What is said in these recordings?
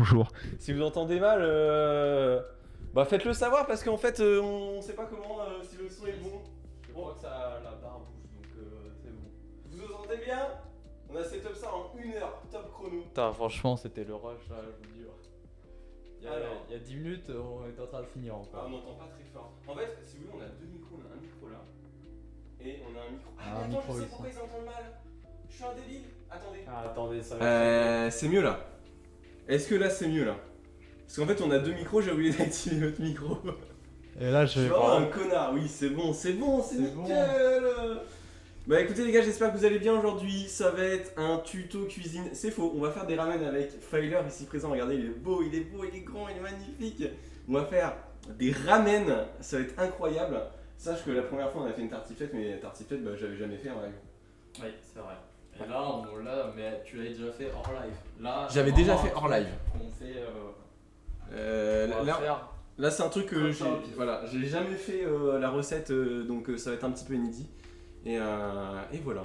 bonjour. Si vous entendez mal, bah faites-le savoir parce qu'en fait on sait pas comment si le son est bon. Je crois que ça, la barre bouge, donc c'est bon. Vous entendez bien? On a setup ça en 1 heure, top chrono. Putain, franchement, c'était le rush là, je vous dis. Alors. Il y a 10 minutes, on est en train de finir Ah, encore. on n'entend pas très fort. En fait, si vous voulez, on a deux micros, on a un micro là. Et on a un micro. Ah, un mais attends, micro je sais ici. pourquoi ils entendent mal. Je suis un débile. Attendez. Ah, attendez, ça va. C'est mieux là. Est-ce que là c'est mieux là? Parce qu'en fait on a deux micros, j'ai oublié d'activer notre micro. Et là, Je suis vraiment un connard, oui c'est bon, c'est nickel. Bah écoutez les gars, j'espère que vous allez bien aujourd'hui. Ça va être un tuto cuisine. C'est faux, on va faire des ramen avec Filer ici présent. Regardez, il est beau, il est grand, il est magnifique. On va faire des ramen, ça va être incroyable. Sache que la première fois on a fait une tartiflette, mais la tartiflette bah, j'avais jamais fait en live. Oui, c'est vrai. Et là, mais tu l'avais déjà fait hors live. Là, J'avais c'est déjà vraiment fait un hors truc live. Qu'on fait. On va faire. Là c'est un truc que Comme ça, au pif. j'ai jamais fait la recette, donc ça va être un petit peu inédit. Et voilà,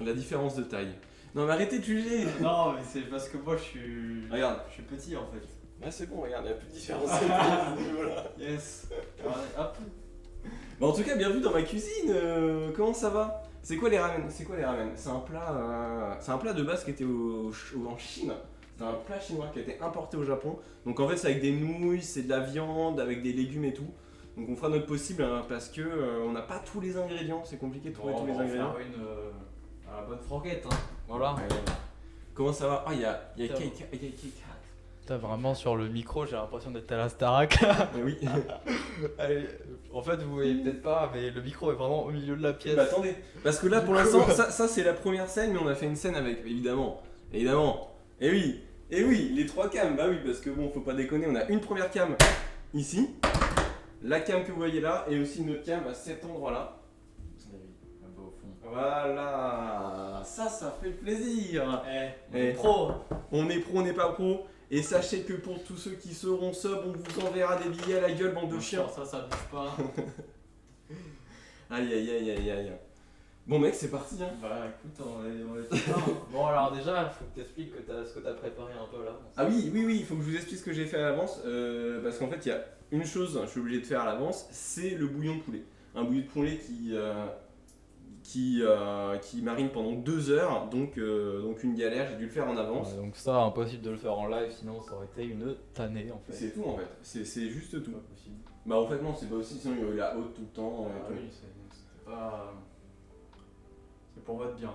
la différence de taille. Non mais arrêtez de juger. Non, mais c'est parce que moi, je suis. Regarde. Je suis petit en fait. Ah c'est bon, regarde, il n'y a plus de différence de taille à ce niveau-là. Yes. Hop. Bah, en tout cas, bienvenue dans ma cuisine. Comment ça va? C'est quoi les ramen? C'est un plat de base qui était en Chine. C'est un plat chinois qui a été importé au Japon. Donc en fait, c'est avec des nouilles, c'est de la viande, avec des légumes et tout. Donc on fera notre possible hein, parce que on n'a pas tous les ingrédients. C'est compliqué de trouver tous les ingrédients. On va faire une à la bonne franquette. Hein. Voilà. Ouais. Comment ça va? Ah, il y a Putain. cake. Putain, vraiment sur le micro, j'ai l'impression d'être à la Starac. Oui. Allez, en fait, vous voyez peut-être pas, mais le micro est vraiment au milieu de la pièce. Bah attendez, parce que là pour l'instant, ça c'est la première scène, mais on a fait une scène avec, évidemment. Et oui, les trois cams, bah oui, parce que bon, faut pas déconner, on a une première cam ici, la cam que vous voyez là, et aussi une autre cam à cet endroit-là. Un peu au fond. Voilà, ça fait plaisir. Eh, pro. On est pro, on n'est pas pro, et sachez que pour tous ceux qui seront sub, on vous enverra des billets à la gueule, bande de chiens. Ça bouge pas. Aïe. Bon mec, c'est parti hein. Bah écoute, on est bien. Bon, alors déjà, il faut que t'expliques ce que t'as préparé un peu là. Ah oui, il faut que je vous explique ce que j'ai fait à l'avance, parce qu'en fait il y a une chose je suis obligé de faire à l'avance, c'est le bouillon de poulet. Un bouillon de poulet qui marine pendant 2 heures, donc une galère, j'ai dû le faire en avance. Ouais, donc ça, impossible de le faire en live, sinon ça aurait été une tannée en fait. C'est tout en fait, c'est juste tout. pas possible. Bah en fait non, c'est pas aussi, sinon il y aurait eu la haute tout le temps. Ah oui, c'était pas. C'est pour votre bien.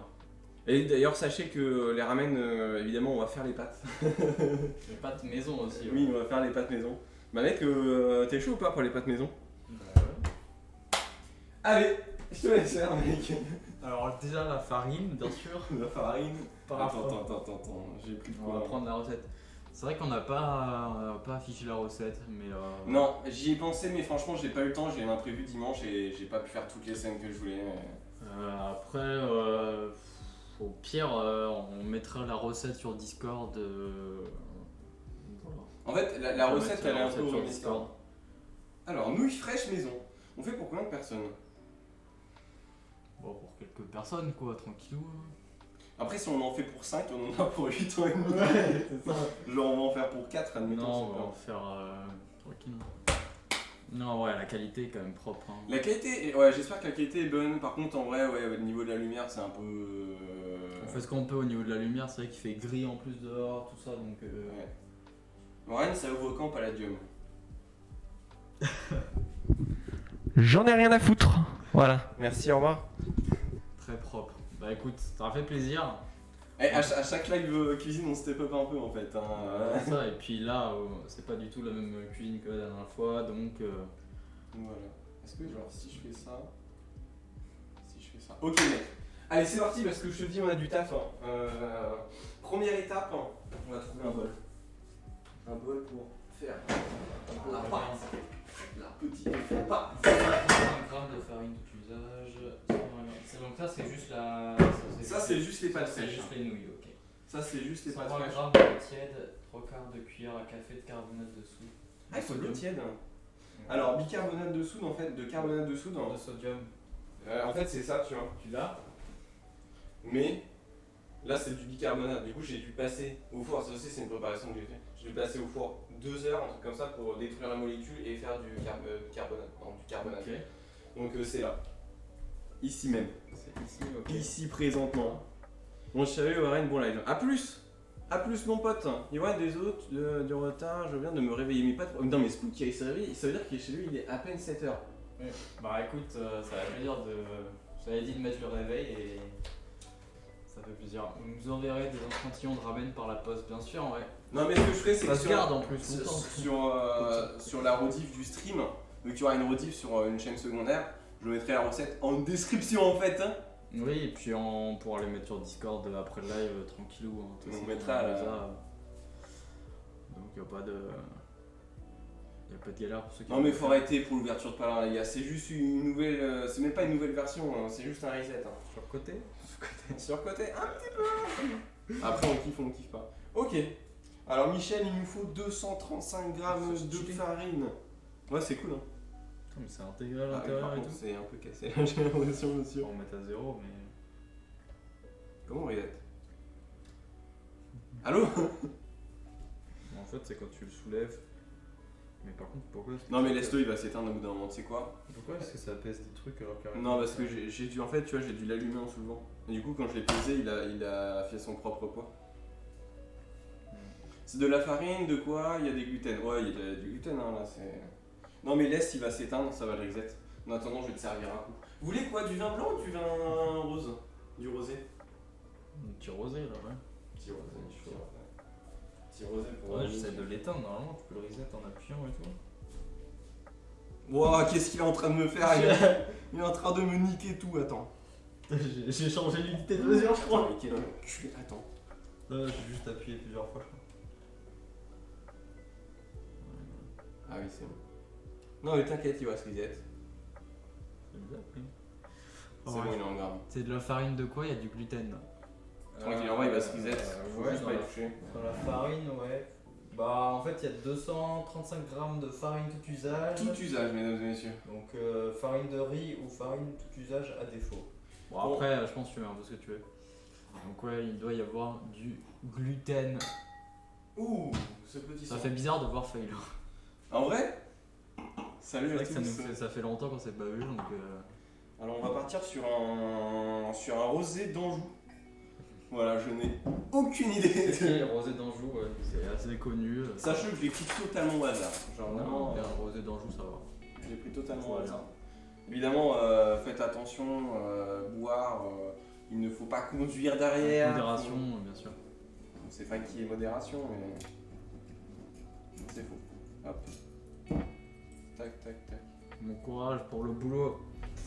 Et d'ailleurs sachez que les ramen, évidemment on va faire les pâtes. Les pâtes maison aussi. Ouais. Oui, on va faire les pâtes maison. Bah mec, t'es chaud ou pas pour les pâtes maison? Bah ouais. Allez, je te laisse faire mec. Alors déjà la farine, bien sûr. La farine. Par Attends, j'ai plus de On va quoi. prendre la recette. C'est vrai qu'on n'a pas affiché la recette, mais Non, j'y ai pensé, mais franchement, j'ai pas eu le temps. J'ai eu un imprévu dimanche et j'ai pas pu faire toutes les scènes que je voulais. après, au pire, on mettra la recette sur Discord. Voilà. En fait, la On va recette, mettre elle est la un recette peu sur au Discord. Alors, nouilles fraîches maison. On fait pour combien de personnes? Bon, pour quelques personnes, quoi, tranquillou. Après, si on en fait pour 5, on en a pour 8 ans et demi. c'est ça. Genre, on va en faire pour 4, admettons. Non, on c'est va pas- en faire tranquillement. Non, ouais, la qualité est quand même propre. Hein. La qualité, ouais, j'espère que la qualité est bonne. Par contre, en vrai, ouais, au niveau de la lumière, c'est un peu. On fait ce qu'on peut au niveau de la lumière, c'est vrai qu'il fait gris en plus dehors, tout ça, donc. Ouais. Warren, ça ouvre quand Palladium? J'en ai rien à foutre. Voilà, merci, au revoir. Très propre. Bah écoute, ça m'a fait plaisir. Eh, à chaque live cuisine, on step up un peu en fait. Hein. Ça, et puis là, c'est pas du tout la même cuisine que la dernière fois, donc. Voilà. Est-ce que, genre, si je fais ça. Ok, mec. Allez, c'est parti parce que je te dis, on a du taf. Hein. Première étape, hein, on va trouver un bol. Un bol pour faire la pâte. La petite pâte. 5 grammes de farine d'usage. Donc ça, c'est juste la. Ça, c'est juste les pâtes C'est sèches. juste les nouilles, ok. Ça, c'est juste les pâtes 120 fraîches. grammes d'eau tiède, 3 quarts de cuillère à café de carbonate de soude. Ah, il faut de l'eau tiède. Alors, bicarbonate de soude, en fait, de carbonate de soude. De sodium. En fait, c'est ça, tu vois. Tu l'as? Mais là, c'est du bicarbonate. Du coup, j'ai dû passer au four. Ça aussi, c'est une préparation que j'ai fait. Je l'ai placé au four 2 heures, un truc comme ça, pour détruire la molécule et faire du carbonate. Non, du carbonate. Ok. Donc c'est là. Ici même. C'est ici, ok. Ici présentement. Bon, je savais, Warren, bon live. A plus mon pote. Yoann, des autres, du retard, je viens de me réveiller. Mais pas trop. Non, mais Spook qui s'est réveillé, ça veut dire qu'il est chez lui, il est à peine 7h. Ouais. Bah écoute, ça fait plaisir de. J'avais dit de mettre le réveil et. Ça fait plaisir. Vous enverrez des échantillons de ramen par la poste, bien sûr, ouais. Non, mais ce que je ferais, c'est que Ça se garde en plus longtemps. sur la rediff du stream, vu qu'il y aura une rediff sur une chaîne secondaire, je mettrai la recette en description en fait. Hein. Oui, et puis on pourra les mettre sur Discord après le live tranquillou. Hein. On mettra la- Donc il n'y a pas de. Il n'y a pas de galère pour ceux qui. Non mais faut arrêter pour l'ouverture de Palin les gars, c'est juste une nouvelle, c'est même pas une nouvelle version, hein, c'est juste un reset. Hein. Sur le côté. Sur le côté, un petit peu. Après on kiffe pas. Ok, alors Michel, il nous faut 235 grammes de farine. Ouais c'est cool hein. Putain, mais c'est intégré à Ah oui, l'intérieur par et contre tout. c'est un peu cassé, j'ai l'impression monsieur. On va mettre à 0, mais. Comment on reset? Allô? En fait, c'est quand tu le soulèves. Mais par contre, pourquoi est-ce que Non mais laisse-le, il va s'éteindre au bout d'un moment, tu sais quoi? Pourquoi est-ce que ça pèse des trucs alors qu'il Non parce que j'ai dû en fait tu vois j'ai dû l'allumer en soulevant. Et du coup quand je l'ai pesé il a fait son propre poids. C'est de la farine, de quoi? Il y a des gluten. Ouais il y a du gluten hein, là c'est. Non mais laisse il va s'éteindre, ça va le reset. En attendant je vais te servir un coup. Vous voulez quoi? Du vin blanc ou du vin rose? Du rosé? Un petit rosé là, ouais. Petit rosé, chaud. Petit rosé pour. Ouais, j'essaie de l'éteindre, normalement tu peux le reset en appuyant et tout. Wow, qu'est-ce qu'il est en train de me faire? Il est en train de me niquer tout, attends. J'ai changé l'unité de mesure, je crois. Mais quel enculé, attends. Non, j'ai juste appuyé plusieurs fois, je crois. Ah oui, c'est bon. Non, mais t'inquiète, il va se reset. C'est bizarre, oui. C'est bon, il est en gramme. C'est de la farine de quoi? Il y a du gluten. Tranquille, en vrai, il va se reset. Faut Ouais, juste pas y toucher. dans la farine, ouais. Bah, en fait, il y a 235 grammes de farine tout usage. Tout usage, mesdames et messieurs. Donc, farine de riz ou farine tout usage à défaut. Bon, après, je pense que tu mets un peu ce que tu veux. Donc, ouais, il doit y avoir du gluten. Ouh, ce petit Ça son. fait bizarre de voir Failure. En vrai? Salut C'est à vrai que tous. ça fait longtemps qu'on s'est pas vu, donc. Alors, on va partir sur un rosé d'Anjou. Voilà, je n'ai aucune idée. C'est rosé d'Anjou, ouais, c'est assez connu. Sachez que je l'ai pris totalement au hasard. Genre vraiment, un rosé d'Anjou, ça va. je l'ai pris totalement au Voilà. hasard. Évidemment, faites attention, boire, il ne faut pas conduire derrière. Modération, bien sûr. C'est funky et modération, mais c'est faux. Hop. Tac, tac, tac. Bon courage pour le boulot.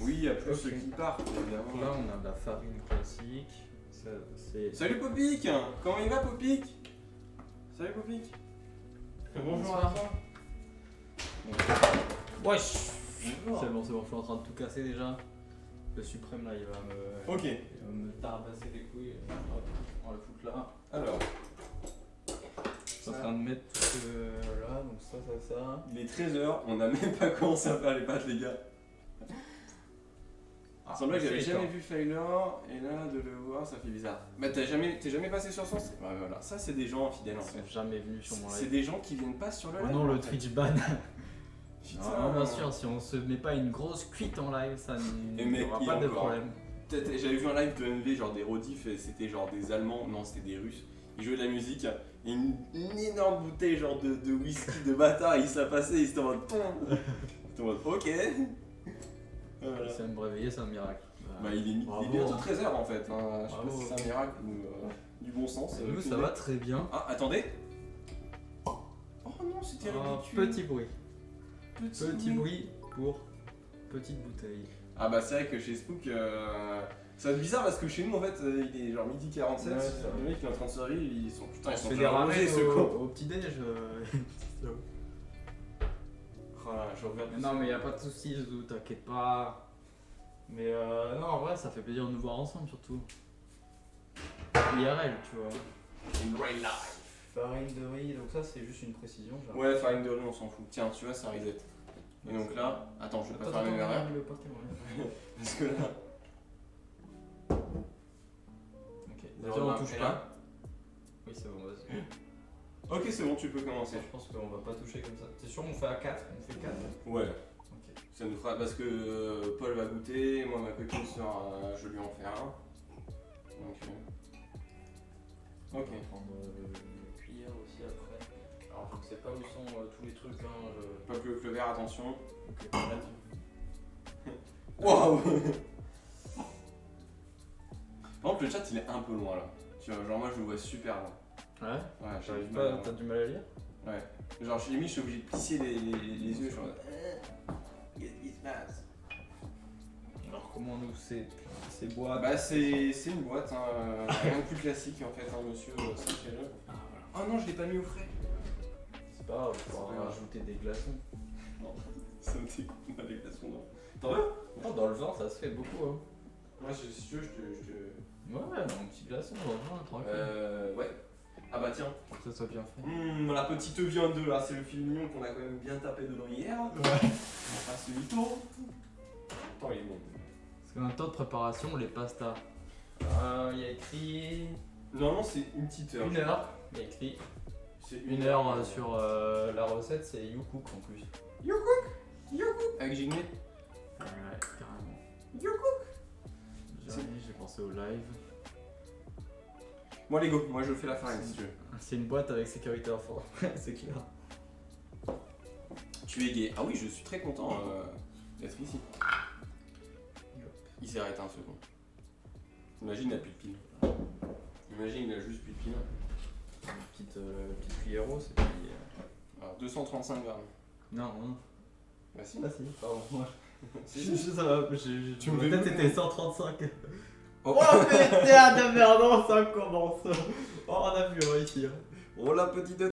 Oui, il y a plus Ok. ceux qui partent, évidemment. Là, on a de la farine classique. Ça, c'est. Salut Popic! Comment il va Popic? Salut Popic! Bonjour à toi! Wesh! C'est bon, je suis en train de tout casser déjà. Le suprême là, il va me. Ok, Il va me tarbasser les couilles. Hop, on va le foutre là. alors, Je suis en train de mettre tout là, donc ça. il est 13h, on n'a même pas commencé à faire les pâtes, les gars. Il semblait que j'avais jamais vu Failure, et là de le voir, ça fait bizarre. Bah, t'es jamais passé sur son stream? Ouais, voilà, ça c'est des gens fidèles en Ils fait. sont jamais venus sur mon C'est live. des gens qui viennent pas sur le Oh live. non, en le fait. Twitch ban. Putain. Non, bien sûr, si on se met pas une grosse cuite en live, ça Et n'y mec, aura il pas de encore. problème. J'avais vu un live de MV, genre des rediffs, et c'était genre des Allemands, non c'était des Russes. Ils jouaient de la musique, et une énorme bouteille genre de whisky de bâtard, et il se la passait, et c'était en mode. C'était en mode ok. Voilà. Ça me réveiller, c'est un miracle. Bah il est Bravo. bientôt 13h en fait, hein. Je sais pas Bravo. si c'est un miracle ou du bon sens. Nous, ça va très bien. Ah attendez. Oh non c'était Un ridicule. petit bruit. Petit bruit pour petite bouteille. Ah bah c'est vrai que chez Spook, ça va être bizarre parce que chez nous en fait il est genre midi 47, Ouais, c'est vrai. le mec il est en train de se réveiller, ils sont putain ils On sont fait des déjà ramen rangés, ce con. au petit déj. Voilà, je regarde. Non mais y a pas de soucis, Zouzou, t'inquiète pas. Mais non, en vrai, ça fait plaisir de nous voir ensemble surtout. IRL, tu vois. In real life. Farine de riz, donc ça c'est juste une précision. genre. Ouais, farine de riz, on s'en fout. Tiens, tu vois, ça reset. Et donc là, attends, je vais pas faire la même erreur. le pâté, ouais. Parce que là, Ok, déjà Alors, on touche et pas. là. Oui, c'est bon, vas-y. Ok, c'est bon, tu peux commencer. Je pense qu'on va pas toucher comme ça. T'es sûr on fait à 4? On fait 4? Ouais. Ok. Ça nous fera parce que Paul va goûter, moi ma copine sera, je lui en fais un. Donc, On ok. va prendre une cuillère aussi après. Alors je ne sais pas où sont tous les trucs. Hein, Pas plus que le verre, attention. Ok, là, Waouh. Par contre, le chat il est un peu loin là. Tu vois, genre moi je le vois super loin. Ouais. Ouais, T'arrives pas, t'as du mal à lire? Ouais. Genre chez limite je suis obligé de plisser les yeux. Je suis en mode. Qu'est-ce qui se passe? Alors comment nous ces boîtes? Bah c'est une boîte, hein, rien de plus classique en fait, hein, monsieur, sachez-le. Ah voilà. Oh non, je l'ai pas mis au frais. C'est pas grave, on pas va grave. rajouter des glaçons. Non, ça me dégoûte les glaçons, non. T'en veux? Oh, dans le vin ça se fait beaucoup hein. Moi si tu veux, je te. Ouais, un petit glaçon dans le vin, tranquille. Ouais. Ah bah tiens. Pour que ça soit bien fait. La petite viande là, c'est le filet mignon qu'on a quand même bien tapé dedans hier. Ouais. On passe le mytho. Attends, il est bon. Parce qu'en temps de préparation, les pastas. Il y a écrit Normalement, c'est une petite heure. 1 heure. Il y a écrit C'est 1 heure sur la recette, c'est You Cook en plus. Avec Gigné. Ouais, carrément. You cook. J'ai pensé au live. Bon, allez, go. Moi, je fais la farine si tu veux. C'est une boîte avec sécurité info, c'est clair. Tu es gay. Ah oui, je suis très content d'être ici. Il s'est arrêté un second. Imagine, il n'a plus de pile. Imagine, il a juste plus de pile. Une petite cuillère c'est pas lié. Alors, 235 grammes. Non, non. Bah si. Ah si, pardon. Si, si. Ça va, Tu me peut-être fais c'était 135. Oh. Oh putain de merde, non, ça commence. Oh, on a vu ici. Oh la petite.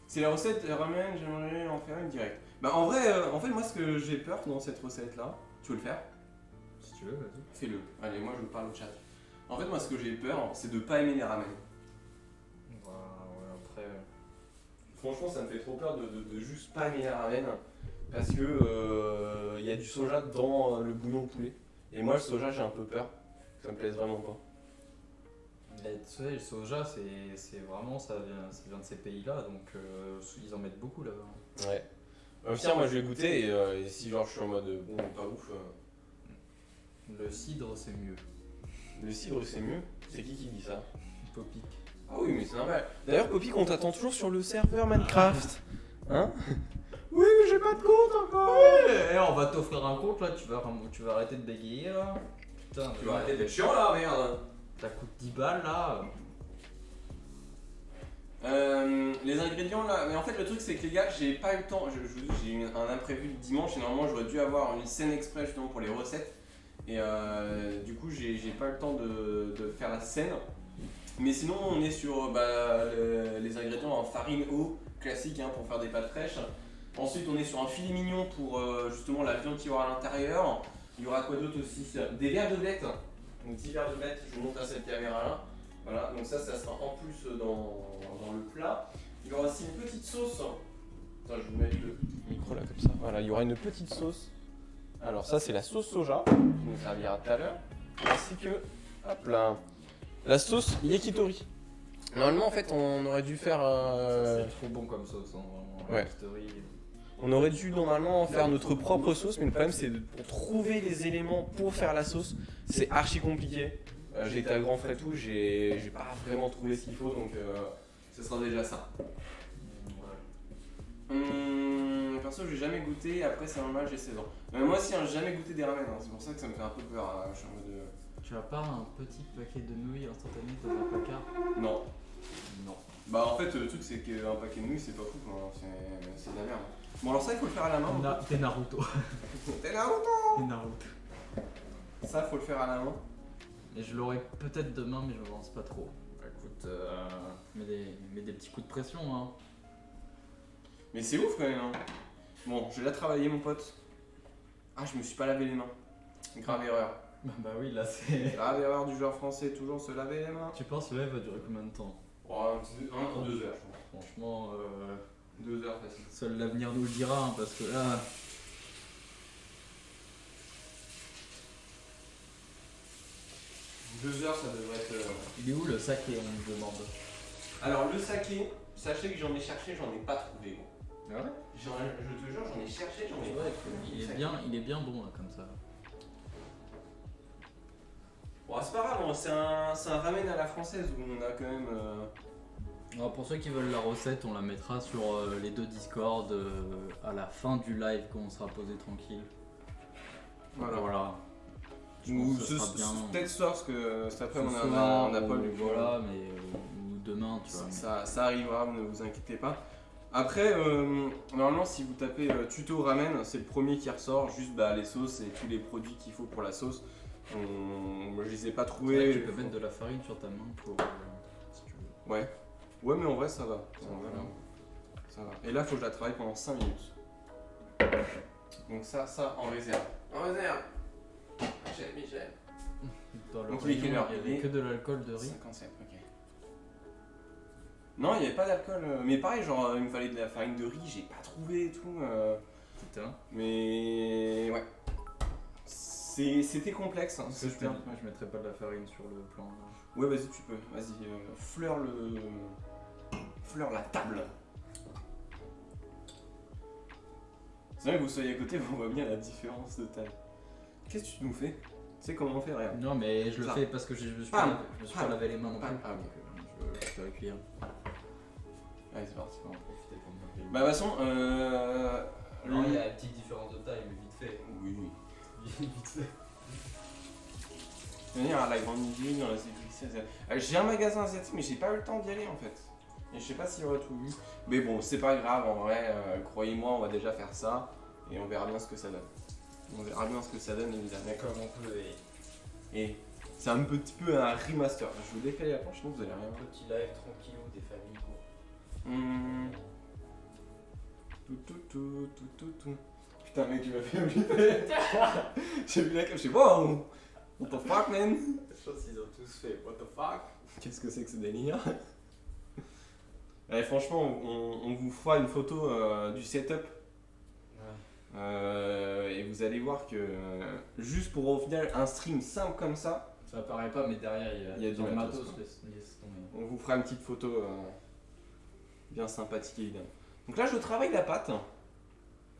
C'est la recette ramen, j'aimerais en faire une directe. Bah en vrai, moi ce que j'ai peur dans cette recette là, tu veux le faire? Si tu veux, vas-y. Fais-le. Allez, moi je parle au chat. En fait, moi ce que j'ai peur, c'est de pas aimer les ramen. Franchement, ça me fait trop peur de juste pas aimer les ramen. Parce que y a du soja dans le bouillon de poulet. Et moi, le soja, j'ai un peu peur. Ça me plaise vraiment pas. Mais tu sais, le soja, c'est vraiment, ça vient de ces pays-là, donc ils en mettent beaucoup là-bas. Ouais. Tiens, moi je vais goûter et si genre je suis en mode bon, pas ouf. Le cidre, c'est mieux. Le cidre c'est mieux. C'est qui dit ça? Popic. Ah oui, mais c'est normal. D'ailleurs, Poppy, on t'attend toujours sur le serveur Minecraft. Hein? Oui, mais j'ai pas de compte encore. Eh, on va t'offrir un compte là, tu vas arrêter de bégayer là. Putain, Tu vas arrêter d'être chiant là, merde. Ça coûte 10 balles là. Les ingrédients là, mais en fait le truc c'est que les gars, j'ai pas eu le temps, j'ai eu un imprévu le dimanche et normalement j'aurais dû avoir une scène exprès justement pour les recettes et du coup j'ai pas eu le temps de faire la scène. Mais sinon on est sur les ingrédients en farine, eau, classique hein, pour faire des pâtes fraîches. Ensuite on est sur un filet mignon pour justement la viande qu'il y aura à l'intérieur. Il y aura quoi d'autre aussi? Des verres de blettes, donc 10 verres de blettes, je vous montre à cette caméra là. Voilà, donc ça sera en plus dans le plat. Il y aura aussi une petite sauce. Attends, je vais vous mettre le micro là comme ça. Voilà, il y aura une petite sauce. Alors ça c'est la sauce soja, qui nous servira tout à l'heure. Ainsi que, hop là, la sauce yakitori. Normalement en fait on aurait dû faire... C'est trop bon comme sauce, hein, vraiment. Ouais. Yakitori. On aurait dû normalement faire notre propre sauce, mais le problème c'est pour trouver les éléments pour faire la sauce, c'est archi compliqué. J'ai été à Grand Frais tout, j'ai pas vraiment trouvé ce qu'il faut, donc ce sera déjà ça. Perso, j'ai jamais goûté, après c'est normal, j'ai 16 ans. Moi aussi, j'ai jamais goûté des ramen, hein, c'est pour ça que ça me fait un peu peur. Je suis en mode Tu as pas un petit paquet de nouilles instantanées dans un placard? Non. Non. Bah en fait, le truc c'est qu'un paquet de nouilles c'est pas fou, quoi, c'est de la merde. Bon, alors ça, il faut le faire à la main. T'es Naruto. T'es Naruto. T'es Naruto. Ça, faut le faire à la main. Et je l'aurai peut-être demain, mais je pense pas trop. Bah, écoute, mets des petits coups de pression. Hein. Mais c'est ouf quand même. Hein. Bon, je vais la travailler, mon pote. Ah, je me suis pas lavé les mains. Grave erreur. Bah oui, là c'est. Grave erreur du joueur français, toujours se laver les mains. Tu penses que le live va durer combien de temps? Oh, un ou 2 heures, je pense. Franchement, 2 heures facile. seul l'avenir nous le dira, hein, parce que là. 2 heures, ça devrait être. Il est où le saké, on me demande? Alors, le saké, sachez que j'en ai cherché, j'en ai pas trouvé. Gros. Ah ouais? Je te jure, j'en ai cherché, j'en ai C'est pas vrai trouvé. il est bien bon là, comme ça. Bon, c'est pas grave, hein, c'est un ramen à la française où on a quand même. Alors pour ceux qui veulent la recette, on la mettra sur les deux Discord à la fin du live quand on sera posé tranquille. Voilà. Ou ce sera bien. peut-être ce soir, parce que cet après, Ce on soir, n'a pas ou lu. voilà, mais ou demain, tu vois. Ça arrivera, ne vous inquiétez pas. Après, normalement, si vous tapez tuto ramen, c'est le premier qui ressort, juste les sauces et tous les produits qu'il faut pour la sauce. Moi, je les ai pas C'est vrai trouvés. que tu peux mettre de la farine sur ta main pour si tu veux. Ouais. Ouais, mais en vrai, ça va. Ça va. Et là, faut que je la travaille pendant 5 minutes. Donc ça en réserve. En réserve. Michel. Dans le Donc, il est quelle heure? il y avait que de l'alcool de riz. 57, ok. Non, il n'y avait pas d'alcool. Mais pareil, genre, il me fallait de la farine de riz, j'ai pas trouvé et tout. Putain. Mais ouais. C'était complexe. Hein, Moi je mettrais pas de la farine sur le plan. Là. Ouais, vas-y, tu peux. Vas-y, Fleure la table. C'est vrai que vous soyez à côté, on voit bien la différence de taille. Qu'est-ce que tu nous fais? Tu sais comment on fait, regarde. Non, mais je le Ça. fais parce que je me suis Pam. pas lavé les mains non plus. Ah, Donc, je veux récupérer le cuillère. Allez, c'est parti. On va en profiter pour me Bah, de toute façon, Non, il y a une petite différence de taille, mais vite fait. Oui. Vite fait. Venir à la grande ville, dans la sécurité. J'ai un magasin asiatique, mais j'ai pas eu le temps d'y aller en fait. Et je sais pas s'il y aura tout vu. Mais bon, c'est pas grave en vrai, croyez-moi, on va déjà faire ça. Et on verra bien ce que ça donne. On verra bien ce que ça donne évidemment. Comme on peut. Et c'est un petit peu un remaster. Je vous décale la planche, sinon vous allez rien voir. Petit live tranquillou des familles quoi. Tout. Putain mec, tu m'as fait oublier. J'ai vu la cam, je sais pas, what the fuck man. Je pense qu'ils ont tous fait what the fuck. Qu'est-ce que c'est que ce délire? Allez, franchement, on vous fera une photo du setup. Et vous allez voir que juste pour au final un stream simple comme ça, Ça apparaît pas, mais derrière il y a du dans le matos, matos. quoi. laisse tomber. on vous fera une petite photo bien sympathique évidemment. Donc là je travaille la pâte.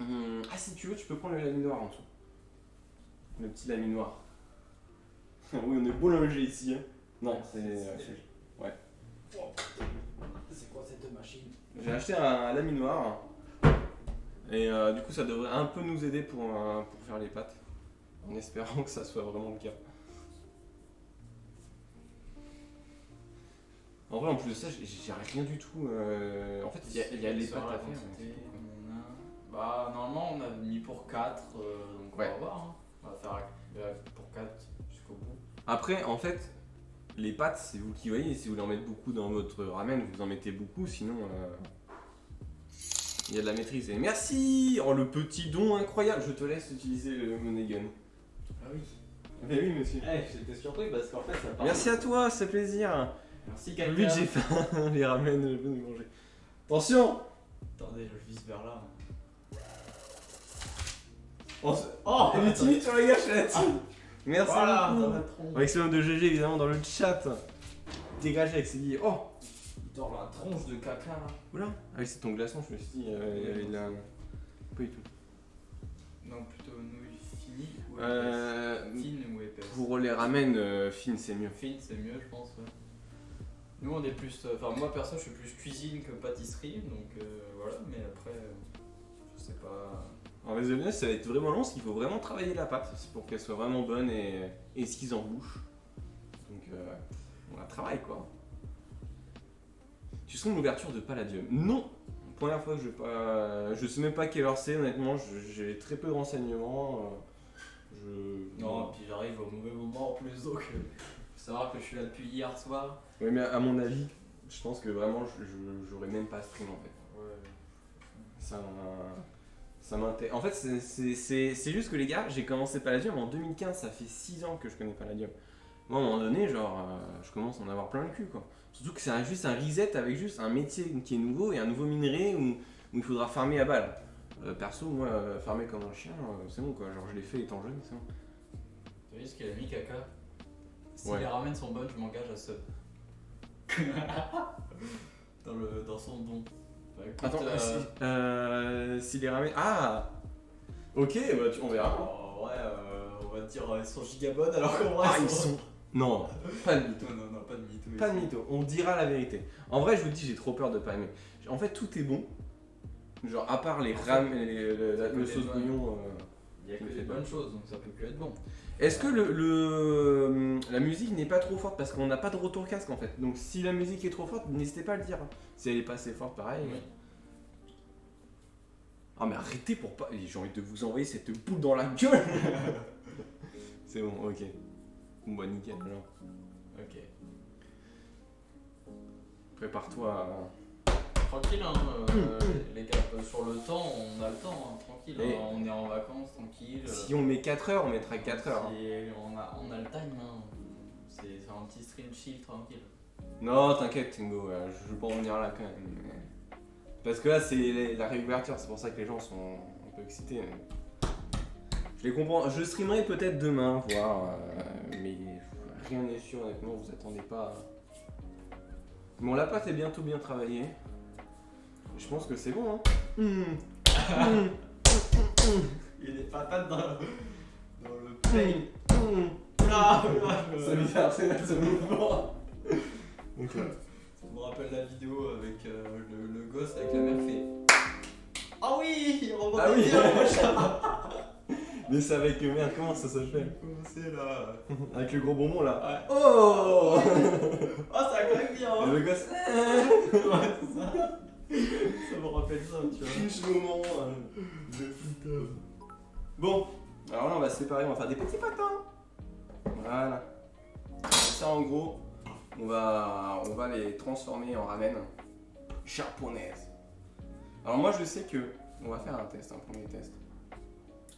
Ah si tu veux tu peux prendre le laminoir en dessous. Le petit laminoir. Oui on est boulanger ici. Hein. Non ouais. C'est quoi cette machine? J'ai acheté un laminoir. Et du coup ça devrait un peu nous aider pour faire les pâtes. En espérant que ça soit vraiment le cas. En vrai en plus de ça j'ai rien du tout. En fait il y a les pâtes à faire. Bah normalement on a mis pour 4, donc Ouais. on va voir. Hein. On va faire pour 4 jusqu'au bout. Après en fait les pâtes c'est vous qui voyez, si vous voulez en mettre beaucoup dans votre ramen vous en mettez beaucoup sinon il y a de la maîtrise. Et merci. Oh le petit don incroyable, je te laisse utiliser le money gun. Ah oui. Mais oui monsieur. J'étais surpris parce qu'en fait ça part. Merci à toi, c'est plaisir. Merci Vu que j'ai faim, les ramen, je peux nous manger. Attention. Attendez, je vise vers là. Oh, elle est timide sur la gâchette. Merci Voilà, dans beaucoup. la tronche. Avec ce nom de GG évidemment dans le chat. Dégagé avec ses billets. Oh. Dans la tronche de caca là. Oula. Ah oui c'est ton glaçon, je me suis dit, il y avait de la... Pas du tout. Non, plutôt nouilles finies ou Euh, épaisses. Fines ou épaisses. Pour les ramen fines c'est mieux. Fines, c'est mieux, je pense. Ouais. Nous, on est plus. Enfin, moi perso, je suis plus cuisine que pâtisserie, donc voilà. Mais après, je sais pas. En résumé, ça va être vraiment long parce qu'il faut vraiment travailler la pâte pour qu'elle soit vraiment bonne et esquisse en bouche. Donc on la travaille quoi. Tu sens l'ouverture de Palladium? Non. Première fois que je sais même pas quelle heure c'est honnêtement, j'ai très peu de renseignements. Non, puis j'arrive au mauvais moment en plus, donc faut savoir que je suis là depuis hier soir. Ouais, mais à mon avis, je pense que vraiment j'aurais même pas stream en fait. Ouais. Ça m'intéresse. En fait, c'est juste que les gars, j'ai commencé Palladium en 2015, ça fait 6 ans que je connais Palladium. Moi, à un moment donné, genre, je commence à en avoir plein le cul, quoi. Surtout que c'est juste un reset avec juste un métier qui est nouveau et un nouveau minerai où il faudra farmer à balle. Perso, moi, farmer comme un chien, c'est bon, quoi. Genre, je l'ai fait étant jeune, c'est bon. T'as vu ce qu'il a mis, caca? Si Ouais. les ramen sont bonnes, je m'engage à sub. dans son don. Bah, écoute, Attends, si les ramènes. Ah. Ok, bah on verra. ouais, on va dire ils sont gigabonnes alors qu'en vrai Ah, ils sont. Non, pas de mytho. Non, pas de mytho. Pas de mytho, on dira la vérité. En vrai, je vous dis, j'ai trop peur de pas aimer. En fait, tout est bon. Genre, à part les rames, le sauce bouillon. Il y a que des bonnes choses, donc ça peut que être bon. Est-ce que la musique n'est pas trop forte? Parce qu'on n'a pas de retour casque en fait. Donc, si la musique est trop forte, n'hésitez pas à le dire. Si elle est pas assez forte, pareil. Oui. Ah, mais arrêtez pour pas. J'ai envie de vous envoyer cette boule dans la gueule. C'est bon, ok. Bon, bah, nickel alors. Ok. Prépare-toi à. Tranquille, hein, les gars, sur le temps, on a le temps, hein, tranquille. Et- hein, on est en vacances, tranquille. Si on met 4 heures, on mettra 4 heures. hein. On a le time, hein. C'est un petit stream chill, tranquille. Non, t'inquiète, Tingo, je veux pas en venir là quand même. mais- Parce que là, c'est la réouverture, c'est pour ça que les gens sont un peu excités. mais- Je les comprends. Je streamerai peut-être demain, voir. Mais rien n'est sûr, honnêtement, vous attendez pas. Bon, la pâte est bientôt bien travaillée. Je pense que c'est bon, hein. Il y a des patates dans le play. Ah, C'est bizarre, c'est ce mouvement. Ok. Ça me rappelle la vidéo avec le gosse avec la mère fait. Ah oui, on Ah oui. bien, Mais c'est avec merde, comment ça s'appelle? c'est là. Avec le gros bonbon là. Ouais. Oh. Ah, ça claque bien. Et Hein. le gosse. Ouais, c'est ça. Ça me rappelle ça, tu vois. Pinch moment de putain. Bon, alors là on va se séparer, on va faire des petits patins. Voilà. Ça en gros, on va les transformer en ramen japonaise. Alors moi je sais que on va faire un test, un premier test.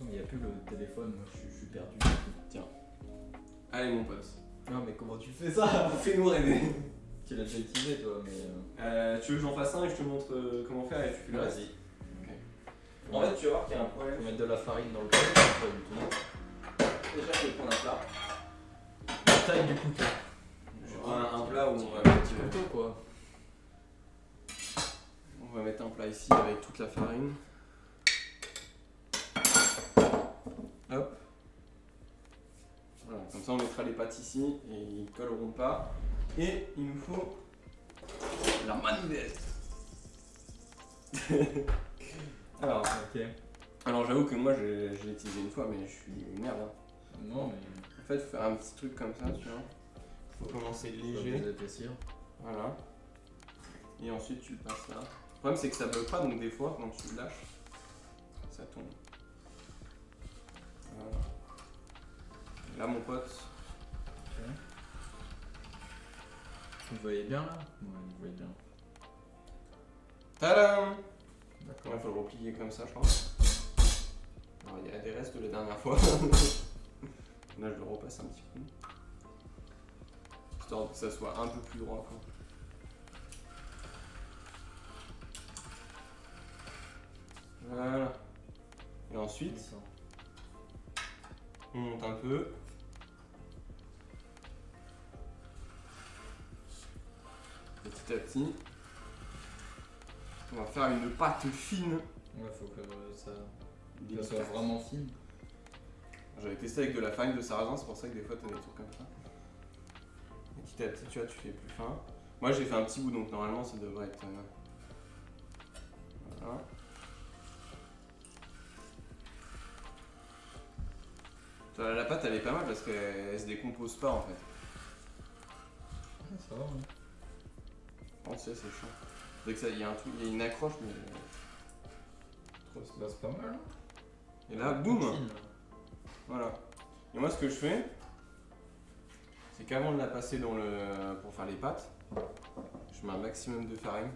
Il n'y a plus le téléphone, moi je suis perdu. Allez mon pote, Non mais comment tu fais ça? fais-nous rêver. Tu l'as déjà utilisé toi, mais. Tu veux que j'en fasse un et je te montre comment faire et tu fais le reste. Vas-y. En fait, tu vas voir qu'il y a un Faut problème. mettre de la farine dans le plat, pas du tout. Déjà, je vais prendre un plat. La taille du couteau. Je prends un plat où on va Petit mettre. couteau quoi. On va mettre un plat ici avec toute la farine. Hop. Voilà, comme ça on mettra les pâtes ici et ils colleront pas. Et il nous faut la manivelle. Alors, Ok. alors j'avoue que moi je l'ai utilisé une fois mais je suis une merde. Hein. Non mais. En fait, faut faire un petit truc comme ça, tu vois. Faut commencer léger. Vous épaissir. Voilà. Et ensuite tu le passes là. Le problème c'est que ça bloque pas donc des fois quand tu le lâches, ça tombe. Voilà. Et là mon pote. Vous voyez bien là? Ouais, vous voyez bien. Tadam! Il D'accord. faut le replier comme ça je pense. Alors il y a des restes de la dernière fois. Là je le repasse un petit coup. Histoire que ça soit un peu plus droit quoi. Voilà. Et ensuite, on monte un peu. Petit à petit. On va faire une pâte fine. Ouais, faut que ça Délicate. soit vraiment fine. J'avais testé avec de la farine de sarrasin, c'est pour ça que des fois t'as des trucs comme ça. Et petit à petit, tu vois, tu fais plus fin. Moi j'ai fait un petit bout donc normalement ça devrait être. Voilà. La pâte elle est pas mal parce qu'elle se décompose pas en fait. Ça va, ouais. Oh, c'est chiant. Dès que ça, il y a un truc, il y a une accroche mais. Bah, c'est pas mal. Hein. Et là, boum! Fine, là. Voilà. Et moi ce que je fais, c'est qu'avant de la passer dans le. Pour faire les pâtes, je mets un maximum de farine.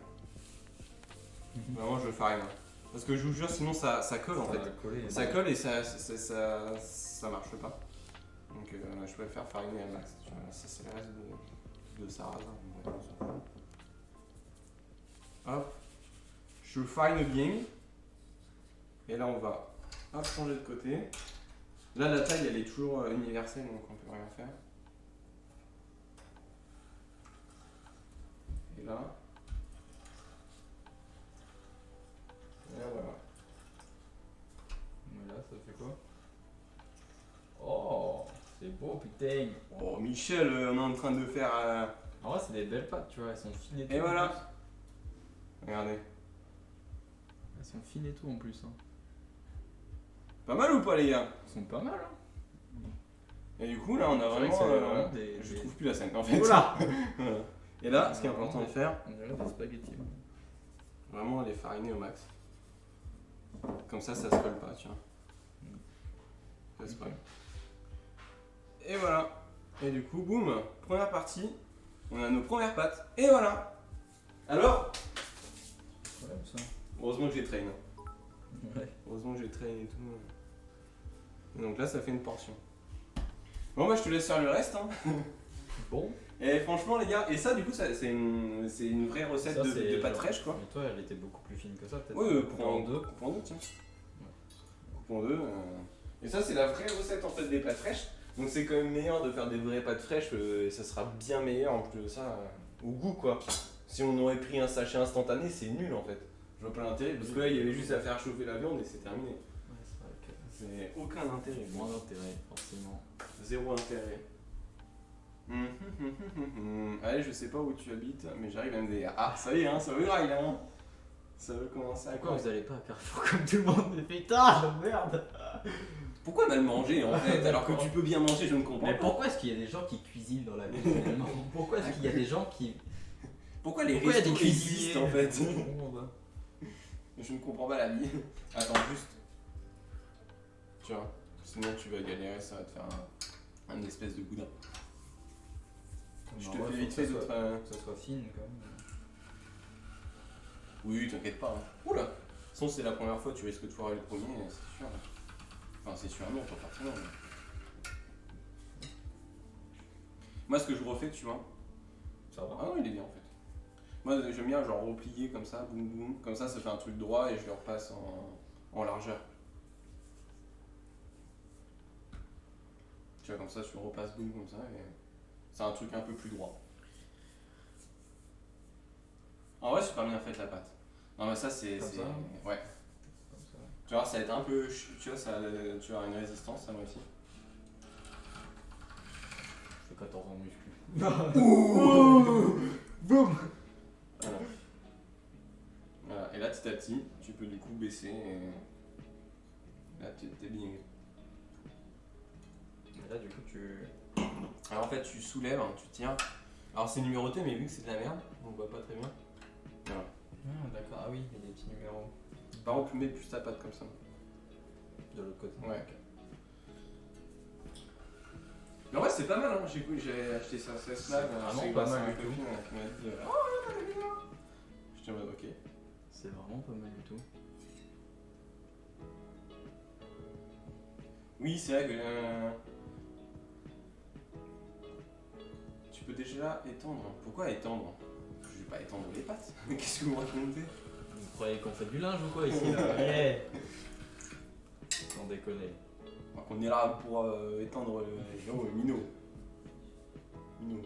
Vraiment je farine. Hein. Parce que je vous jure sinon ça colle en Ça fait. va coller. Ça colle et ça marche pas. Donc je préfère fariner à max. Tu vois, ça c'est le reste de sarrasin. Bon, on s'en fout. Hop. Je farine bien. Et là on va hop, changer de côté. Là la taille elle est toujours universelle donc on peut rien faire. Et là. Et là voilà. Mais là, ça fait quoi? Oh, c'est beau, putain! Oh Michel, on est en train de faire. En vrai, c'est des belles pâtes, tu vois, elles sont fines et tout. Et en voilà. plus. Regardez. Elles sont fines et tout en plus. Hein. Pas mal ou pas les gars? Elles sont pas mal, hein. Et du coup là on a C'est vrai que vraiment. c'est vraiment des. Je trouve plus la scène en fait. Oula! Voilà. Et là, ce qui est important de faire, On dirait des spaghettis. Ouais. vraiment les fariner au max. Comme ça se colle pas, tu vois. Ça se colle. Et voilà. Et du coup, boum, première partie, on a nos premières pâtes. Et voilà. Alors, Ouais, ça. heureusement que j'ai train. Ouais. Heureusement que j'ai train et tout. Et donc là, ça fait une portion. Bon, bah je te laisse faire le reste. Hein. Bon. Et franchement, les gars, et ça, du coup, c'est une vraie recette Ça, de c'est pâte genre- fraîche, quoi. Mais toi, elle était beaucoup plus fine que ça, peut-être. Oui, Coupée en deux. coupe en deux, tiens. Coupe en deux. Et ça, c'est la vraie recette en fait des pâtes fraîches. Donc c'est quand même meilleur de faire des vraies pâtes fraîches et ça sera bien meilleur en plus de ça au goût quoi. Si on aurait pris un sachet instantané, c'est nul en fait. Je vois pas l'intérêt parce que là il y avait juste à faire chauffer la viande et c'est terminé. Ouais, c'est vrai que C'est aucun intérêt. c'est moins d'intérêt, forcément. Zéro intérêt. Allez, je sais pas où tu habites, mais j'arrive à me dire. Ah, ça y est, hein, ça veut rail, hein. Ça veut commencer à Pourquoi quoi vous allez pas à Carrefour comme tout le monde? Mais putain, merde! Pourquoi mal manger en fait alors que tu peux bien manger, je ne comprends Mais pas. pourquoi est-ce qu'il y a des gens qui cuisinent dans la vie finalement? Pourquoi est-ce qu'il y a des gens qui. Pourquoi les Pourquoi il y a restos des cuisiniers existent en fait? Bon, bah. Je ne comprends pas la vie. Attends juste. Tu vois, sinon tu vas galérer, ça va te faire un espèce de boudin. Je te Ouais, fais faut vite que fait ça d'autres. soit- que ça soit fine quand même. Oui, t'inquiète pas. Hein. Oula! De toute façon, c'est la première fois, tu risques de foirer le premier, c'est sûr. Enfin, c'est sûr, non, pas forcément. Mais... Moi, ce que je refais, tu vois, Ça va. Ah non, il est bien en fait. Moi j'aime bien genre replier comme ça, boum boum, comme ça fait un truc droit et je le repasse en largeur. Tu vois, comme ça je le repasse boum comme ça et c'est un truc un peu plus droit. En vrai, c'est pas bien fait la pâte. Non, mais ça c'est. Comme ça Ouais. Comme ça. Tu vois, ça va être un peu. Tu vois, tu as une résistance, ça moi aussi. Je fais 14 ans de muscu. Boum. Voilà. Voilà. Et là, petit à petit, tu peux du coup baisser et. Là, t'es bien. Et là, du coup, tu. Alors en fait, tu soulèves, hein, tu tiens. Alors c'est numéroté, mais vu que c'est de la merde, on voit pas très bien. Voilà. Ah, d'accord. Ah oui, il y a des petits numéros. Par contre, tu mets plus ta patte comme ça. De l'autre côté. Ouais. Mais en vrai, c'est pas mal, hein. J'ai acheté ça à 16 là. vraiment pas mal du tout. Qui m'a dit oh, t'as bien. J'étais en mode ok. C'est vraiment pas mal du tout. Oui, c'est vrai que. Tu peux déjà étendre. Pourquoi étendre? Je vais pas étendre les pattes. Qu'est-ce que vous racontez? Vous croyez qu'on fait du linge ou quoi ici là? Yeah. Sans déconner. Alors qu'on est là pour étendre le minot. Minot.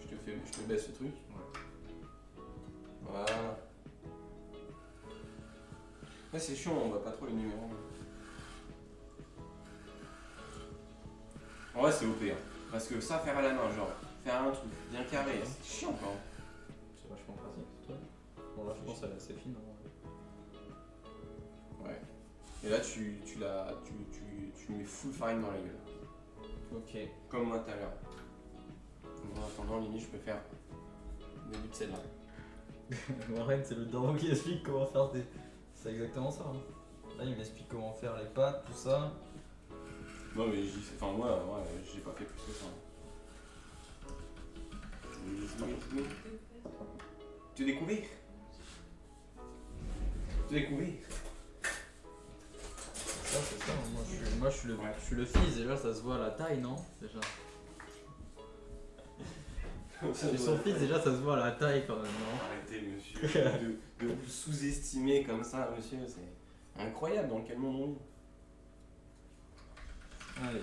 Je te baisse le truc. Ouais. Voilà. Ouais, c'est chiant, on voit pas trop les numéros. En vrai, c'est OP. Hein. Parce que ça, faire à la main, genre, faire un truc bien carré, c'est chiant quand même. C'est vachement pratique, toi. Bon, là, je pense qu'elle est assez fine. Hein. Ouais. Et là, tu mets full farine dans la gueule. Ok. Comme moi tout à l'heure. En attendant, limite, je peux faire le début de celle-là. Warren, c'est le daron qui explique comment faire des. C'est exactement ça. Hein. Là, il m'explique comment faire les pâtes, tout ça. Non, mais enfin, moi, j'ai pas fait plus que ça. Tu découvres? Tu découvres? Ça, c'est ça. Hein. Moi, je suis le fils, déjà, ça se voit à la taille, non? Déjà. Je suis son fils, déjà, ça se voit à la taille quand même, non? Arrêtez, monsieur, de vous sous-estimer comme ça, monsieur, c'est incroyable dans quel monde on vit. Allez.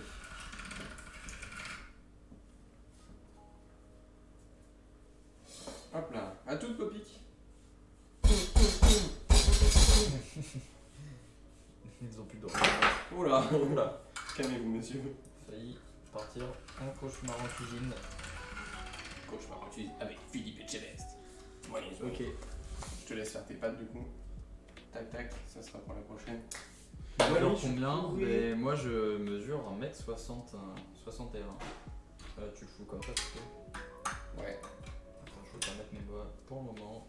Hop là, à toute copique. Ils ont plus d'eau. Oula, oula, calmez-vous, monsieur. Failli partir en cauchemar en cuisine. Cauchemar en cuisine avec Philippe et Céleste. Moyen. Ok. Je te laisse faire tes pattes du coup. Tac tac, ça sera pour la prochaine. Tu mesures oui, combien? oui. Mais moi je mesure 1m60, 61. Tu le fous comme ça, tu peux. Ouais, Attends, je vais pas mettre mes doigts pour le moment.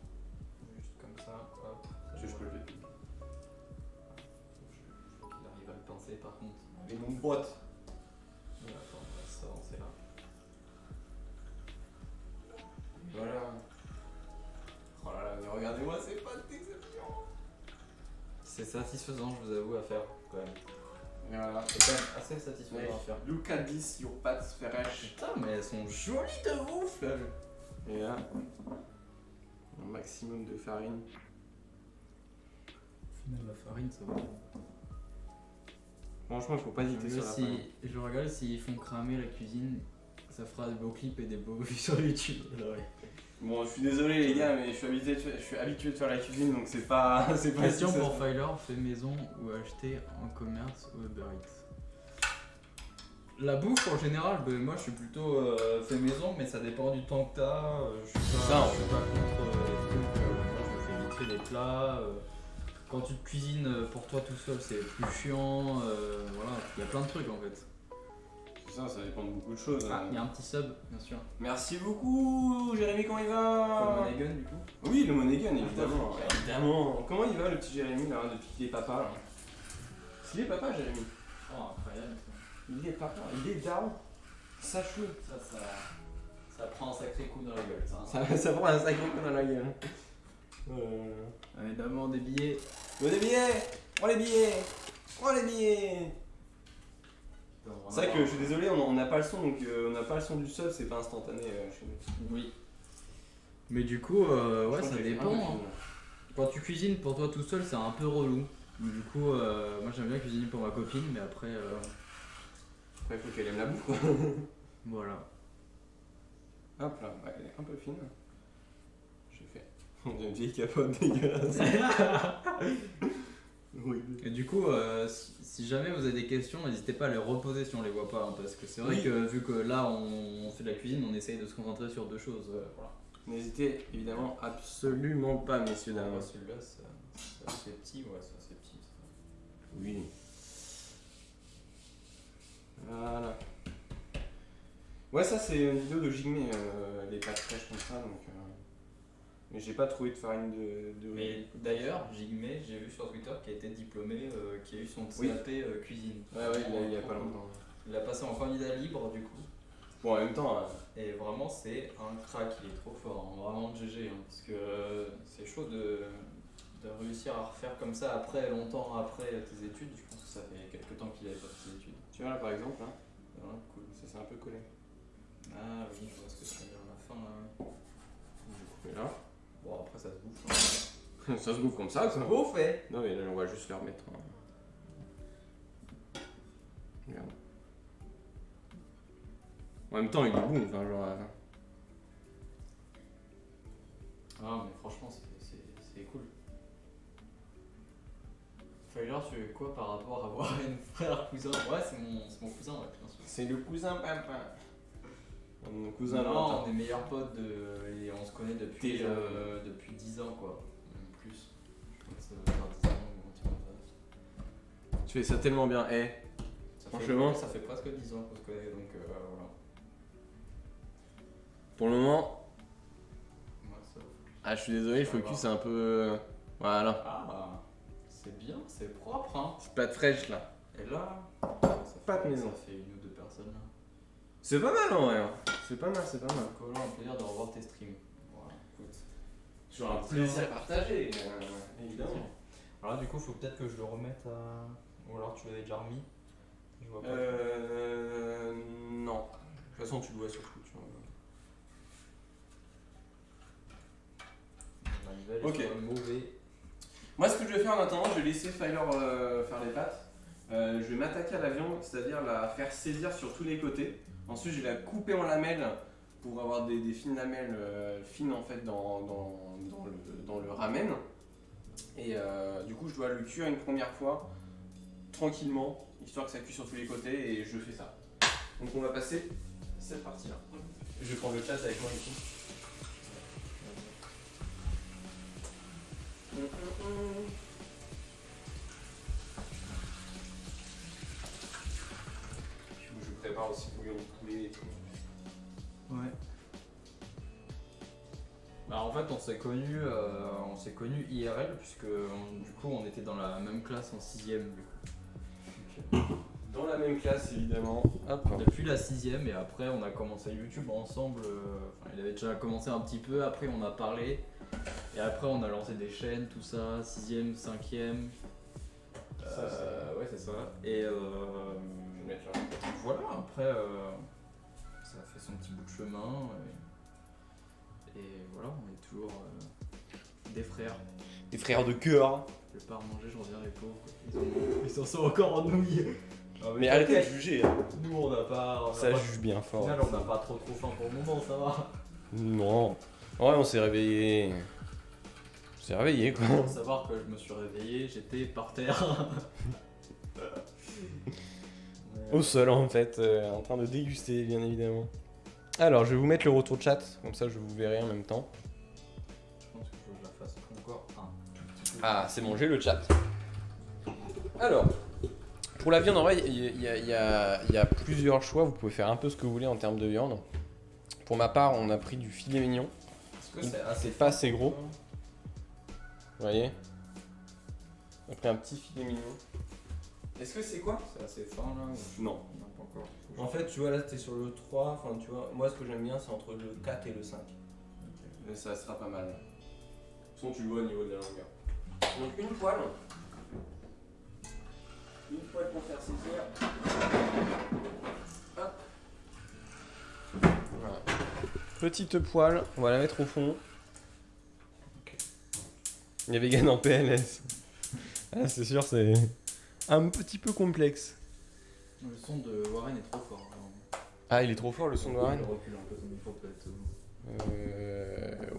Juste comme ça, hop. je peux le faire. Faut qu'il arrive à le pincer par contre. Avec mon pote. Attends, on va s'avancer là. Voilà. Oh là là, mais regardez-moi ces pattes d'exception. C'est satisfaisant, je vous avoue, à faire quand même. Voilà. C'est quand même assez satisfaisant à faire. Look at this, your pattes fresh. Putain, mais elles sont jolies de ouf là. Et là, un maximum de farine. Au final, la farine, ça va. Franchement, faut pas hésiter sur la farine. Je regarde s'ils font cramer la cuisine, ça fera des beaux clips et des beaux vues sur YouTube. Alors, ouais. Bon, je suis désolé les gars, mais je suis habitué de faire la cuisine, donc c'est pas Question si ça pour se- Filer, fait maison ou acheter en commerce ou Uber Eats? La bouffe en général, moi je suis plutôt fait maison, mais ça dépend du temps que t'as. Je suis Ça, en je suis pas contre les trucs. Moi je me fais vite fait des plats. Quand tu te cuisines pour toi tout seul, c'est plus chiant. Voilà, il y a plein de trucs en fait. Ça dépend de beaucoup de choses. Ah, il y a un petit sub, bien sûr. Merci beaucoup, Jérémy, comment il va? Comme Gun du coup. Oui, le Money Gun, évidemment. Évidemment. Comment il va le petit Jérémy là, depuis qu'il est papa là? Il est papa, Jérémy. Oh, incroyable ça. Il est papa, il est daron. Sache-le. Ça prend un sacré coup dans la gueule ça. Ça prend un sacré coup dans la gueule. Évidemment des billets. Oh les billets! Oh les billets! Oh les billets! C'est vrai que je suis désolé, on n'a pas le son, donc on n'a pas le son du sub, c'est pas instantané chez nous. Oui. Mais du coup, Je ouais, pense ça que j'ai fait un dépend. peu Hein. fine. Quand tu cuisines pour toi tout seul, c'est un peu relou. Du coup, moi j'aime bien cuisiner pour ma copine, mais après, Après, il faut qu'elle aime la bouffe quoi. voilà. Hop là, ouais, elle est un peu fine. J'ai fait. On a une vieille capote dégueulasse. Oui. Et du coup, si jamais vous avez des questions, n'hésitez pas à les reposer si on les voit pas, hein, parce que c'est vrai Oui. que vu que là on fait de la cuisine, on essaye de se concentrer sur deux choses. Voilà. N'hésitez évidemment absolument pas, messieurs dames. Celui-là, c'est assez petit, ouais, c'est assez petit. Oui. Voilà. Ouais, ça c'est une vidéo de Jigme, les pâtes fraîches comme ça, donc. Mais j'ai pas trouvé de farine de. Mais d'ailleurs, Jigme, j'ai vu sur Twitter qui a été diplômé, qui a eu son Oui. CAP cuisine. Ouais, il y a pas longtemps. Il a passé en candidat libre du coup. Bon, en même temps, Et vraiment, c'est un crack, il est trop fort, hein, vraiment GG. Hein, parce que c'est chaud de réussir à refaire comme ça après, longtemps après tes études. Je pense que ça fait quelques temps qu'il avait pas fait ses études. tu vois là par exemple, là, Voilà, cool. ça s'est un peu collé. Ah oui, je vois ce que tu veux dire à la fin là. Et là, Bon, après, ça se bouffe. Hein. ça se bouffe comme ça, quoi. Beau fait! Non, mais là, on va juste le remettre. Regarde. En même temps, il est bon, enfin, genre. Ah, mais franchement, c'est cool. Failer, tu veux quoi par rapport à avoir une frère, cousin? Ouais, c'est mon cousin, ouais, bien sûr. C'est le cousin papa. Mon cousin Non, lointain. on est meilleurs potes et on se connaît depuis, Déjà. depuis 10 ans, quoi. Même plus. Je crois que ça doit faire 10 ans ou un petit peu comme ça. Tu fais ça tellement bien, Ça Franchement. ça fait presque 10 ans qu'on se connaît, donc voilà. Pour le moment, Moi, ça... je suis désolé, le focus c'est un peu. Voilà. Ah, c'est bien, c'est propre, hein. C'est pas de fraîche là. Et là, Pas de maison. Ça fait une ou deux personnes là. C'est pas mal en vrai. Hein. C'est pas mal, c'est pas mal. Colin, un plaisir de revoir tes streams. Voilà, écoute. Toujours un plaisir partagé, évidemment. Alors là, du coup, faut peut-être que je le remette à. Ou alors tu l'avais déjà remis. Je vois pas. Non. De toute façon, tu le vois surtout. Tu vois. La nouvelle Ok. est sur le mauvais. Moi, ce que je vais faire en attendant, je vais laisser Filer faire les pâtes. Je vais m'attaquer à la viande, c'est-à-dire la faire saisir sur tous les côtés. Ensuite, je vais la couper en lamelles pour avoir des fines lamelles fines en fait dans le ramen. Et du coup, je dois le cuire une première fois tranquillement, histoire que ça cuise sur tous les côtés, et je fais ça. Donc, on va passer cette partie-là. Je vais prendre le chat avec moi du coup. Je prépare aussi le bouillon de poulet et tout. Ouais. Bah, en fait, on s'est connus IRL, puisque du coup, on était dans la même classe en 6ème. Dans la même classe évidemment. Hop. Depuis la 6ème, et après, on a commencé YouTube ensemble. Enfin, il avait déjà commencé un petit peu, après, on a parlé. Et après, on a lancé des chaînes, tout ça, 6ème, 5ème. Ça, c'est- ouais, c'est ça. Et Je vais mettre là. voilà, après, ça a fait son petit bout de chemin. Et voilà, on est toujours des frères. Des frères de cœur. Je vais pas remanger, je reviens les pauvres. Ils s'en sont encore en nouilles. Mais arrêtez de juger. Nous, on n'a pas. Ça juge bien Au fort. final, on n'a pas trop faim pour le moment, ça va. Non. Ouais, on s'est réveillé. On s'est réveillé quoi. Faut savoir que je me suis réveillé, j'étais par terre. Au sol en fait, en train de déguster bien évidemment. Alors, je vais vous mettre le retour chat, comme ça je vous verrai en même temps. Je pense qu'il faut que je la fasse encore un tout petit peu. Ah, c'est bon, j'ai le chat. Alors, pour la viande, en vrai, il y a plusieurs choix. Vous pouvez faire un peu ce que vous voulez en termes de viande. Pour ma part, on a pris du filet mignon. Est-ce que c'est assez C'est pas assez gros. Vous voyez? On a pris un petit filet mignon. Est-ce que c'est quoi? C'est assez fin là ou... Non. Non, pas encore. En fait, tu vois, là, t'es sur le 3. Enfin, tu vois, moi, ce que j'aime bien, c'est entre le 4 et le 5. Mais ça sera pas mal. De toute façon, tu le vois au niveau de la longueur. Donc, une poêle. Une poêle pour faire saisir. Hop. Voilà. Petite poêle, on va la mettre au fond. Les vegans en PLS. Ah, c'est sûr, c'est un petit peu complexe. Le son de Warren est trop fort. Vraiment. Ah, il est trop fort le son de Warren. Il recule un peu comme il faut peut-être.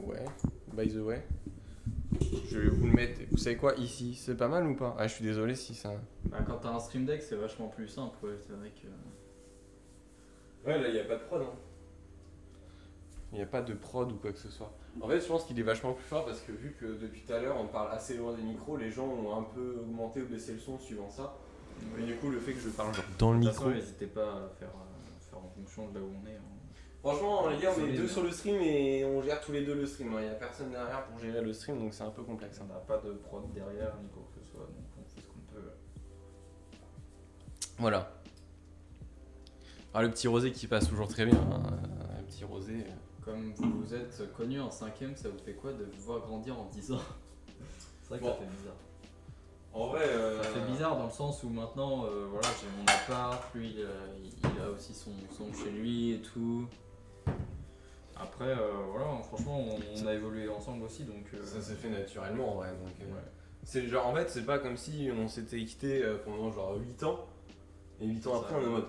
Ouais. By the way. Je vais vous le mettre, vous savez quoi, ici. C'est pas mal ou pas? Ah, je suis désolé si ça... Bah, quand t'as un stream deck, c'est vachement plus simple, ouais, c'est vrai que. Ouais, là, il n'y a pas de prod. Hein. Il n'y a pas de prod ou quoi que ce soit. En fait, je pense qu'il est vachement plus fort parce que vu que depuis tout à l'heure, on parle assez loin des micros, les gens ont un peu augmenté ou baissé le son suivant ça. Et du coup, le fait que je parle genre dans le De toute micro... façon, n'hésitez pas à faire en fonction de là où on est. Franchement, les gars, on est Désolé, deux mais- sur le stream et on gère tous les deux le stream. Il n'y a personne derrière pour gérer le stream, donc c'est un peu complexe. On n'a pas de prod derrière ni quoi que ce soit, donc on fait ce qu'on peut. Voilà. Ah, le petit rosé qui passe toujours très bien. Hein. Un petit rosé... Comme vous vous êtes connu en 5ème, ça vous fait quoi de vous voir grandir en 10 ans? C'est vrai que Bon. ça fait bizarre. En vrai... Ça fait bizarre dans le sens où maintenant, voilà, j'ai mon appart, lui il a aussi son chez lui et tout. Après, voilà, franchement, on a évolué ensemble aussi, donc. Ça s'est fait naturellement en vrai. Donc, Ouais. c'est genre, en fait, c'est pas comme si on s'était quitté pendant genre 8 ans. Et 8 ans C'est après, ça. on est en mode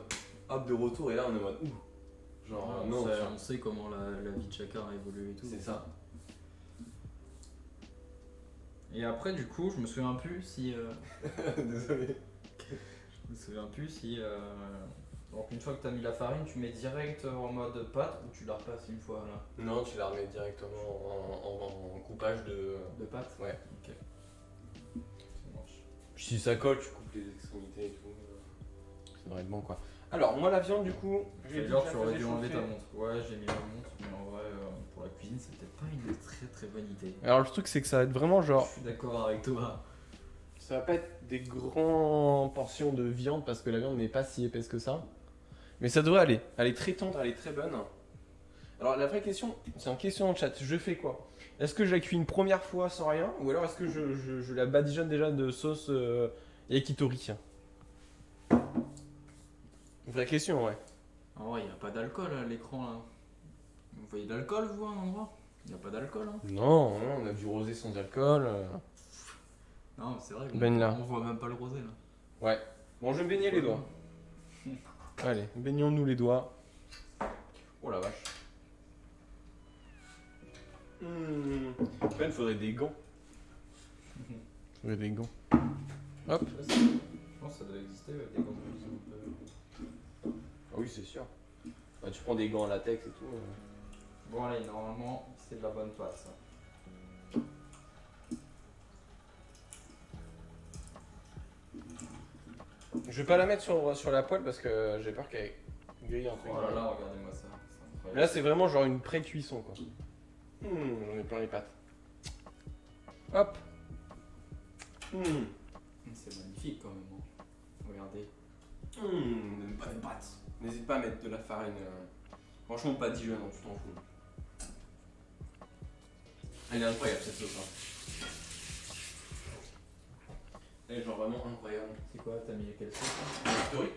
hop de retour. Et là, on est en mode ouh. Genre, Voilà, non, on sait comment la vie de chacun a évolué et tout. c'est ça. Et après, du coup, je me souviens plus si. Désolé. Je me souviens plus si. Donc, une fois que tu as mis la farine, tu mets direct en mode pâte ou tu la repasses une fois là? Non, tu la remets directement en coupage de. De pâte? Ouais. Ok. Ça marche. Si ça colle, tu coupes les extrémités et tout. Ça devrait être bon quoi. Alors, moi, la viande, du coup, je vais D'ailleurs, tu aurais dû enlever ta montre. Ouais, j'ai mis la montre, mais en vrai, pour la cuisine, c'est peut-être pas une très très bonne idée. Alors, le truc, c'est que ça va être vraiment genre. Je suis d'accord avec toi. Ça va pas être des grandes portions de viande parce que la viande n'est pas si épaisse que ça. Mais ça devrait aller. Elle est très tendre, elle est très bonne. Alors la vraie question, c'est une question en chat. Je fais quoi? Est-ce que je la cuis une première fois sans rien? Ou alors est-ce que je la badigeonne déjà de sauce yakitori? Vraie question, ouais. En vrai, il n'y a pas d'alcool à l'écran là. Vous voyez de l'alcool, vous, à un endroit? Il n'y a pas d'alcool, hein? Non, non, on a du rosé sans alcool. Non, mais c'est vrai, Ben là. on voit même pas le rosé là. Ouais. Bon, je vais me baigner les doigts. Allez, baignons-nous les doigts. Oh la vache. En fait, il faudrait des gants. Il faudrait des gants. Hop. Je pense que ça doit exister, des gants de cuisine. Ah oui, c'est sûr. Bah, tu prends des gants en latex et tout. Bon, allez, normalement, c'est de la bonne pâte ça. Je vais pas la mettre sur la poêle parce que j'ai peur qu'elle grille un truc. Oh là là, regardez-moi ça. C'est incroyable. Là, c'est vraiment genre une pré-cuisson quoi. J'en ai plein les pattes. Hop. C'est magnifique quand même. Hein. Regardez. Pas de pâtes. N'hésite pas à mettre de la farine. Franchement, pas Dijon, tu t'en fous. Elle est incroyable cette sauce. Hein. Elle est genre vraiment incroyable. C'est quoi? T'as mis quelle sauce? Yakitori.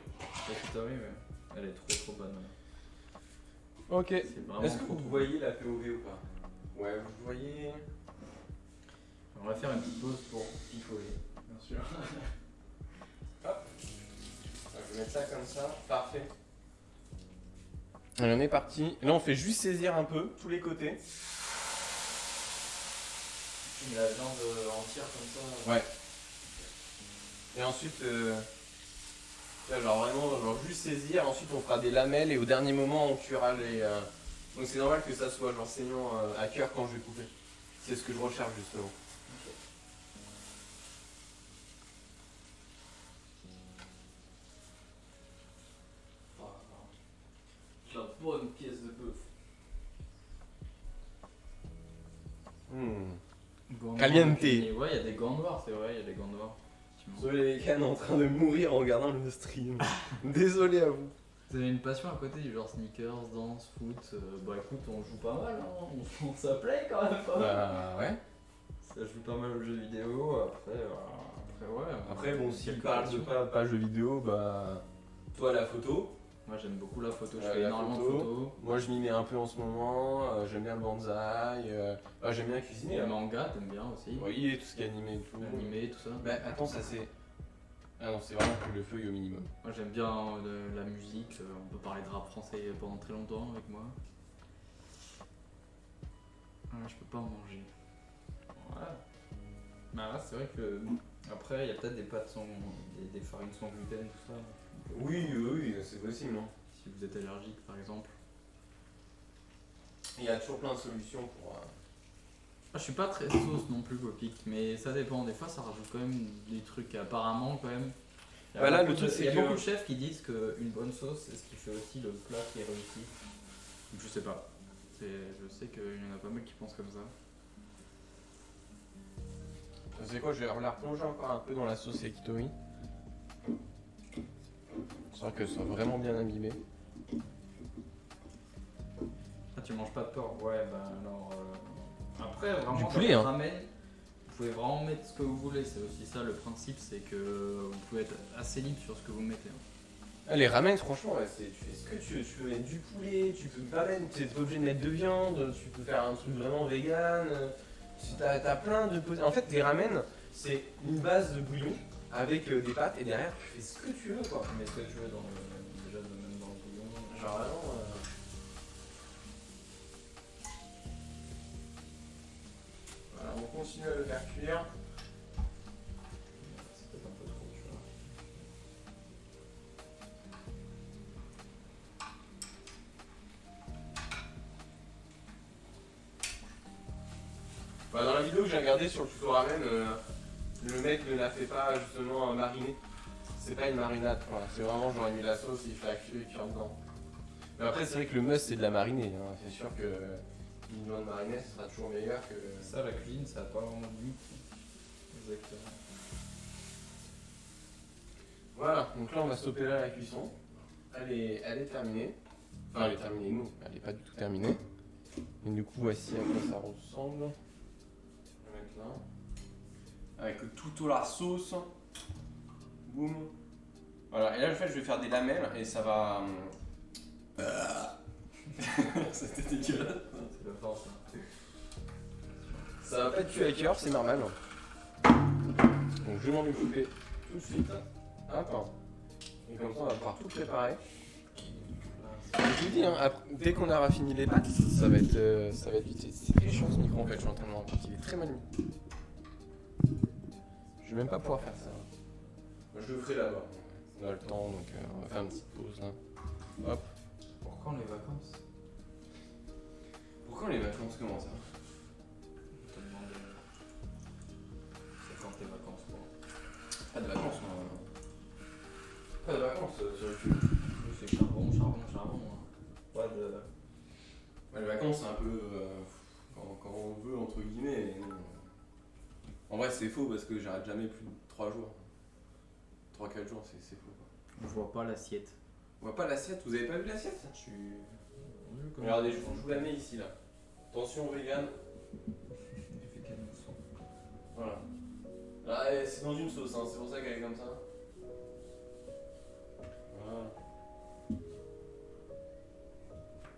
Yakitori, ouais. Elle est trop bonne. Ok. C'est vraiment Est-ce que trop, vous trop voyez la POV ou pas? Ouais, vous voyez. On va faire une petite pause pour picoler. Bien sûr. Je vais mettre ça comme ça. Parfait. Allez, on est parti. Là, on fait juste saisir un peu tous les côtés. Tu mets la viande entière comme ça. Ouais. Et ensuite, là, genre vraiment, genre juste saisir. Ensuite, on fera des lamelles et au dernier moment, on cuira les. Donc, c'est normal que ça soit genre saignant à cœur quand je vais couper. C'est ce que je recherche justement. La bonne pièce de bœuf. Gants noirs, Caliente. ouais, il y a des gants noirs, c'est vrai, il y a des gants noirs. Désolé les cannes en train de mourir en regardant le stream. Désolé à vous. Vous avez une passion à côté du genre sneakers, danse, foot. Bah écoute, on joue pas mal, hein. On s'appelait quand même pas mal. Ouais. Ça joue pas mal aux jeux vidéo, après ouais. Après, bon, s'il quelques parle de passions. pas jeux vidéo, bah. Toi, la photo. Moi j'aime beaucoup la photo, je La fais énormément de photo. photos. Moi je m'y mets un peu en ce moment, j'aime bien le bonsaï, j'aime bien cuisiner. Le Hein. manga, t'aimes bien aussi. Oui, tout ce qui est animé et tout. Animé, tout ça. Bah attends, ça c'est... Ah non, c'est vraiment que le feuille au minimum. Moi j'aime bien la musique, on peut parler de rap français pendant très longtemps avec moi. Je peux pas en manger. Ouais. Bah là c'est vrai que après il y a peut-être des pâtes sans des farines sans gluten tout ça. Oui, c'est possible, non? Si vous êtes allergique par exemple. Il y a toujours plein de solutions pour... Je suis pas très sauce non plus Copic, mais ça dépend, des fois ça rajoute quand même des trucs apparemment quand même. Bah là, le truc, Il y a c'est que- beaucoup de chefs qui disent qu'une bonne sauce c'est ce qui fait aussi le plat qui est réussi. Donc, je sais pas. Je sais qu'il y en a pas mal qui pensent comme ça. Tu sais quoi, je vais la replonger encore un peu dans la sauce yakitori. Histoire que ce soit vraiment bien imbibé. Ah, tu manges pas de porc? Ouais, bah alors. Après, vraiment, Du dans poulet, le hein. ramen, vous pouvez vraiment mettre ce que vous voulez. C'est aussi ça le principe, c'est que vous pouvez être assez libre sur ce que vous mettez. Ah, les ramen, franchement, ouais, tu fais ce que tu veux. Tu peux mettre du poulet, tu peux pas mettre, t'es pas obligé de mettre de viande, tu peux faire un truc vraiment vegan. T'as plein de... En fait, les ramen, c'est une base de bouillon avec des pâtes et derrière, tu fais ce que tu veux, quoi. Mais ce que tu veux déjà même dans le bouillon. Genre vraiment... Voilà, on continue à le faire cuire. C'est peut-être un peu trop, tu vois. Bah, dans la vidéo que j'ai regardée sur le tuto ramen, le mec ne la fait pas justement mariner. C'est pas une marinade, quoi. C'est vraiment genre il met la sauce, il fait la cuire dedans. Mais après, c'est vrai que le must c'est de la mariner. Hein. C'est sûr que une viande marinée ce sera toujours meilleur que. Ça, la cuisine, ça a pas vraiment de goût. Exactement. Voilà, donc là on va stopper là la cuisson. Elle est terminée. Enfin, elle est terminée, nous, elle est pas du tout terminée. Et du coup, voici à quoi ça ressemble. Je vais mettre là. Avec tout la sauce. Boum. Voilà, et là en fait je vais faire des lamelles et ça va. C'était dégueulasse. C'est la force. Hein. Ça va pas être cuit à cœur, c'est normal. Donc je vais m'en occuper tout de suite. Attends. Et comme ça on va pouvoir tout préparer. Je vous dis, hein, dès qu'on aura fini les pâtes, ça va être vite. C'est très chiant ce micro en fait, je suis en train de me rendre compte qu'il est très mal mis. Je vais même pas pouvoir faire ça. Je le ferai là-bas. On a le temps, donc on va faire une petite pause là. Hop. Pour quand les vacances? Pourquoi les vacances comment ça? Je te demande. C'est quand tes vacances quoi? Pas de vacances, moi. Pas de vacances sur YouTube. Nous, c'est charbon. Hein. Pas de. Ouais, les vacances, c'est un peu quand on veut, entre guillemets. En vrai, c'est faux parce que j'arrête jamais plus de 3 jours. 3-4 jours, c'est faux. Quoi. On voit pas l'assiette. On voit pas l'assiette, vous avez pas vu l'assiette? Tu. Regardez, je vous la mets ici là. Attention vegan. Voilà. Là, c'est dans une sauce, hein, c'est pour ça qu'elle est comme ça. Voilà.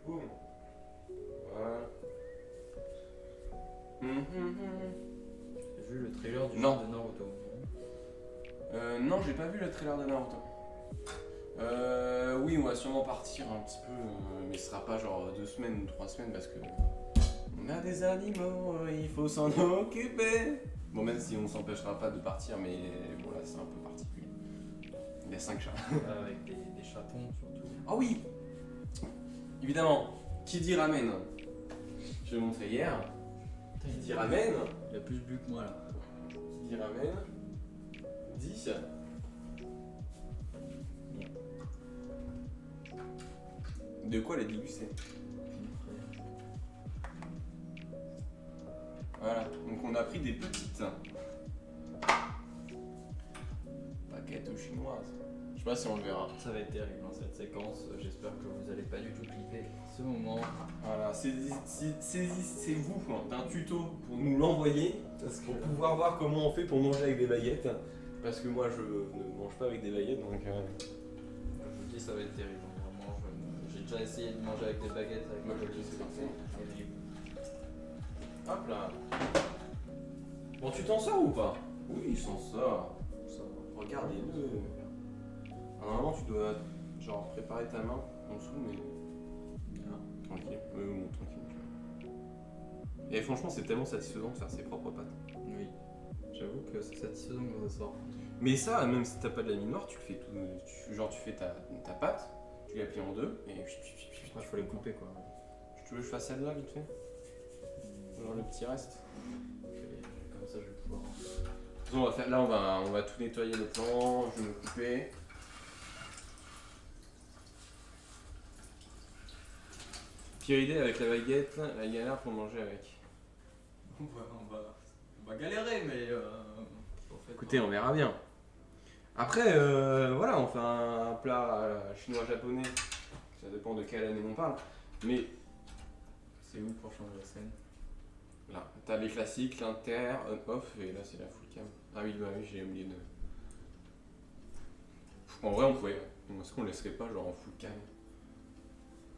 Boum. Voilà. J'ai vu le trailer du Non. film de Naruto. Non, j'ai pas vu le trailer de Naruto. Oui, on va sûrement partir un petit peu, mais ce sera pas genre 2 semaines ou 3 semaines parce que on a des animaux, il faut s'en occuper. Bon, même si on s'empêchera pas de partir, mais bon là c'est un peu particulier. Il y a 5 chats. Avec des chatons surtout. Ah oui, évidemment, qui dit ramen? Je l'ai montré hier. Qui dit ramen? Il a plus bu que moi là. Qui dit ramen? Dit. De quoi les déguster? Voilà, donc on a pris des petites baguettes chinoises. Je sais pas si on le verra. Ça va être terrible hein, cette séquence. J'espère que vous allez pas du tout clipper ce moment. Voilà, saisissez-vous d'un tuto pour nous l'envoyer, pour pouvoir voir comment on fait pour manger avec des baguettes. Parce que moi je ne mange pas avec des baguettes donc. Je vous dis, ça va être terrible. Vraiment. J'ai déjà essayé de manger avec des baguettes avec Moi, ma je copine, sais c'est pas. parfait. Hop là. Bon, tu t'en sors ou pas? Oui, il s'en sort. Ça va. Regardez-le. Normalement, tu dois genre préparer ta main en dessous, mais tranquille. Bon, tranquille. Et franchement, c'est tellement satisfaisant de faire ses propres pâtes. Oui. J'avoue que c'est satisfaisant quand ça sort. Mais ça, même si t'as pas de la mie noire, tu le fais tout. Genre, tu fais ta pâte, tu la plies en deux, et Après, il faut les couper quoi. tu veux que je fasse celle-là vite fait? Genre le petit reste. Comme ça, je vais pouvoir. On va faire, là, on va tout nettoyer le plan, je vais me couper. Pire idée avec la baguette, la galère pour manger avec. On va galérer, mais. Écoutez, on verra bien. Après, voilà, on fait un plat chinois-japonais. Ça dépend de quelle année on parle. Mais C'est où pour changer la scène? là, t'as les classiques, l'inter, on-off, et là c'est la full cam. Ah oui, bah oui, j'ai oublié de. En vrai, on pourrait. Est-ce qu'on laisserait pas genre en full cam?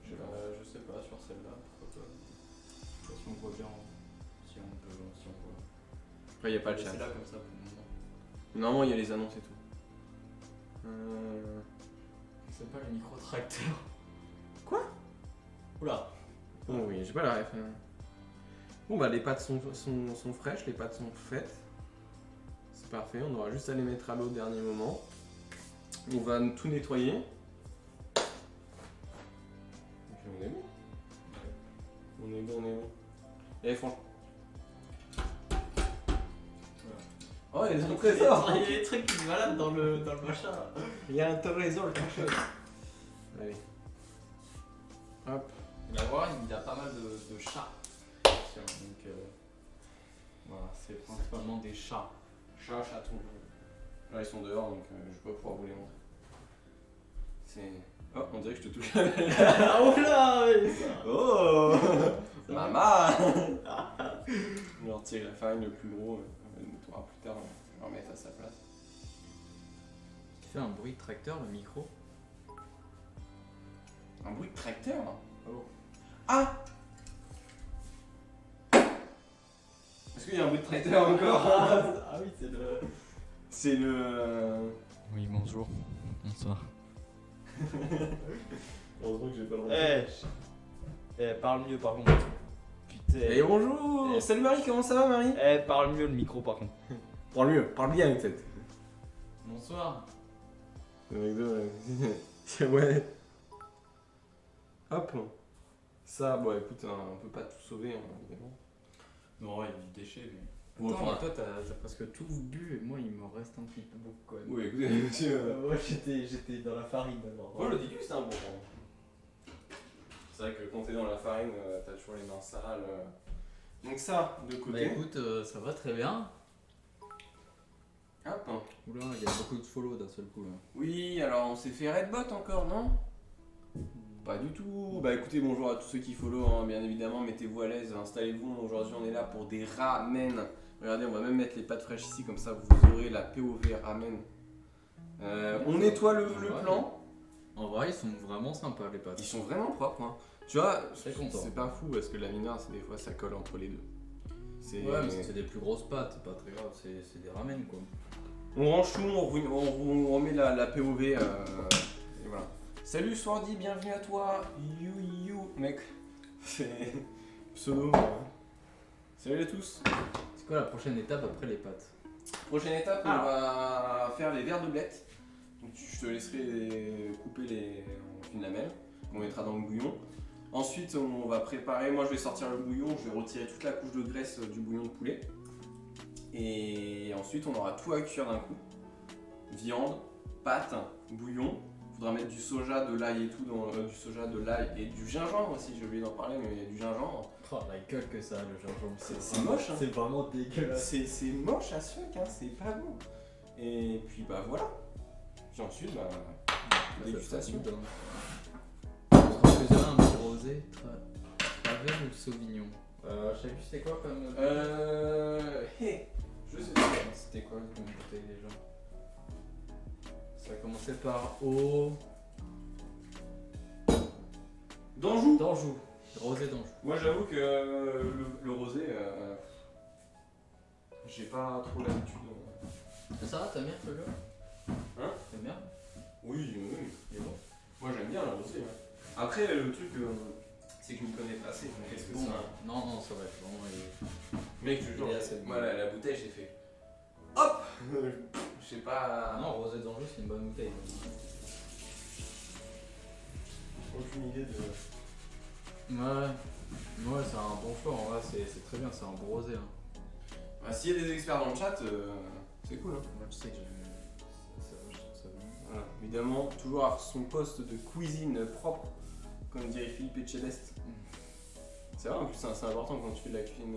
Je sais pas, sur celle-là, pourquoi pas. Si on voit bien, si on peut. Après, il n'y a pas le chat. C'est là comme ça pour le moment. Normalement, il y a les annonces et tout. C'est pas le micro-tracteur. Quoi? Oula. Oh oui, j'ai pas la ref. Bon, bah, les pâtes sont fraîches, les pâtes sont faites. C'est parfait, on aura juste à les mettre à l'eau au dernier moment. On va tout nettoyer. Et puis on est bon. On est bon, on est bon. Et franchement. Oh, il y a un trésor! Il y a des trucs qui se baladent dans le machin là. Il y a un trésor caché. Allez. Hop. Il va voir, il a pas mal de chats. Donc voilà, c'est principalement des chats. Chat, chaton. Là, ils sont dehors, donc je vais pas pouvoir vous les montrer. C'est. Oh, on dirait que je te touche. Oh là Oh Maman. Je vais retirer la farine le plus gros. On le nettoiera plus tard. On va remettre à sa place. Tu fais un bruit de tracteur, le micro? Un bruit de tracteur là. Oh. Ah! Est-ce qu'il y a un bruit de tracteur encore? Ah oui, c'est le. C'est le. Oui, bonjour. Bonsoir. Heureusement que j'ai pas le Parle mieux par contre. Putain. Et bonjour! Salut Marie, comment ça va Marie? Parle mieux le micro par contre. Parle mieux, parle bien peut-être. Bonsoir. C'est ouais. Hop. Ça, bon écoute, on peut pas tout sauver, hein, évidemment. Non, il y a du déchet, mais. Bon, Attends, enfin, mais toi t'as presque tout bu et moi il me reste un petit peu beaucoup quand même. oui, écoutez, monsieur. Moi j'étais dans la farine d'abord. Moi, le début, c'est un bon point. C'est vrai que quand t'es dans la farine, t'as toujours les mains sales. Donc, ça, de côté. Bah écoute, ça va très bien. Hop. Oula, il y a beaucoup de follow d'un seul coup là. Oui, alors on s'est fait Redbot encore, non? Pas du tout. Bah écoutez, bonjour à tous ceux qui follow, hein, bien évidemment, mettez-vous à l'aise, installez-vous. Aujourd'hui, on est là pour des ramen. Regardez, on va même mettre les pâtes fraîches ici, comme ça vous aurez la POV ramen. On nettoie le plan. En vrai, ils sont vraiment sympas les pâtes. Ils sont vraiment propres. Hein. Tu vois, Très content. c'est pas fou parce que la mineur, c'est des fois ça colle entre les deux. C'est- Ouais, mais c'est des plus grosses pâtes, c'est pas très grave, c'est des ramen quoi. On range tout, on remet la POV. Et voilà. Salut Swardy, bienvenue à toi. You, mec. C'est pseudo. Salut à tous. C'est quoi la prochaine étape après les pâtes? Prochaine étape, on va faire les verres de blettes. Donc je te laisserai couper en une lamelle. On mettra dans le bouillon. Ensuite, on va préparer. Moi, je vais sortir le bouillon. Je vais retirer toute la couche de graisse du bouillon de poulet. Et ensuite, on aura tout à cuire d'un coup. Viande, pâte, bouillon. Il faudra mettre du soja, de l'ail et tout, du soja, de l'ail et du gingembre aussi. J'ai oublié d'en parler, mais il y a du gingembre. Oh la gueule que ça, le gingembre. C'est moche, hein. C'est vraiment dégueulasse. C'est moche à ce fuck, hein. C'est pas bon. Et puis bah voilà. Puis ensuite, bah, dégustation. On se refaisait un petit rosé, Travel ou Sauvignon? Je sais plus c'était quoi comme. Je sais pas. C'était quoi comme bouteille déjà? Ça commençait par O. d'Anjou. D'Anjou. Rosé d'Anjou. Moi j'avoue que le rosé, j'ai pas trop l'habitude. Ça va, t'aimes bien ce jeu? Hein? T'aimes bien? Oui, oui. Il est bon. Moi j'aime bien le rosé. Ouais. Après le truc, c'est que je m'y connais pas assez. Donc est-ce que Bon, ça... non, ça va, vraiment. Mec, je te jure, Il est assez bon. moi la bouteille j'ai fait. Hop. Je sais pas. Non, Rosé d'Anjou, c'est une bonne bouteille. Aucune idée de. Ouais, c'est un bon choix, en vrai, c'est très bien, c'est un bon rosé. Hein. Bah, s'il y a des experts dans le chat, c'est cool. Hein. Moi, je sais que je trouve ça bien. Voilà. Évidemment, toujours avoir son poste de cuisine propre, comme dirait Philippe Etchebest. C'est vrai, en plus, c'est important quand tu fais de la cuisine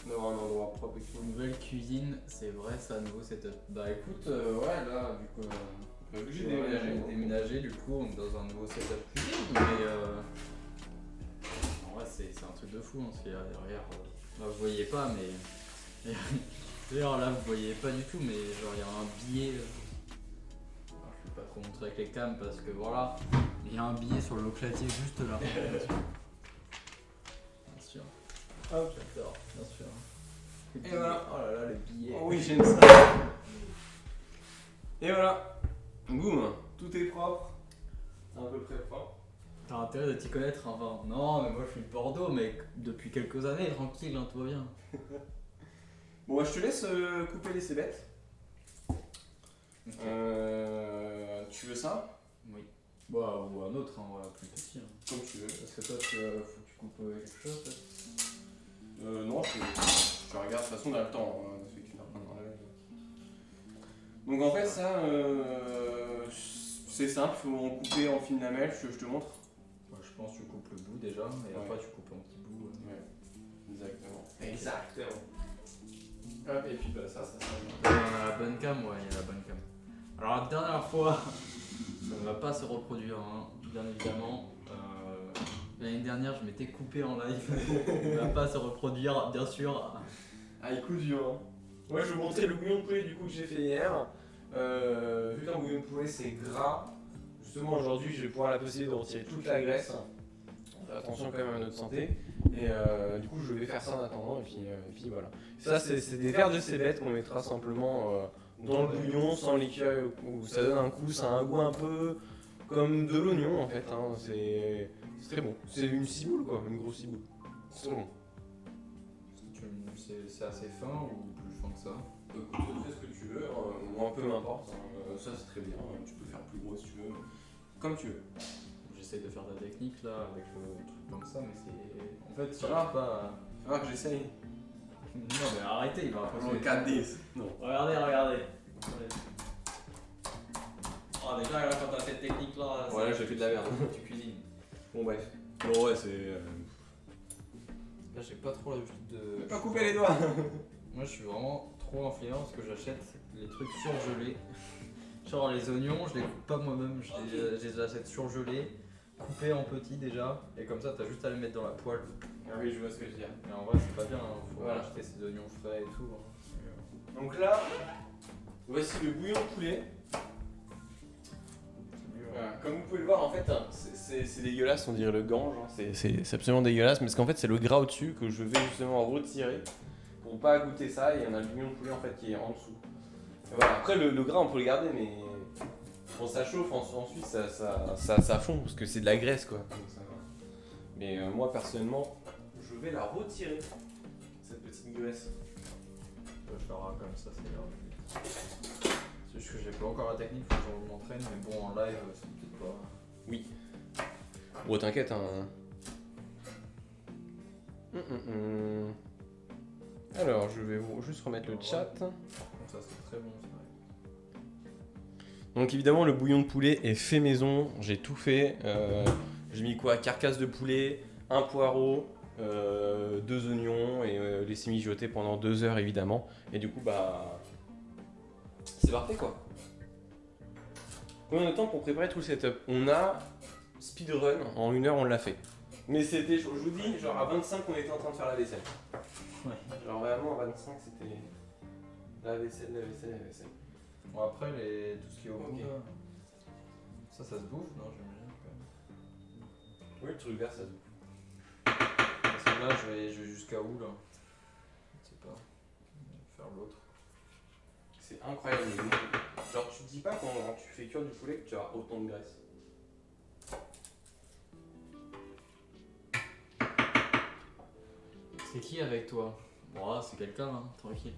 d'avoir un endroit propre et clean. Nouvelle cuisine, c'est vrai, ça, nouveau setup. Bah écoute, ouais, là, du coup, Vu que j'ai j'ai déménagé. déménagé, du coup, on est dans un nouveau setup cuisine, mais en vrai, c'est un truc de fou, hein, parce que derrière, là, vous voyez pas, mais. D'ailleurs, là, vous voyez pas du tout, mais genre, il y a un billet. Alors, je vais pas trop montrer avec les cams parce que voilà, il y a un billet sur le clavier juste là. Bien sûr. Hop. J'adore, bien sûr. Les Et billets. voilà. Oh là là, les billets. Oh oui, j'aime ça. Et voilà. Boum. Tout est propre. À peu près propre. T'as intérêt de t'y connaître, enfin. Non, mais moi je suis de Bordeaux, mais depuis quelques années, tranquille, hein, tout va bien. Bon, je te laisse couper les cébettes. Tu veux ça? Oui. Bah, ou un autre, hein, voilà, plus petit. Hein. Comme tu veux. Parce que toi, faut que tu coupes quelque chose, peut-être. Non, je regarde, de toute façon, on a le temps. Ça fait qu'une heure qu'on en a. Donc en fait, ça, c'est simple, faut en couper en fines lamelles, je te montre. Ouais, je pense que tu coupes le bout déjà, et après tu coupes en petits bouts. Exactement. Exactement. Hop, et puis bah, ça sert. Il y a la bonne cam, ouais, il y a la bonne cam. Alors la dernière fois, ça ne va pas se reproduire, hein, bien évidemment. L'année dernière, je m'étais coupé en live. Ça ne va pas se reproduire, bien sûr. Ah, il coup dur. Hein. Ouais, je vais vous montrer le bouillon de poulet du coup que j'ai fait hier. Vu qu'un bouillon de poulet c'est gras, justement aujourd'hui je vais pouvoir la possibilité de retirer toute la graisse. Attention quand même à notre santé. Et du coup je vais faire ça en attendant et puis voilà. Ça c'est des verres de cébettes qu'on mettra simplement dans le bouillon sans liqueur où ça donne un coup, ça a un goût un peu comme de l'oignon en fait. Hein. C'est très bon. C'est une ciboule quoi, une grosse ciboule. C'est très bon. C'est assez fin ou plus fin que ça? Écoute, fais ce que tu veux, moi peu m'importe. Hein. Ça c'est très bien, tu peux faire plus gros si tu veux. Comme tu veux. J'essaie de faire de la technique là avec le truc comme ça, mais c'est. En fait, Ça j'arrive va pas Ça va que j'essaye. Non, mais arrêtez, il va impressionner. 4-10. Non. Regardez. Oh, déjà, là, quand t'as cette technique là. Ouais, j'ai fait de la merde. Tu cuisines. Bon, bref. Bon, ouais, c'est. Là, j'ai pas trop l'habitude de. Pas couper les doigts. Moi, je suis vraiment trop influent parce que j'achète les trucs surgelés. Genre les oignons, je les coupe pas moi-même, je les achète surgelés, coupés en petits déjà, et comme ça, t'as juste à les mettre dans la poêle. Ah oui, je vois ce que je veux dire. Mais en vrai, c'est pas bien, hein. Faut Voilà. acheter ces oignons frais et tout. Hein. Donc là, voici le bouillon de poulet. C'est mieux. Voilà. Comme vous pouvez le voir, en fait, c'est dégueulasse, on dirait le gange. Hein. C'est absolument dégueulasse, mais parce qu'en fait, c'est le gras au-dessus que je vais justement retirer pour pas goûter ça. Et on a le bouillon de poulet en fait qui est en dessous. Et voilà. Après, le gras, on peut le garder, mais quand ça chauffe, ensuite ça fond parce que c'est de la graisse quoi. Donc, ça va. Mais moi, personnellement, je vais la retirer, cette petite graisse. Je vais faire comme ça, c'est grave. C'est juste que j'ai pas encore la technique, faut que je m'entraîne, mais bon, en live, c'est peut-être pas. Bon, t'inquiète, hein. Alors, je vais juste remettre le chat. Bon, ça, c'est très bon, c'est vrai. Donc, évidemment, le bouillon de poulet est fait maison. J'ai tout fait. J'ai mis quoi? Carcasse de poulet, un poireau, 2 oignons et laissé mijoter pendant 2 heures, évidemment. Et du coup, bah. C'est parfait quoi. Combien de temps pour préparer tout le setup? On a speedrun, en 1 heure on l'a fait. Mais c'était, je vous dis, genre à 25 on était en train de faire la vaisselle. Ouais. Genre vraiment à 25 c'était la vaisselle. Bon, après, tout ce qui est au bout, Ok. là, ça se bouffe, non, j'imagine. Oui, le truc vert ça se bouffe. là, je vais jusqu'à où là? Je sais pas. Faire l'autre. C'est incroyable. Genre, tu te dis pas quand tu fais cuire du poulet que tu as autant de graisse. C'est qui avec toi? Bon, c'est quelqu'un, hein, tranquille.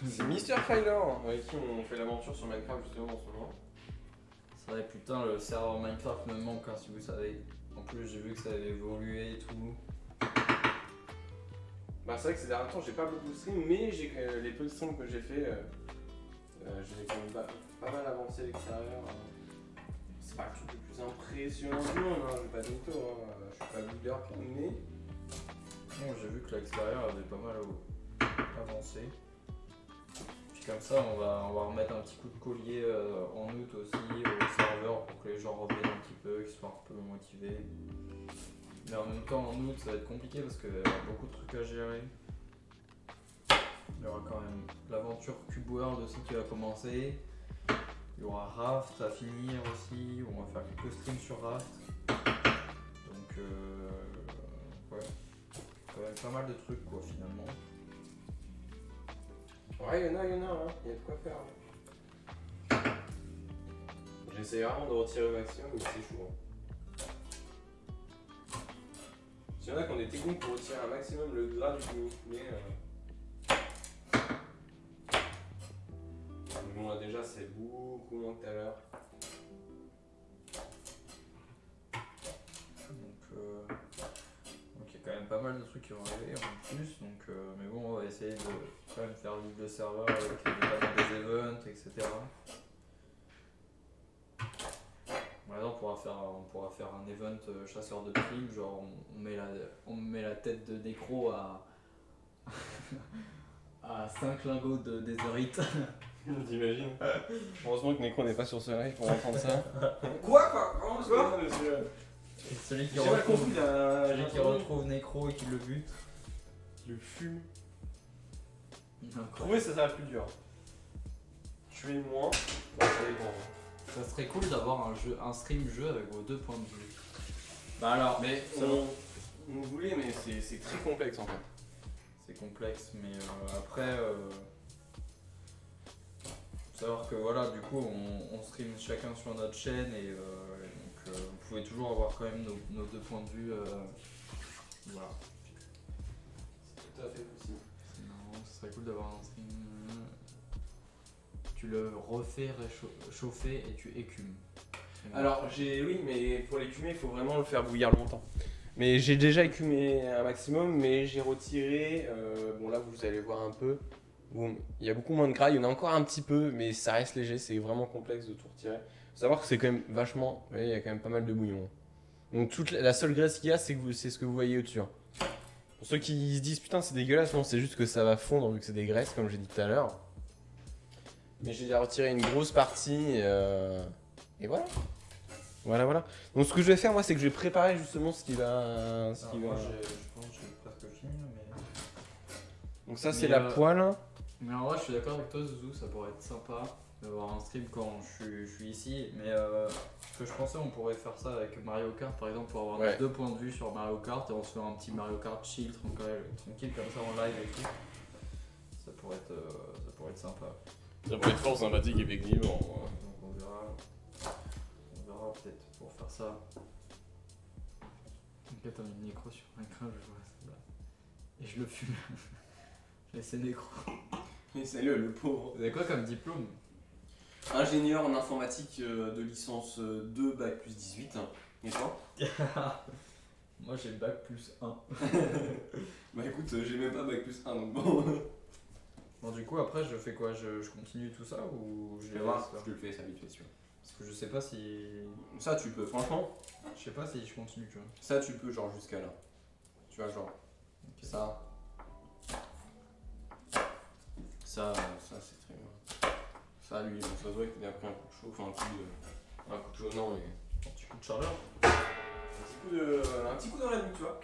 C'est Mr. Filer avec qui on fait l'aventure sur Minecraft justement en ce moment. C'est vrai, putain, le serveur Minecraft me manque, hein, si vous savez. En plus, j'ai vu que ça avait évolué et tout. Bah, c'est vrai que ces derniers temps j'ai pas beaucoup de stream, mais les peu de streams que j'ai fait, j'ai quand même pas mal avancé à l'extérieur. C'est pas le truc le plus impressionnant du monde, hein, je vais pas dire mytho, hein. Je suis pas leader, mais. Bon, j'ai vu que l'extérieur avait pas mal avancé. Puis comme ça, on va remettre un petit coup de collier en août aussi au serveur pour que les gens reviennent un petit peu, qu'ils soient un peu motivés. Mais en même temps, en août, ça va être compliqué parce qu'il y a beaucoup de trucs à gérer. Il y aura quand même l'aventure Cube World aussi qui va commencer. Il y aura Raft à finir aussi, on va faire quelques streams sur Raft. Donc, ouais. Quand même pas mal de trucs quoi finalement. Ouais, il y en a, hein. Il y a de quoi faire. J'essaie vraiment de retirer au maximum, mais c'est chaud. S'il y en a qui ont des techniques pour retirer un maximum le gras du poulet, mais bon, là déjà c'est beaucoup moins que tout à l'heure. Donc il y a quand même pas mal de trucs qui vont arriver en plus. Donc, mais bon, on va essayer de quand même faire vivre le serveur avec notamment des events, etc. Maintenant, on pourra faire un event chasseur de primes, genre on met la tête de Necro à 5 lingots de Netherite. T'imagines? Heureusement que Necro n'est pas sur ce live pour entendre ça. Quoi? Et celui qui J'ai mal compris là. retrouve Necro et qui le bute. Le fume. Incroyable. Trouver ça sera plus dur. Tuer moins, bah, ça dépend. Ça serait cool d'avoir un stream jeu avec vos deux points de vue. Bah alors, Mais on voulait, mais c'est très complexe en fait. c'est complexe, mais après, faut savoir que voilà, du coup, on stream chacun sur notre chaîne et donc vous pouvez toujours avoir quand même nos deux points de vue. Voilà. C'est tout à fait possible. Non, ce serait cool d'avoir un stream. Tu le refais chauffer et tu écumes. Alors oui, mais pour l'écumer, il faut vraiment le faire bouillir longtemps. Mais j'ai déjà écumé un maximum, mais j'ai retiré. Bon là, vous allez voir un peu. Bon, il y a beaucoup moins de gras, il y en a encore un petit peu, mais ça reste léger. C'est vraiment complexe de tout retirer. Faut savoir que c'est quand même vachement. Vous voyez, il y a quand même pas mal de bouillon. Donc la seule graisse qu'il y a, c'est ce que vous voyez au-dessus. Hein. Pour ceux qui se disent putain, c'est dégueulasse, non, c'est juste que ça va fondre vu que c'est des graisses, comme j'ai dit tout à l'heure. Mais j'ai retiré une grosse partie et voilà. Voilà. Donc ce que je vais faire moi c'est que je vais préparer justement ce qui va. Moi, je pense que j'ai presque fini, mais. Donc ça c'est Mais, la poêle. Mais en vrai, je suis d'accord avec toi, Zouzou, ça pourrait être sympa d'avoir un stream quand je suis ici. Mais ce que je pensais, on pourrait faire ça avec Mario Kart par exemple, pour avoir nos deux points de vue sur Mario Kart et on se fait un petit Mario Kart chill, tranquille comme ça en live et tout. Ça pourrait être sympa. Ça pourrait être fort sympathique effectivement. Donc on verra peut-être pour faire ça. Donc là t'as mis Necro sur un écran, je vois ça là. Et je le fume. C'est Necro. Mais c'est le pauvre. Vous avez quoi comme diplôme? Ingénieur en informatique de licence 2 bac plus 18. Et toi? Moi j'ai bac plus 1. Bah écoute, j'ai même pas bac plus 1 donc bon. Bon du coup après je fais quoi? Je continue tout ça ou je Je les vais voir, laisse, je te le fais, ça vite fait sûr. Parce que je sais pas si. Ça tu peux, franchement. Je sais pas si je continue, tu vois. Ça tu peux genre jusqu'à là. Tu vois genre. Ok. Ça c'est très bien. Ça lui, ça se voit qu'il a pris un coup de chaud, enfin un coup de chaud non mais. Un petit coup de chargeur. Un petit coup dans la nuque, tu vois.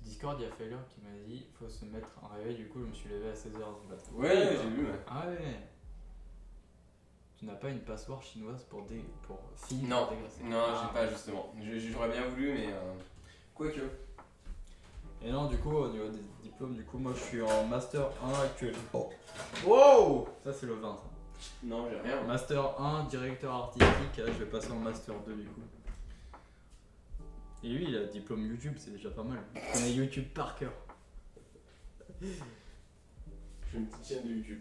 Discord, il y a Failure qui m'a dit faut se mettre un réveil, du coup je me suis levé à 16h du matin. Ouais, j'ai vu, mais. Ah ouais. Tu n'as pas une passoire chinoise pour finir Non, dégraisser? non, j'ai pas justement. J'aurais bien voulu, mais. Quoique. Et non, du coup, au niveau des diplômes, du coup, moi je suis en Master 1 actuel. Wow. Ça, c'est le 20. Ça. Non, j'ai rien. Master 1, directeur artistique. Là, je vais passer en Master 2 du coup. Et lui, il a le diplôme YouTube, c'est déjà pas mal. Il connaît YouTube par cœur. J'ai une petite chaîne de YouTube.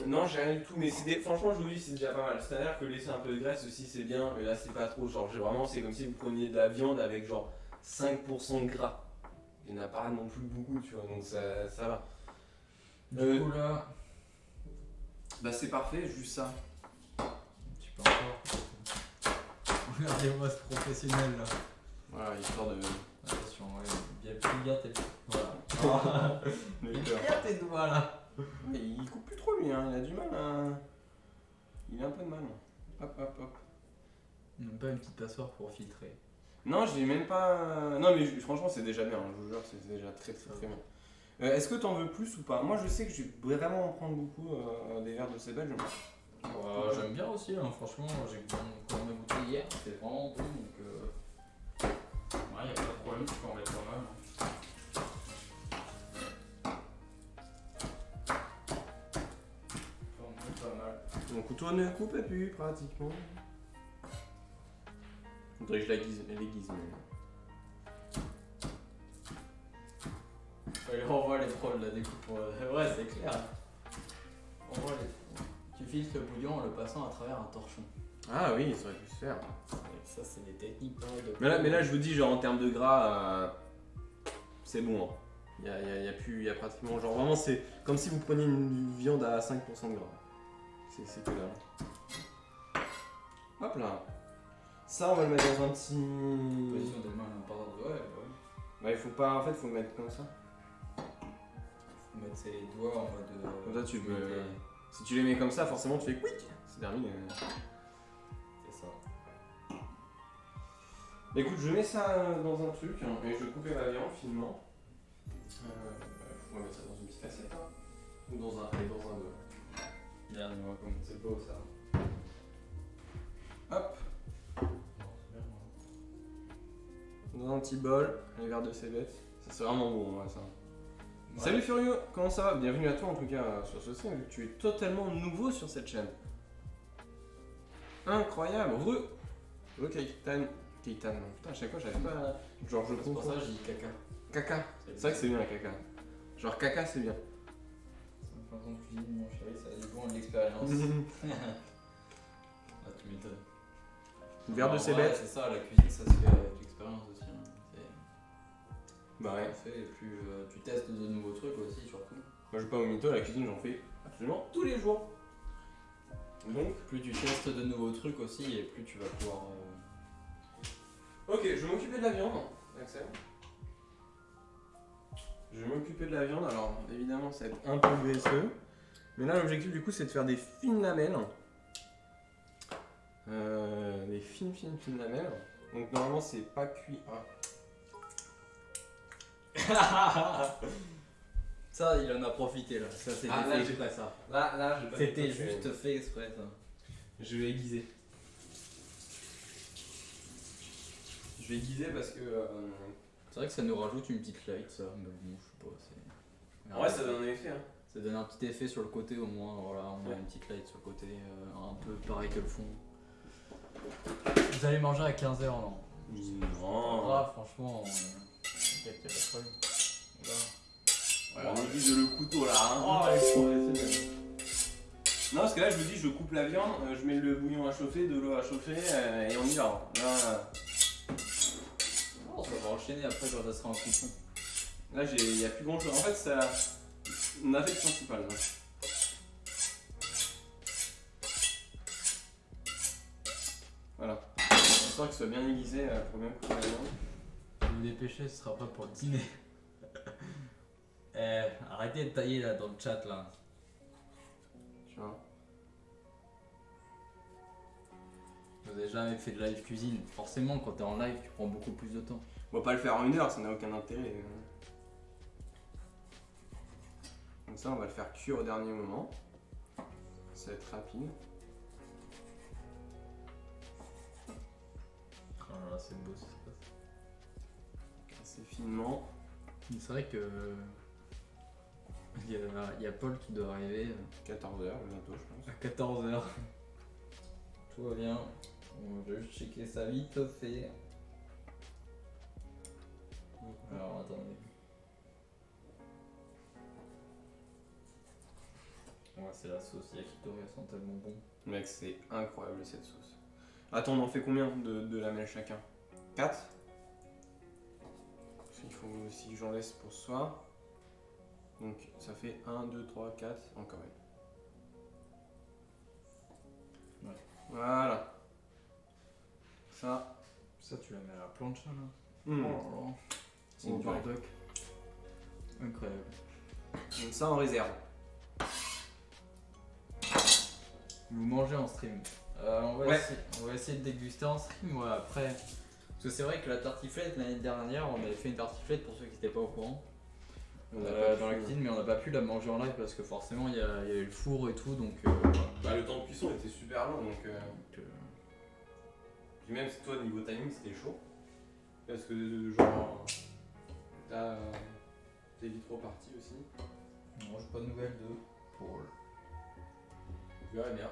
Non, j'ai rien du tout, mais franchement, je vous dis, c'est déjà pas mal. C'est-à-dire que laisser un peu de graisse aussi, c'est bien, mais là, c'est pas trop. Genre, vraiment, c'est comme si vous preniez de la viande avec genre 5% de gras. Il n'y en a pas non plus beaucoup, tu vois, donc ça va. Du coup, là, Bah, c'est parfait, juste ça. tu peux encore. Regardez-moi ce professionnel là. Voilà, histoire de. Attention, ouais, bien tes doigts. Voilà. Bien tes doigts là. Mais il coupe plus trop lui, hein. Il a du mal à. Il a un peu de mal. Hop, hop, hop. Même pas une petite passoire pour filtrer. Non, je l'ai même pas. Non, mais franchement, c'est déjà bien, hein, je vous jure, c'est déjà très très bien. Est-ce que t'en veux plus ou pas? Moi, je sais que je vais vraiment en prendre beaucoup des verres de ces belges. J'aime bien aussi, hein, franchement, j'ai quand même goûté hier, c'était vraiment bon donc. Ouais, y'a pas de problème, tu peux en mettre pas mal. Pas mal. Mon couteau ne coupe plus pratiquement. Faudrait que je l'aiguise, mais. On voit les pros de la découpe. Ouais, c'est clair. On voit les... Tu filtres le bouillon en le passant à travers un torchon. Ah oui, ça aurait pu se faire. Ça, c'est des techniques. Mais là, je vous dis, genre en termes de gras, c'est bon. Hein. Il y a pratiquement. Genre vraiment, c'est comme si vous preniez une viande à 5% de gras. C'est que là. Hop là. Ça, on va le mettre dans un petit. Position des mains importante. Ouais. Bah, il faut pas. En fait, faut le mettre comme ça. Faut mettre ses doigts en mode. Comme ça, tu peux. Si tu les mets comme ça, forcément, tu fais quick. C'est terminé. C'est ça. Écoute, je mets ça dans un truc et je vais couper ma viande finement. On va mettre ça dans une petite assiette. Hein. Ou dans un bol. Regarde-moi comme c'est beau ça. Hop. Dans un petit bol, un verre de cébette. Ça c'est vraiment bon, ouais, ça. Ouais. Salut Furio, comment ça va? Bienvenue à toi en tout cas sur ce stream, vu que tu es totalement nouveau sur cette chaîne. Incroyable, Re Keitan. Keitan, putain à chaque fois j'avais pas... Genre je C'est pour comprends. ça que j'ai dit caca. Caca, c'est vrai que c'est bien la caca. Genre caca c'est bien. C'est une façon de cuisine mon chéri, ça dépend de l'expérience. Ah tu m'étonnes. Verre de Ouais, cébette. c'est ça, la cuisine ça se fait avec l'expérience aussi. Hein. Bah ouais. Et puis tu testes de nouveaux trucs aussi surtout. Moi je vais pas au mytho, la cuisine j'en fais absolument tous les jours. Donc, Plus tu testes de nouveaux trucs aussi et plus tu vas pouvoir... ok, je vais m'occuper de la viande, Axel. Je vais m'occuper de la viande, alors évidemment ça va être un peu graisseux. Mais là l'objectif du coup c'est de faire des fines lamelles. Des fines lamelles. Donc normalement c'est pas cuit. Ça il en a profité là, ça c'était Ah, là, fait j'ai- exprès ça. Là, j'ai pas C'était fait ça, juste fait exprès ça. Je vais aiguiser. Je vais aiguiser parce que. C'est vrai que ça nous rajoute une petite light ça, mais bon je sais pas, c'est... En vrai ça donne un effet. Hein. Ça donne un petit effet sur le côté au moins, voilà, on met une petite light sur le côté, un peu pareil que le fond. Vous allez manger à 15h non? Non. Grave franchement, t'inquiète, y'a pas de problème. Voilà. On aiguise le couteau là. Hein. Oh, elle est professionnelle. Non, parce que là, je vous dis, je coupe la viande, je mets le bouillon à chauffer, de l'eau à chauffer, et on y va. Là, Oh, ça va enchaîner après quand ça sera en cuisson. là il n'y a plus grand chose. En fait, c'est la fête principale. Là. Voilà. J'espère que ce soit bien aiguisé pour bien couper la viande. Je vais vous dépêcher, ce sera pas pour le dîner. Arrêtez de tailler là dans le chat là. Tu vois. Vous avez jamais fait de live cuisine. Forcément, quand t'es en live, tu prends beaucoup plus de temps. On va pas le faire en 1 heure, ça n'a aucun intérêt. Comme ça, on va le faire cuire au dernier moment. Ça va être rapide. Oh là là, c'est beau ça. C'est finement. C'est vrai que. Il y a Paul qui doit arriver 14h bientôt, je à 14h. Tout va bien. On va juste checker ça vite fait. Alors attendez. Ouais, c'est la sauce yakitori, elles sont tellement bons. Mec, c'est incroyable cette sauce. Attends, on en fait combien de lamelles chacun? 4? Il faut aussi que j'en laisse pour ce soir. Donc ça fait 1, 2, 3, 4, encore une. Ouais. Voilà. Ça. Ça, tu la mets à la plancha là. Hmm. Oh là là. C'est Oh, une pareil. bardock. Incroyable. Donc ça en réserve. Vous mangez en stream. Ouais. On va essayer de déguster en stream, ouais, après. Parce que c'est vrai que la tartiflette, l'année dernière, on avait fait une tartiflette pour ceux qui n'étaient pas au courant. On a pas Dans la pu- cuisine, mais on n'a pas pu la manger en live parce que forcément il y a eu le four et tout, donc. Voilà. Bah, le temps de cuisson était super long, donc. Donc, Puis même si toi, niveau timing, c'était chaud. Parce que, genre. T'es vite reparti aussi. non, j'ai pas de nouvelles de Paul. Je verrai bien.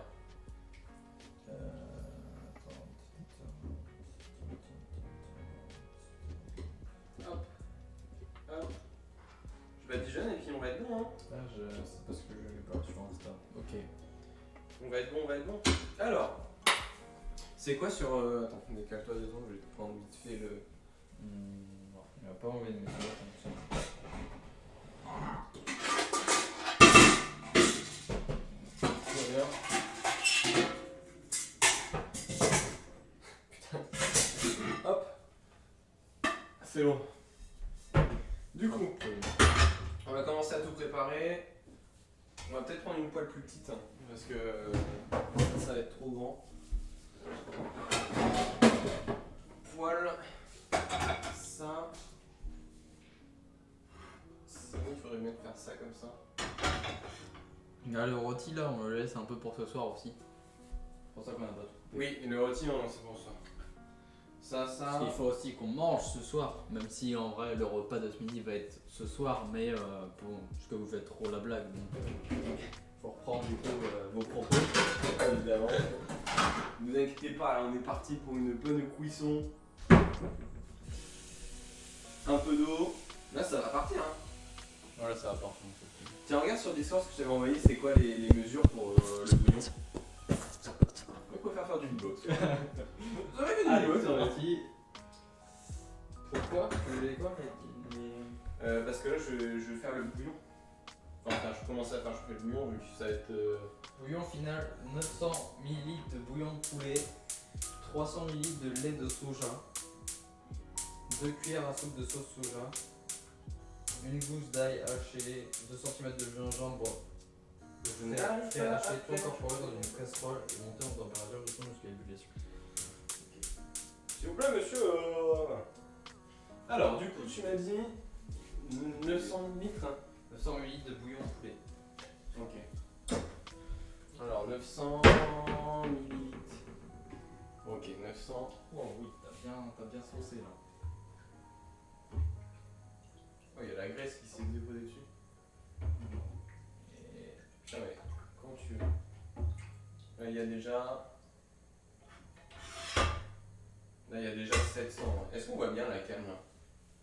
Hop. Hop. Je badigeonne et puis on va être bon, hein. C'est parce que je l'ai pas sur Insta. Ok. On va être bon, on va être bon. Alors. C'est quoi sur. Attends, décale-toi 2 secondes, je vais te prendre vite fait le. Non, il va pas enlever de mes notes. Hop. C'est bon. Du coup, on va commencer à tout préparer. On va peut-être prendre une poêle plus petite, hein, parce que ça va être trop grand. Poêle. Ça. C'est bon, il faudrait bien faire ça comme ça. Là, le rôti là, on le laisse un peu pour ce soir aussi. C'est pour ça qu'on a pas tout. Oui, et le rôti, non, c'est pour ça. Ça. Parce qu'il faut aussi qu'on mange ce soir, même si en vrai le repas de ce midi va être ce soir, mais bon, parce que vous faites trop la blague, donc faut reprendre du coup vos propos. Évidemment. Ne vous inquiétez pas, là, on est parti pour une bonne cuisson. Un peu d'eau. Là, ça va partir, hein. Voilà, ça va partir. Tiens, regarde sur Discord ce que je t'avais envoyé, c'est quoi les mesures pour le bouillon. On peut faire du boulot. Vous avez fait du boulot, c'est vrai. parti. Pourquoi tu voulais quoi Parce que là, je vais faire le bouillon. Enfin, je commence à faire le bouillon vu que ça va être. Bouillon final, 900 ml de bouillon de poulet, 300 ml de lait de soja, 2 cuillères à soupe de sauce soja, une gousse d'ail haché, 2 cm de gingembre fait haché, tout incorporé dans une casserole et monté en température de son jusqu'à ébullition. S'il vous plaît, monsieur. Alors, du coup, tu m'as dit 900 litres. 900 ml de bouillon de poulet. Ok. Alors, 900 millilitres. Ok, 900. Oh oui, t'as bien saucé là. Oh, il y a la graisse qui s'est déposée dessus. Et Putain, mais quand tu veux. Là, il y a déjà. Là, il y a déjà 700. Est-ce qu'on voit bien la cam là?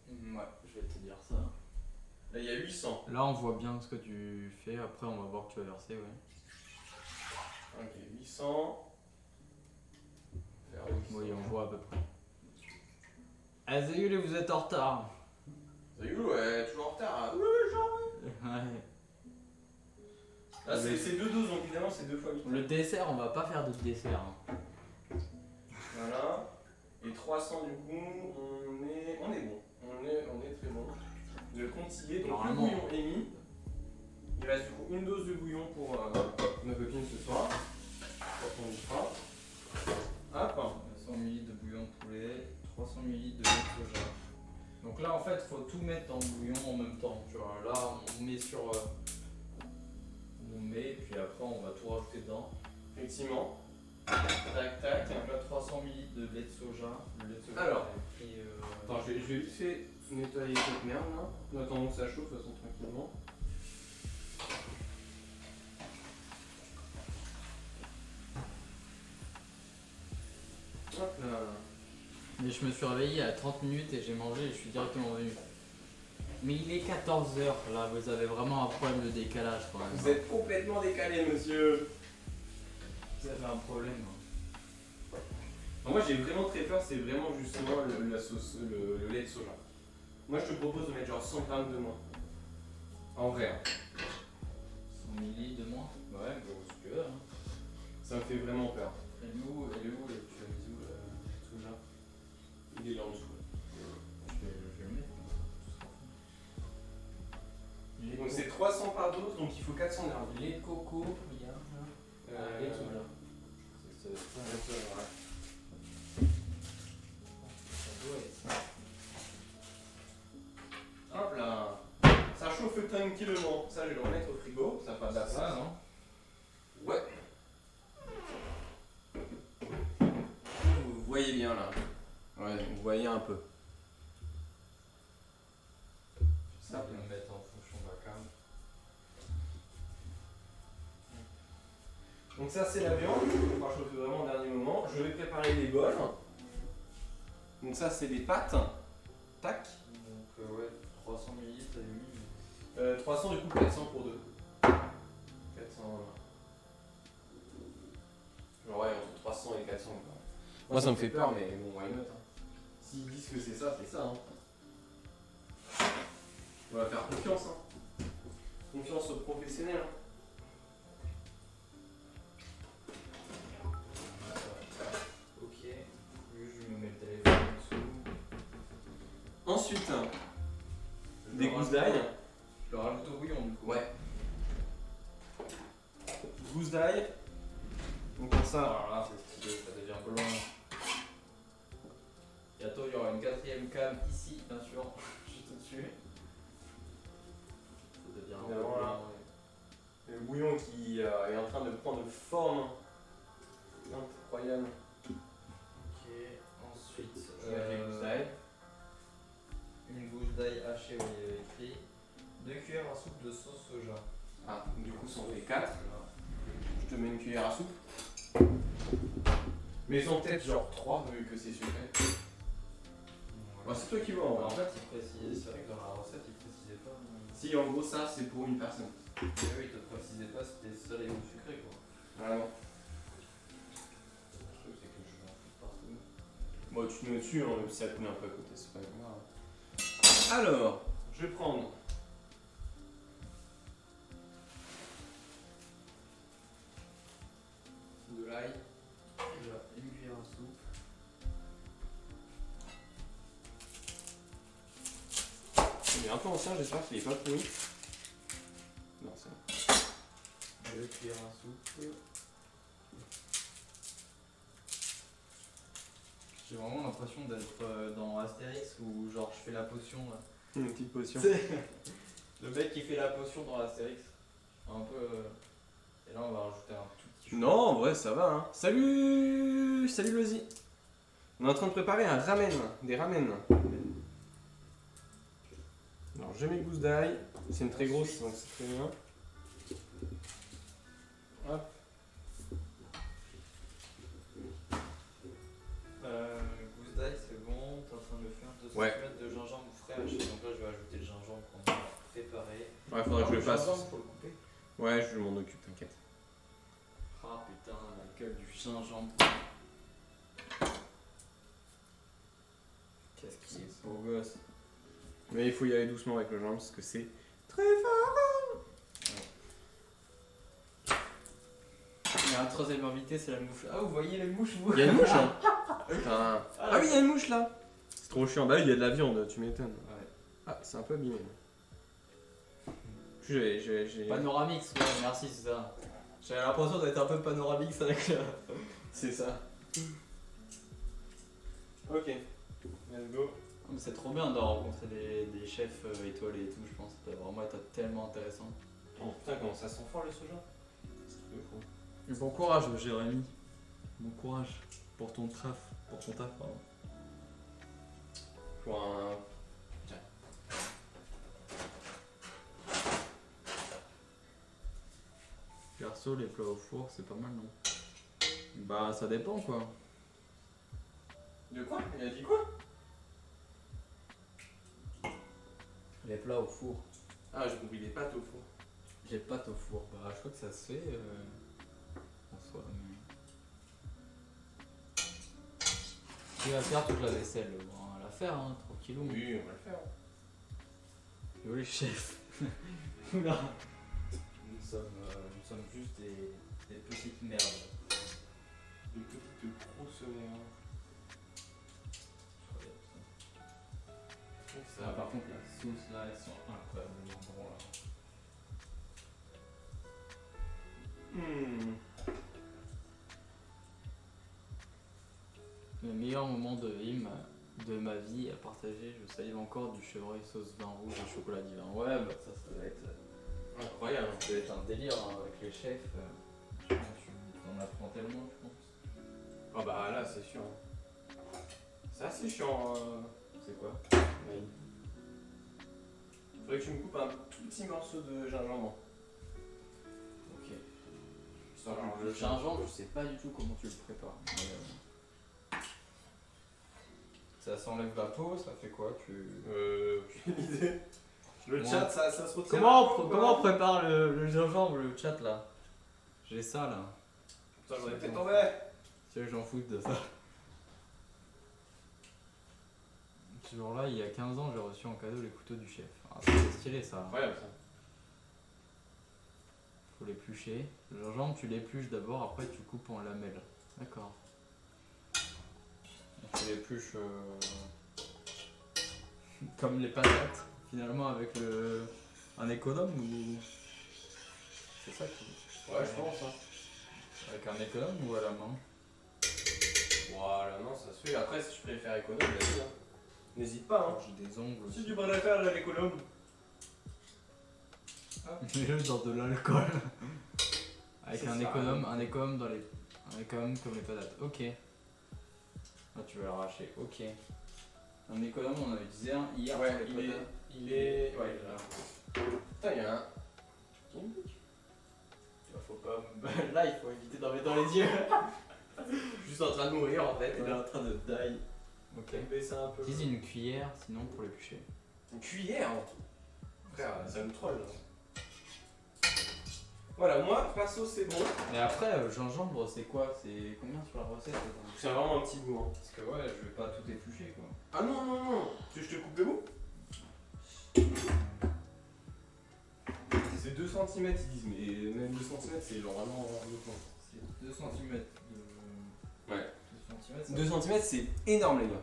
ouais, je vais te dire ça. Là, il y a 800. Là, on voit bien ce que tu fais. Après, on va voir que tu vas verser, ouais. Ok, 800. Vers 800. Oui, on voit à peu près. Ah, salut, vous êtes en retard. Salut, ouais, toujours en retard. Hein. Ouais. Là, c'est 2 doses, donc évidemment, c'est 2 fois 8. Le dessert, on va pas faire de dessert. hein. Voilà. Et 300 du coup, on est bon. On est très bon. Le compte y est, donc Normalement. le bouillon est mis. Il reste du coup une dose de bouillon pour ma copine ce soir. Quand on y fera. Hop. 100 ml de bouillon de poulet, 300 ml de lait de soja. Donc là, en fait, faut tout mettre en bouillon en même temps. Tu vois, là, on met sur. On met, puis après, on va tout rajouter dedans. Effectivement. Tac, tac. Donc là, 300 ml de lait de soja. Le lait de soja, Alors. j'avais pris, Attends, je vais vite fait nettoyer cette merde là. Nous attendons que ça chauffe, de toute façon, tranquillement. Hop là. Mais je me suis réveillé à 30 minutes et j'ai mangé et je suis directement venu. Mais il est 14 h là, vous avez vraiment un problème de décalage quand même. Vous êtes complètement décalé, monsieur. Vous avez un problème. Alors moi j'ai vraiment très peur, c'est vraiment justement la sauce, le lait de soja. Moi je te propose de mettre genre 100 grammes de moins. En vrai. Hein. 100 milli de moins. Ouais, bon, si tu veux. Hein. Ça me fait vraiment peur. Elle est où tu l'as mis où soja? Il est là en dessous. Je vais le mettre. Donc c'est 300 par dose, donc il faut 400 grammes. Lait de coco, regarde là. Lait de soja. Ça doit être ça. Hop là. Ça chauffe tranquillement. Ça je vais le remettre au frigo, ça passe à ça, non? Ouais. Vous voyez bien là. Ouais, vous voyez un peu. Ça peut me mettre en fonction de la cam. Donc ça c'est la viande, on va chauffer vraiment au dernier moment. Je vais préparer les bols. Donc ça c'est des pâtes. Tac. Donc ouais, 300 ml t'as mis. 300 du coup 400 pour deux. 400 genre ouais entre 300 et 400 quoi. Moi ça me fait peur mais bon why not hein. S'ils disent que c'est ça hein. On va faire confiance hein. Confiance aux professionnels hein. Ok, je me mets le téléphone en dessous. Ensuite, Je des le gousses rajoute- d'ail. Je le rajoute au bouillon du coup. Ouais. Gousses d'ail. Donc comme ça. Alors là, c'est stylé, ça devient un peu loin. Bientôt, il y aura une 4ème cam ici, bien sûr, juste au-dessus. Ça devient un peu Évidemment, là. loin. Le bouillon qui est en train de prendre forme. Incroyable. Ok, ensuite, Je vais mettre les gousses d'ail. une gousse d'ail hachée, oui, il y avait écrit. 2 cuillères à soupe de sauce soja. Ah, du coup ça en fait 4. Je te mets une cuillère à soupe. Mais en peut-être genre 3 vu que c'est sucré. Bah, c'est toi qui vois en En vrai. fait, il précise, c'est vrai que dans la recette, il précisait pas. Si en gros ça c'est pour une personne. Mais oui, il te précisait pas si c'était salé ou sucré quoi. Vraiment. Le truc, c'est que je vais en foutre partout. Bon tu te mets dessus, hein, même si ça coule un peu à côté, c'est pas grave. Alors, je vais prendre de l'ail. Déjà, une cuillère à soupe. Il est un peu ancien, j'espère qu'il est pas pourri. Non, c'est bon. 2 cuillères à soupe. J'ai vraiment l'impression d'être dans Astérix où genre je fais la potion là. Une petite potion. Le mec qui fait la potion dans Astérix. Un peu. Et là on va rajouter un tout petit chou. Non, en vrai, ça va. Hein. Salut Salut Lozi. On est en train de préparer un ramen, des ramen. Alors, je mets gousses d'ail. C'est une très grosse, donc c'est très bien. Hop. Gousse d'ail c'est bon, t'es en train de me faire 200 Ouais. ml de gingembre frais haché. Donc là je vais ajouter le gingembre qu'on a préparé. Ouais, faudrait que je le fasse. gingembre, faut le couper. Ouais, je m'en occupe, t'inquiète. Ah putain, la gueule du gingembre. Qu'est-ce qu'il est beau gosse. Mais il faut y aller doucement avec le gingembre parce que c'est très fort. Il y a un troisième invité, c'est la mouche. Ah, vous voyez les mouches, vous? Il y a une mouche hein. Putain. Ah oui, il y a une mouche là. C'est trop chiant. Bah oui, il y a de la viande, tu m'étonnes. Ouais. Ah, c'est un peu abîmé. J'ai... Panoramix, ouais, merci, c'est ça. J'avais l'impression d'être un peu panoramix avec le. C'est ça. Ok. Let's go. Mais c'est trop bien de rencontrer des chefs étoilés et tout, je pense. Ça doit vraiment être tellement intéressant. Oh putain, comment ça sent fort le soja. C'est trop fou. Bon courage, Jérémy. Bon courage pour ton taf, pardon. Pour un... Tiens, Perso, les plats au four, c'est pas mal, non? Bah, ça dépend quoi. De quoi? Il a dit quoi? Les plats au four. Ah, j'ai compris les pâtes au four. Les pâtes au four, bah, je crois que ça se fait en soi, mais. Tu vas faire toute la vaisselle, bon, on va la faire, hein, tranquillou. Oui, on va le faire. Yo, les chefs. Oula. Nous sommes juste des petites merdes. Une petite grosse merde. Ah, par contre, la sauce là, elles sont incroyablement bon là. Le meilleur moment de ma vie à partager, je salive encore du chevreuil sauce vin rouge et chocolat divin. Ouais, bah ça doit être Incroyable. ça doit être un délire hein, avec les chefs. Tu en apprends tellement, je pense. Ah bah là, c'est chiant. C'est assez chiant. C'est quoi? Oui. Faudrait que tu me coupes un tout petit morceau de gingembre. Ok. Histoire Alors, que le gingembre, je sais pas du tout comment tu le prépares. Mais, ça s'enlève la peau, ça fait quoi? aucune idée. Le Moi- chat, ça se retient. Comment on prépare le gingembre, le chat là? J'ai ça là. Putain, j'en ai peut-être tombé. Tu sais, j'en fous de ça. Ce jour-là, il y a 15 ans, j'ai reçu en cadeau les couteaux du chef. Ah, c'est stylé ça. Incroyable ça. Faut l'éplucher. Le gingembre, tu l'épluches d'abord, après tu coupes en lamelles. D'accord. Tu l'épluches comme les patates, finalement, avec un économe ou. C'est ça qui. Ouais, je pense. Hein. Avec un économe ou à la main? Voilà, non, ça se fait. Après, si tu préfères économe, vas-y. Hein. N'hésite pas. Hein. J'ai des ongles Si aussi. tu préfères l'économe. Mets-le dans de l'alcool. Avec C'est un ça. économe, un économe comme les patates. Ok. Là tu vas l'arracher. Ok. Un économe, on avait utilisé un hier Ouais, pour les il est. patates. Il est. Ouais, il est là. Putain, il y a un. Qui me pique? Faut pas. Là, il faut éviter d'en mettre dans les yeux. Juste en train de mourir en fait. Il est en train de die. Ok. Baisser un peu. Utilise une cuillère, sinon pour l'éplucher. Une cuillère. Frère, ça me troll. Voilà, moi, perso, c'est bon. Et après, gingembre, c'est quoi? C'est combien sur la recette? C'est vraiment un petit goût. Hein. Parce que ouais, je vais pas tout éplucher quoi. Ah non, non, non. Tu veux que je te coupe le bout? C'est 2 cm, ils disent, mais même 2 cm, c'est genre vraiment. C'est 2 cm de. Ouais. 2 cm. 2 cm, c'est énorme, les gars.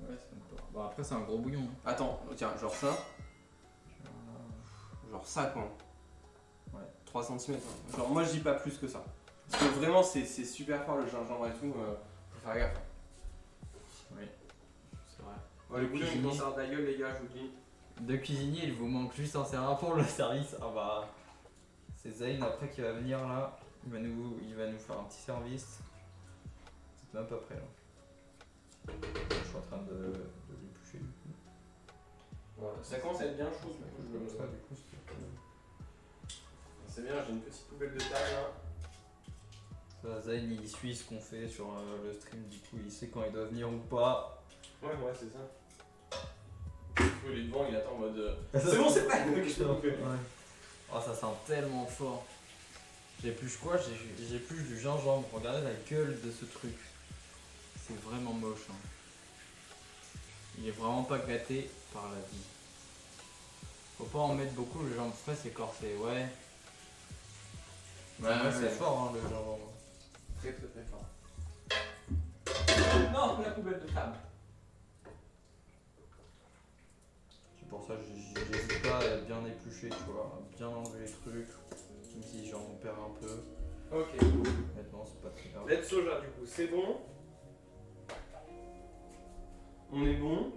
Ouais, c'est même pas. Bon, après, c'est un gros bouillon. Hein. Attends, tiens, genre ça. Genre ça, quoi. Ouais. 3 cm. Genre, moi, je dis pas plus que ça. Parce que vraiment, c'est super fort le gingembre et tout. Faut faire gaffe. Oui, c'est vrai. Ouais, le couteau, il cuisinier. commence à avoir de la gueule, les gars, je vous le dis. De cuisinier, il vous manque juste un serveur pour le service. Ah bah. C'est Zayn après qui va venir là. Il va nous faire un petit service. C'est même pas prêt là. Je suis en train de l'éplucher du coup. Voilà. Ça commence à être bien chaud, du coup. Comme ça, du coup, c'est. C'est bien, j'ai une petite poubelle de taille là. Ça, Zayn il suit ce qu'on fait sur le stream, du coup il sait quand il doit venir ou pas. Ouais, c'est ça. Il est devant, il attend en mode. C'est bon, c'est prêt! Je t'en fais. Ouais. Oh, ça sent tellement fort. J'épluche quoi? J'épluche du gingembre. Regardez la gueule de ce truc. C'est vraiment moche. Hein. Il est vraiment pas gâté par la vie. Faut pas en mettre beaucoup, le gingembre frais c'est corsé, ouais. Ouais, c'est fort hein, le gingembre. Très très très fort. Non, la poubelle de table. C'est pour ça que j'hésite pas à bien éplucher, tu vois, à bien enlever les trucs. Même si j'en perds un peu. Ok. Maintenant c'est pas très grave. Lait de soja, du coup, c'est bon. On est bon.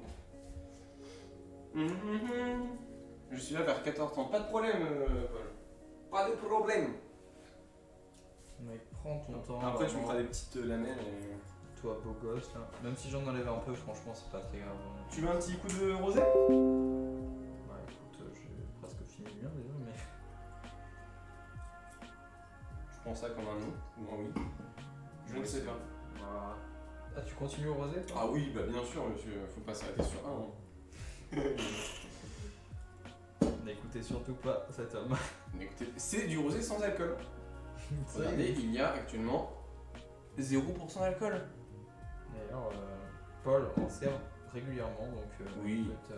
Je suis là vers 14h30. Pas de problème, Paul. Pas de problème. Mec, prends ton temps. Après, tu me vraiment. feras des petites lamelles. Et... Toi, beau gosse là. Même si j'en enlève un peu, franchement, c'est pas très grave. Tu veux un petit coup de rosé? Ouais, écoute, j'ai presque fini le mien déjà, mais. prends ça comme un non ou un oui. Je ne sais pas. Voilà. Ah, tu continues au rosé toi? Ah oui, bah bien sûr, monsieur, faut pas s'arrêter sur un. N'écoutez surtout pas cet homme. Mais écoutez, c'est du rosé sans alcool. Regardez, il y a actuellement 0% d'alcool. D'ailleurs, Paul en sert régulièrement, donc Oui. en fait,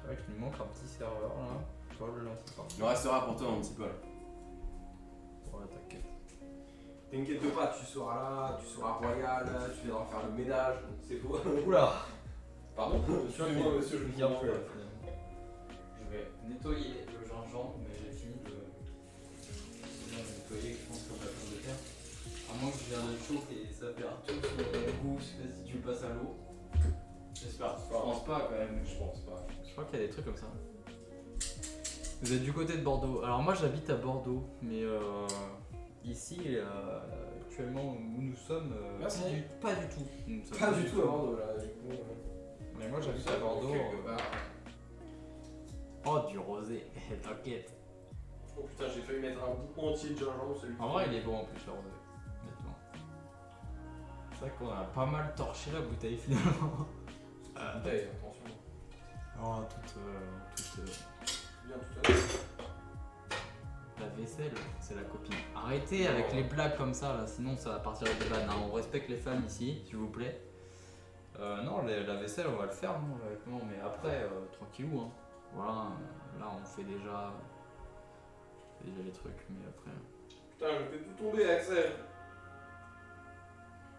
c'est vrai qu'il nous manque un petit serveur là. Paul, là, c'est parti. Il en restera pour toi, mon petit Paul. Ouais, t'inquiète. T'inquiète pas, tu seras là, tu seras royal, tu viendras faire le ménage, c'est beau. Oula! Pardon, excusez-moi monsieur, je viens vous plus plus. là finalement. Je vais nettoyer le gingembre, mais j'ai fini de bien le nettoyer, je pense, comme la pomme de terre. À moins que je vienne de le chauffer et ça perd tout son goût si tu le passes à l'eau. J'espère. Je pense pas quand même. Je pense pas. Je crois qu'il y a des trucs comme ça. Vous êtes du côté de Bordeaux. Alors moi j'habite à Bordeaux, mais ici, actuellement où nous sommes, Merci. pas du tout. Nous sommes Pas du tout à Bordeaux là, du coup. Mais moi j'habite à Bordeaux. Quelque part. Oh du rosé, t'inquiète. Oh putain, j'ai failli mettre un bout entier de gingembre, celui En vrai il est bon en plus le rosé, honnêtement. C'est vrai qu'on a pas mal torché la bouteille finalement. Bouteille, attention. Oh toute Bien tout à l'heure. la vaisselle, c'est la copine. Arrêtez avec les blagues comme ça là, sinon ça va partir avec des vannes. Hein. On respecte les femmes ici, s'il vous plaît. Non, la vaisselle on va le faire, non, honnêtement, mais après, tranquillou. Hein. Voilà, là on fait déjà les trucs, mais après. Putain, je fais tout tomber, Axel.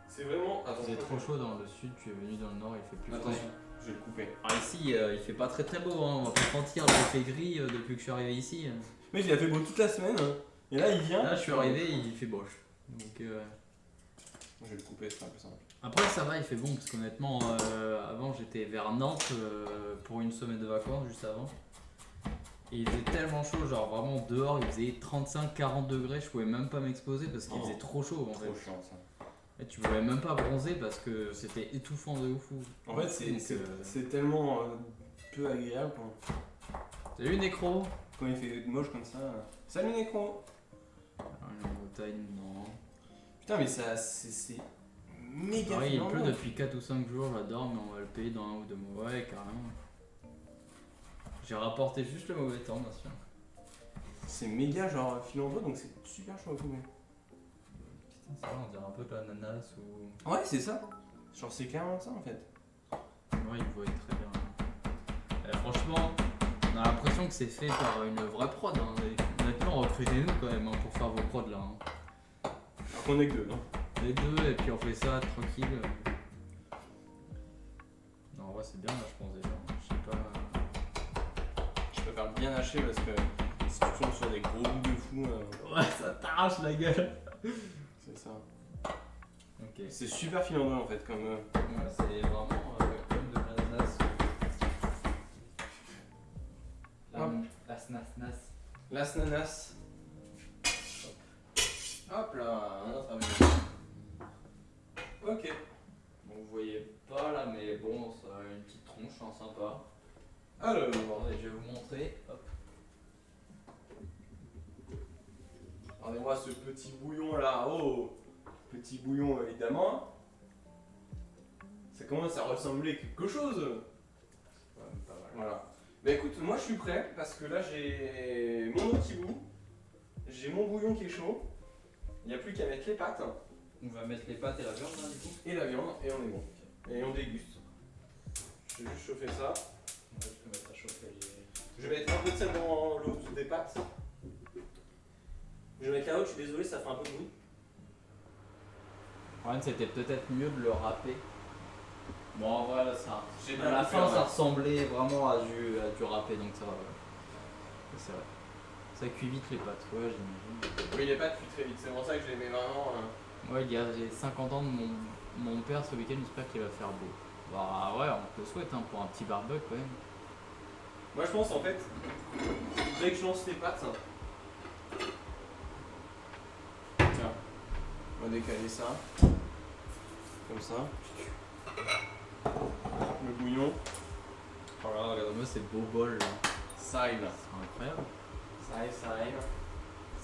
C'est vraiment. Attends, C'est trop chaud dans le sud, tu es venu dans le nord, il fait plus frais. Attention, je vais le couper. Ah, ici, il fait pas très beau, hein. On va pas se mentir, là, il fait gris depuis que je suis arrivé ici. Mais il a fait beau toute la semaine, hein. Et là il vient. Là, je suis arrivé, il fait moche. Donc, Je vais le couper, c'est un peu simple. après, ça va, il fait bon, parce qu'honnêtement, avant j'étais vers Nantes pour une semaine de vacances, juste avant. Et il faisait tellement chaud, genre vraiment dehors, il faisait 35-40 degrés, je pouvais même pas m'exposer parce qu'il Oh, faisait trop chaud en fait. Trop chiant ça. Et tu pouvais même pas bronzer parce que c'était étouffant de ouf. En fait, Donc, c'est tellement peu agréable Salut Nécro! quand il fait moche comme ça. Salut Nécro. Ah, la Bretagne, non. Putain, mais ça, c'est méga Ah oui, il filant, pleut hein. depuis 4 ou 5 jours, j'adore, mais on va le payer dans 1 ou 2 mois. Ouais, carrément. J'ai rapporté juste le mauvais temps, bien sûr. C'est méga genre filant d'eau, donc c'est super chaud à fumer. Putain, ça va, on dirait un peu de l'ananas ou. Ouais, c'est ça. Genre, c'est clairement ça en fait. Ouais, il voit très bien. Franchement, on a l'impression que c'est fait par une vraie prod. Hein. Et honnêtement, recrutez-nous quand même hein, pour faire vos prods là. Hein. Alors qu'on est que deux, hein. Les deux, et puis on fait ça tranquille. Non, en vrai, c'est bien là, je pense déjà. Je sais pas. Je préfère bien hacher parce que si tu tombes sur des gros bouts de fou, Ouais, ça t'arrache la gueule. c'est ça. Ok. C'est super filant d'eau en fait, comme. Ouais, c'est vraiment comme de l'ananas. Hop. La snanas. Las nanas. Hop là, un autre avis. Ok. Bon, vous voyez pas là, mais bon, ça a une petite tronche, hein, sympa. Alors, Attendez, je vais vous montrer. Hop. regardez-moi ce petit bouillon là. Oh, petit bouillon évidemment. Ça commence à ressembler à quelque chose. Ouais, pas mal. Voilà. Bah écoute, moi je suis prêt parce que là j'ai mon eau qui bout, j'ai mon bouillon qui est chaud, il n'y a plus qu'à mettre les pâtes On va mettre les pâtes et la viande là, du coup. et la viande et on est bon. Et on déguste. Je vais juste chauffer ça. Ouais, je peux mettre à chauffer les. Je vais mettre un peu de sel dans l'eau des pâtes. Je vais mettre la haute, je suis désolé, ça fait un peu de bruit. Ouais, c'était peut-être mieux de le râper. Bon, en vrai, là, ça. J'ai À bien la fait, fin, ouais. ça ressemblait vraiment à du râpé, donc ça va. Ouais. C'est vrai. Ça cuit vite les pâtes, ouais, j'imagine. Oui, les pâtes cuisent très vite, c'est pour ça que je les mets vraiment. Ouais, il y a les 50 ans de mon père ce week-end, j'espère qu'il va faire beau. Bah ouais, on te le souhaite hein, pour un petit barbecue quand même. Moi je pense en fait, dès que je lance les pâtes, tiens, on va décaler ça, comme ça, le bouillon, Oh là, regarde-moi ces beaux bols là. ça arrive là. C'est incroyable. Ça arrive, ça arrive.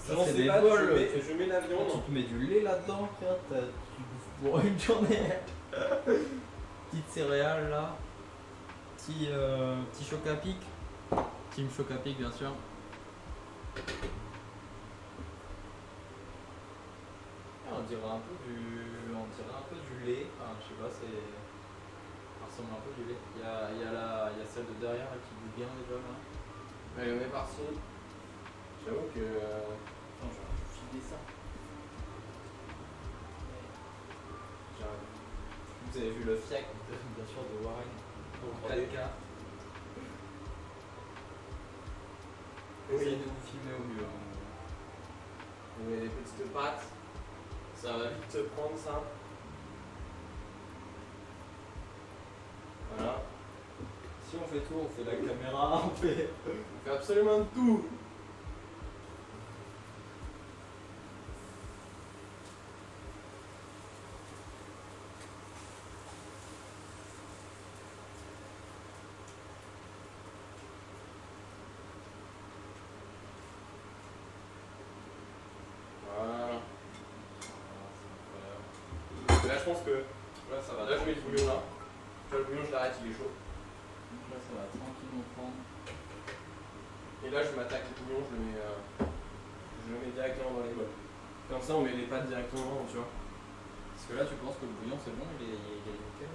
Ça J'en c'est sais des pas, bols. je mets la viande. Tu te mets du lait là-dedans, frère, tu bouffes pour une journée. Petite céréale là. Petit choc à pic. Team choc à pic, bien sûr. Ah, on dirait un peu du lait. Enfin, je sais pas, ça ressemble un peu du lait. Il y a celle de derrière là, qui bout bien déjà là. Allez, on est parti. J'avoue que. Attends, j'aurais dû filer ça. J'arrive. Vous avez vu le FIAC, bien sûr, de Warren en 4K. Essayez de vous filmer au mieux. On met des petites pâtes. Ça va vite te prendre ça. Voilà. Si on fait tout, on fait la caméra, on fait absolument tout. Voilà. Là, je pense que. Là, ça va. Là, je mets le bouillon là. Tu vois, le bouillon, je l'arrête, il est chaud. Là, ça va tranquillement prendre. Et là, je m'attaque le bouillon, je le mets directement dans les bols. Comme ça, on met les pâtes directement, tu vois. Parce que là, tu penses que le bouillon, c'est bon, il est nickel.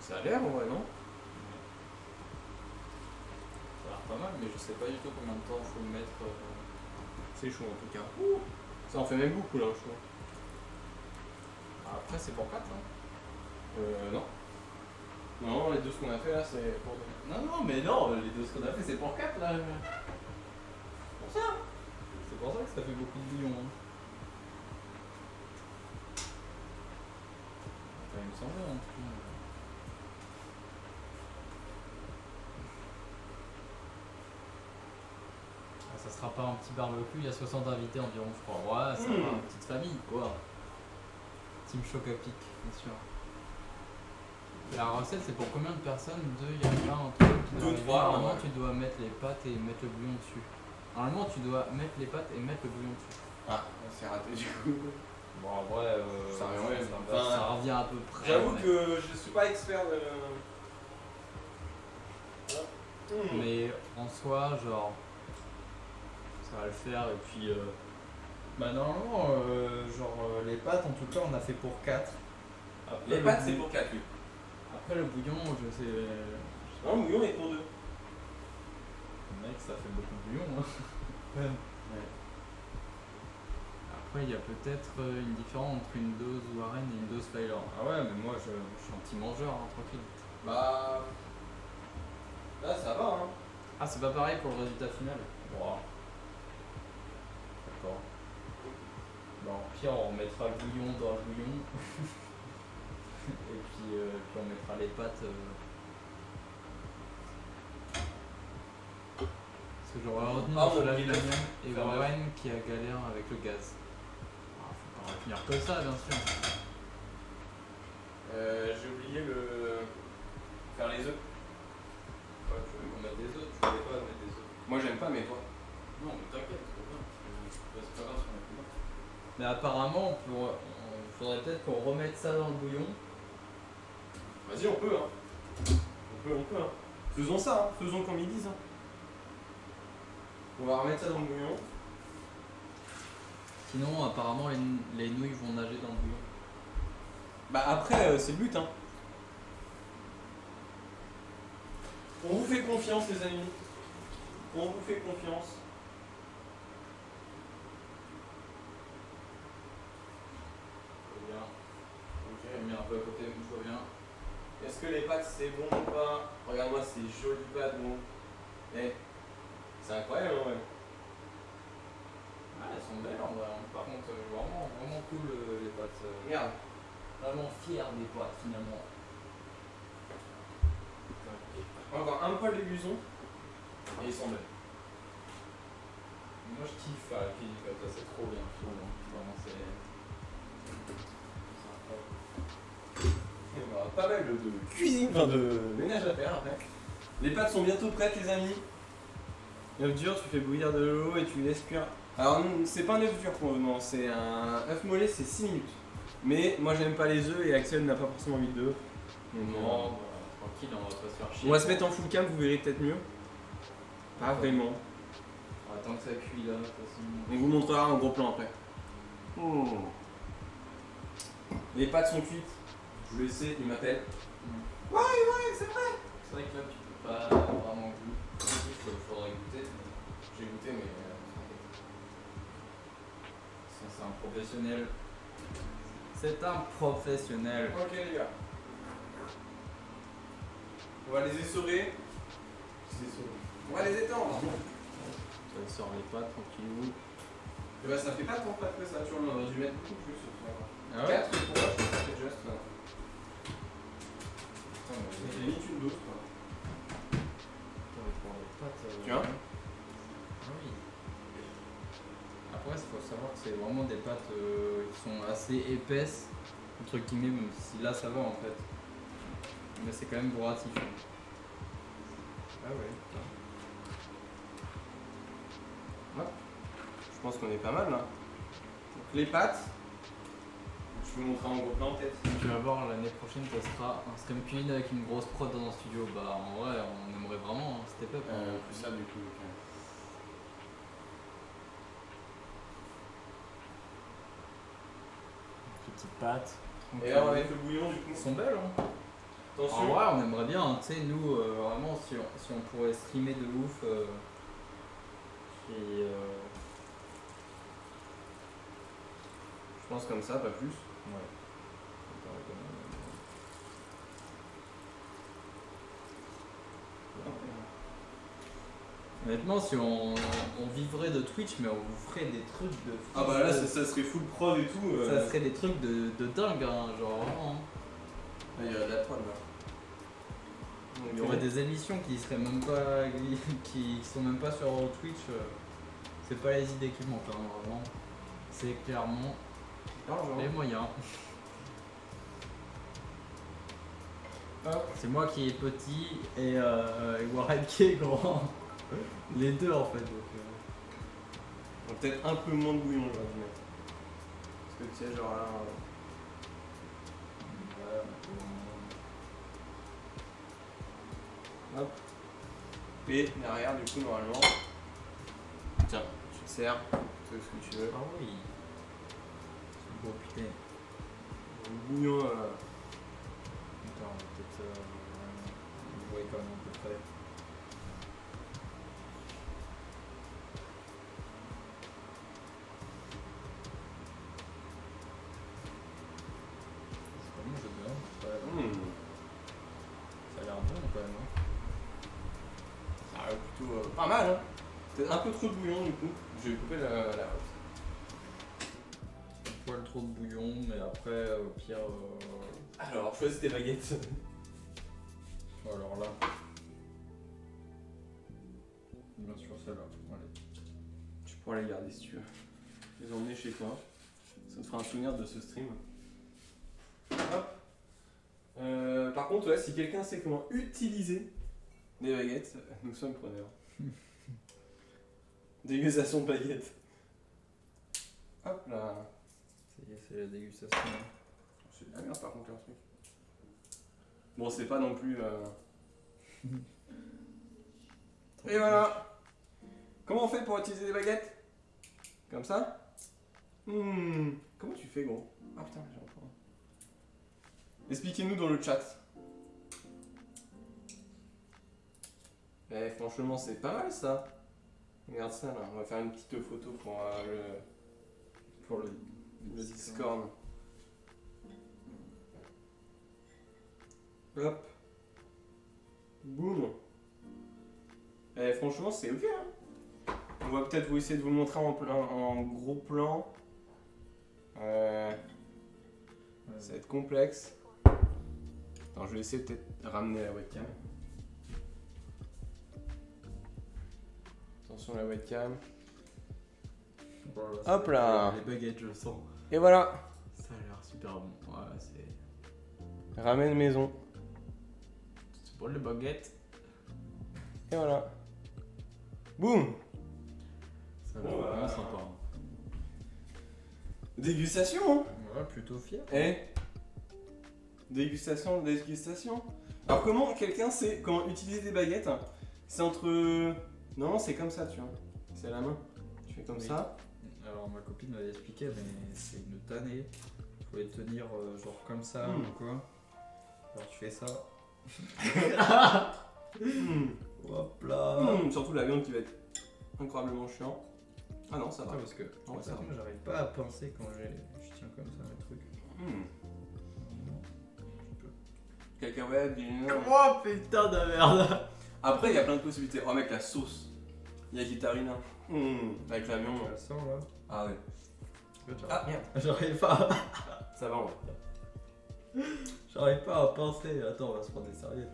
Ça a l'air, ouais, non? Ça a l'air pas mal, mais je sais pas du tout combien de temps il faut le mettre. C'est chaud en tout cas. Ça en fait même beaucoup là, je trouve. Après, c'est pour 4. Hein. Non. Non, les deux ce qu'on a fait là, c'est pour deux. Non, mais non, les deux ce qu'on a fait, c'est pour 4 là. Pour ça. C'est pour ça que ça fait beaucoup de bouillon. Hein. Enfin, il me semblait en tout cas. Ça sera pas un petit barbecue, il y a 60 invités environ, je crois. Ouais, ça va, une petite famille, quoi. Team Choc à Pic, bien sûr. Et la recette, c'est pour combien de personnes? Il y a pas un truc qui doit Deux, arriver. trois, Normalement, ouais. tu dois mettre les pâtes et mettre le bouillon dessus. Normalement, tu dois mettre les pâtes et mettre le bouillon dessus. Ah, c'est raté du coup. Bon, en vrai, Ça revient, ça revient à peu près. J'avoue mais- que je suis pas expert de. Mais en soi, genre, ça va le faire. Et puis, bah normalement, les pâtes, en tout cas, on a fait pour 4. Après, Les le pâtes, c'est bouillon- pour 4 lui. Après, le bouillon, je sais. Non, le bouillon est pour 2. Mec, ça fait beaucoup de bouillon. Hein. Ouais. Après, il y a peut-être une différence entre une dose Warren et une dose Failer. Ah ouais, mais moi, je suis un petit mangeur, hein, tranquille. Bah. Là, ça va, hein. Ah, c'est pas pareil pour le résultat final. Wow. D'accord. Bon, au pire, on mettra le bouillon dans le bouillon. Et puis on mettra les pâtes. Parce que j'aurais retenu Ah, on entre a la oublié de l'aluminium et faire Warren qui a galère avec le gaz. Ah, faut pas retenir que ça, bien sûr. J'ai oublié le. Faire les œufs. Ouais, tu veux qu'on mette des œufs, tu voulais pas mettre des œufs. Moi j'aime pas, mais toi. Non, mais t'inquiète, c'est pas grave. C'est pas grave si on met plus bas. Mais apparemment, il faudrait peut-être qu'on remette ça dans le bouillon. Vas-y, on peut, hein. On peut, hein. Faisons ça, hein. Faisons comme ils disent, hein. On va remettre ça dans le bouillon. Sinon, apparemment, les nouilles vont nager dans le bouillon. Bah après, c'est le but, hein. On vous fait confiance, les amis. On vous fait confiance. Très bien. Ok, j'ai mis un peu à côté, mais tout va bien. Est-ce que les pâtes c'est bon ou pas? Regarde-moi ces jolies pâtes, bon. Eh, c'est incroyable, hein, ouais. Ah, elles sont belles en vrai. Par contre, vraiment, vraiment cool les pâtes. Regarde. Vraiment fier des pâtes finalement. Encore un poil de buisson. Et ils sont belles. Moi je kiffe faire la cuisine comme ça, c'est trop bien, je trouve. Vraiment, c'est. Il y aura pas mal de cuisine, enfin de ménage à faire après. Les pâtes sont bientôt prêtes, les amis. œuf dur, tu fais bouillir de l'eau et tu laisses cuire. Alors, c'est pas un œuf dur pour le moment, c'est un œuf mollet, c'est 6 minutes. Mais moi, j'aime pas les œufs et Axel n'a pas forcément envie d'œufs. Non, bah, tranquille, on va pas se faire chier. On va se mettre en full cam, vous verrez peut-être mieux. Pas vraiment. Attends que ça cuit là, de toute façon. On vous montrera un gros plan après. Les pâtes sont cuites. Je le sais, il m'appelle. C'est vrai que là, tu peux pas vraiment goûter. Il faudrait goûter. J'ai goûté, mais. Ça, c'est un professionnel. C'est un professionnel. Ok les gars. On va les essorer. On va les étendre. Ça sort les pâtes tranquillou. Et bah ça fait pas tant pâte que ça, tu vois, on aurait dû mettre beaucoup plus. Ah ouais 4 pour moi, je pense que c'est juste là. Putain, mais J'ai limite une dose quoi. pour les pâtes. Tu vois Ah oui. Après, il faut savoir que c'est vraiment des pâtes qui sont assez épaisses, entre guillemets, même si là ça va en fait. Mais c'est quand même bourratif. Ah ouais, putain. Je pense qu'on est pas mal là. Donc les pâtes, je vais vous montrer en gros plan peut-être. Tu vas voir, l'année prochaine, ça sera un stream cuisine avec une grosse prod dans un studio. Bah, en vrai, on aimerait vraiment step up. Plus ça du coup. Petites pâtes. Et alors avec le bouillon du coup. Elles sont belles, hein. En Attention. vrai, on aimerait bien, tu sais, nous, vraiment, si on pourrait streamer de ouf. Je pense comme ça, pas plus. Ouais. Honnêtement, si on vivrait de Twitch, mais on vous ferait des trucs de fou. Ah bah là ça serait full prod et tout. Ça serait des trucs de dingue, hein, genre vraiment. Hein. Il y a de la prod là. Il y aurait des émissions qui seraient même pas, qui sont même pas sur Twitch. C'est pas les idées qui manquent, hein, vraiment. C'est clairement les moyens. C'est moi qui est petit et Warren qui est grand. Les deux en fait. Donc, Peut-être un peu moins de bouillon j'aurais dû mettre. Parce que tu sais genre là. Hop. Et derrière du coup normalement. Tiens, tu te sers, tu fais ce que tu veux. Ah oui. C'est beau putain. Le bouillon Attends, on va peut-être. Vous voyez quand même à peu près. C'est pas bon, j'aime bien. Ouais, ça a l'air bon quand même. Hein. Ça a plutôt pas mal hein. Peut-être un peu trop de bouillon du coup. Je vais couper la hausse. Un poil trop de bouillon, mais après, au pire. Alors choisis tes baguettes. Alors là. Bien sûr, celle-là. Allez. Tu pourras les garder si tu veux. Les emmener chez toi. Ça te fera un souvenir de ce stream. Hop. Par contre, ouais, si quelqu'un sait comment utiliser des baguettes, nous sommes preneurs. Dégustation de baguettes. Hop là. C'est la dégustation. Hein. C'est de la merde par contre un truc. Bon, c'est pas non plus. Et voilà. Comment on fait pour utiliser des baguettes? Comme ça? Comment tu fais gros? Ah putain, j'ai encore. Expliquez-nous dans le chat. Eh, franchement, c'est pas mal ça. Regarde ça là, on va faire une petite photo pour le Discord. Hop. Boum. Eh, franchement, c'est ok. Hein. On va peut-être vous essayer de vous le montrer en gros plan. Ça va être complexe. Attends, je vais essayer peut-être de ramener la webcam. Attention la webcam. Voilà, Hop là. Les baguettes, je le sens. Et voilà. Ça a l'air super bon. Ouais, c'est. Ramène maison. C'est pour les baguettes. Et voilà. Boum. Ça va Oh, vraiment sympa. Dégustation, hein. Voilà, plutôt fier. Eh. Dégustation. Alors comment quelqu'un sait comment utiliser des baguettes? C'est entre... Non, c'est comme ça, tu vois. C'est à la main. Tu fais comme Oui. ça. Alors ma copine m'avait expliqué, mais c'est une tannée. Faut les tenir genre comme ça Mm. ou quoi. Alors tu fais ça. Hmm. Hop là. Surtout la viande qui va être incroyablement chiant. Ah non, ça va. Parce que en ça fait, va. moi j'arrive pas à pincer quand je tiens comme ça les trucs. Hmm. Non, je peux. Cacahuètes, des... Oh putain de merde. Après, il y a plein de possibilités. Oh mec, la sauce. Il y a Guitarina. Avec la viande. Je la sens là. Ah ouais. En fait, Ah merde. J'arrive pas. Ça va, ouais. J'arrive pas à pincer. Attends, on va se prendre des serviettes.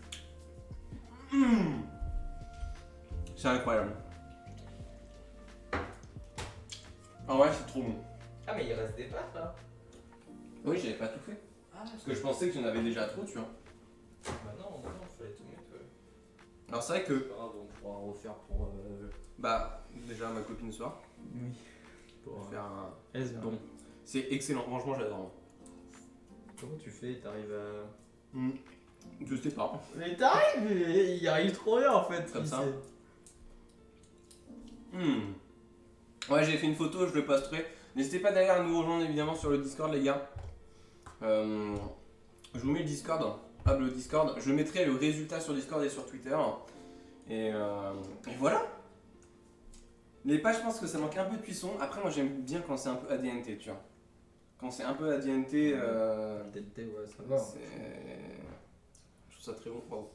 C'est incroyable. Ah ouais, c'est trop bon. Ah, mais il reste des pâtes là. Oui, j'avais pas tout fait. Ah, Parce que je pensais que j'en avais déjà trop, tu vois. bah non, fallait tout mettre. Alors c'est vrai que, C'est pas grave, on pourra refaire pour. bah, déjà ma copine ce soir, Oui. Pour faire un... est-ce bon. C'est excellent, franchement j'adore. Comment tu fais? T'arrives à. Je sais pas. Mais t'arrives, mais il arrive trop bien en fait. Comme il ça. sait. Ouais, j'ai fait une photo, je le posterai. N'hésitez pas d'ailleurs à nous rejoindre évidemment sur le Discord, les gars. Je vous mets le Discord. Le Discord. Je mettrai le résultat sur Discord et sur Twitter. Et voilà. Les pages, je pense que ça manque un peu de cuisson. Après, moi j'aime bien quand c'est un peu ADNT, tu vois. Quand c'est un peu ADNT, TNT, ouais, ça va. je trouve ça très bon. Wow.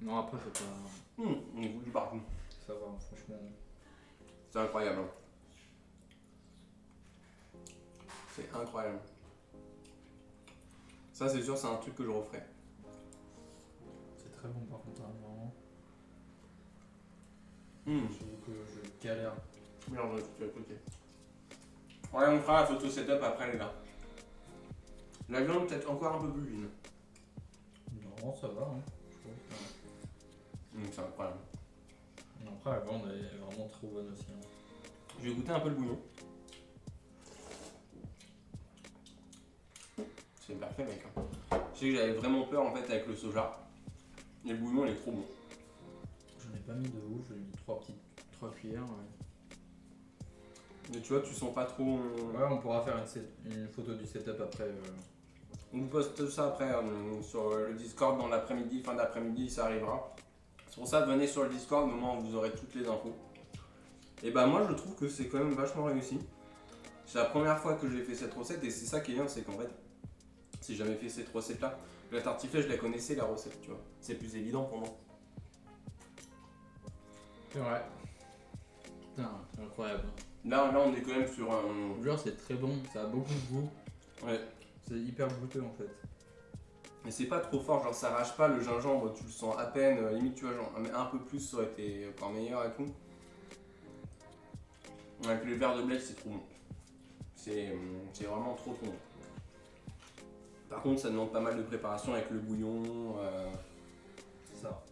Non, après, faut pas. On est goût du partout. Ça va, franchement. C'est incroyable. Hein. C'est incroyable. Ça, c'est sûr, c'est un truc que je referai. C'est très bon par contre, hein, vraiment. Hum. J'avoue que je galère. Merde, tout est côté. Ouais, on fera la photo setup après, les gars. La viande, peut-être encore un peu plus fine. Non, ça va, hein. Je trouve que C'est incroyable. après, la viande est vraiment trop bonne aussi. Hein. Je vais goûter un peu le bouillon. C'est parfait, mec. Je sais que j'avais vraiment peur en fait avec le soja. Et le bouillon, il est trop bon. J'en ai pas mis de ouf, j'ai mis 3 cuillères. Ouais. Mais tu vois, tu sens pas trop. Ouais, on pourra faire une photo du setup après. On vous poste ça après sur le Discord dans l'après-midi, fin d'après-midi, ça arrivera. C'est pour ça, venez sur le Discord, au moment où vous aurez toutes les infos. Et bah, moi je trouve que c'est quand même vachement réussi. C'est la première fois que j'ai fait cette recette et c'est ça qui est bien, c'est qu'en fait, si j'avais fait cette recette là, la tartiflette, je la connaissais la recette, tu vois. C'est plus évident pour moi. C'est vrai. Putain, c'est incroyable. Là, on est quand même sur un. Je vous jure, c'est très bon, ça a beaucoup de goût. Ouais. C'est hyper goûteux en fait. Mais c'est pas trop fort, genre ça arrache pas le gingembre, tu le sens à peine, limite tu vois, genre un peu plus ça aurait été encore meilleur et tout. Avec le verre de blé, c'est trop bon. C'est vraiment trop bon. Par contre, ça demande pas mal de préparation avec le bouillon. C'est ça.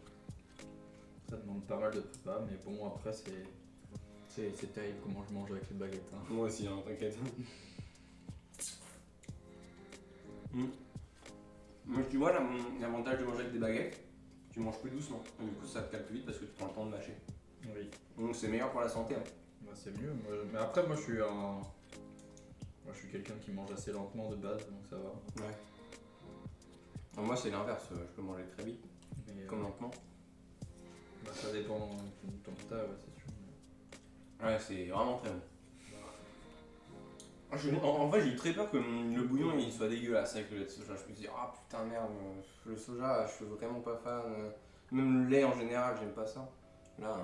Ça demande pas mal de prépa, mais bon, après, c'est terrible comment je mange avec les baguettes. Hein. Moi aussi, hein, t'inquiète. Moi, tu vois, l'avantage de manger avec des baguettes, tu manges plus doucement. Et du coup, ça te cale plus vite parce que tu prends le temps de mâcher. Oui. Donc, c'est meilleur pour la santé. Hein. Bah, c'est mieux. Mais après, moi, je suis quelqu'un qui mange assez lentement de base, donc ça va. Ouais. Alors, moi, c'est l'inverse, je peux manger très vite, Mais, comme lentement. bah, ça dépend du temps que t'as, ouais, c'est sûr. Ouais, c'est vraiment très bon. En vrai, j'ai eu très peur que le bouillon il soit dégueulasse avec le lait de soja. Je me suis dit, ah putain, merde, le soja, je suis vraiment pas fan. Même le lait en général, j'aime pas ça. Là,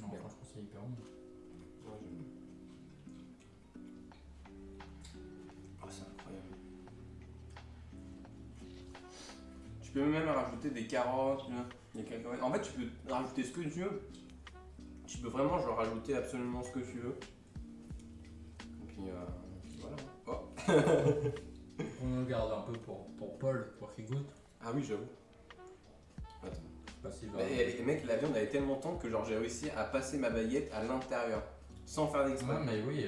Non, bien. franchement, c'est hyper bon. ouais, j'aime. Ah, c'est incroyable. Tu peux même rajouter des carottes, des cacahuètes. En fait, tu peux rajouter ce que tu veux. Tu peux vraiment genre rajouter absolument ce que tu veux. Et puis voilà. Oh. On le garde un peu pour Paul, pour qu'il goûte. Ah oui, j'avoue. Attends. pas s'il va. Et mec, la viande avait tellement tendre que genre j'ai réussi à passer ma baguette à l'intérieur sans faire d'exprès. Ouais, mais oui,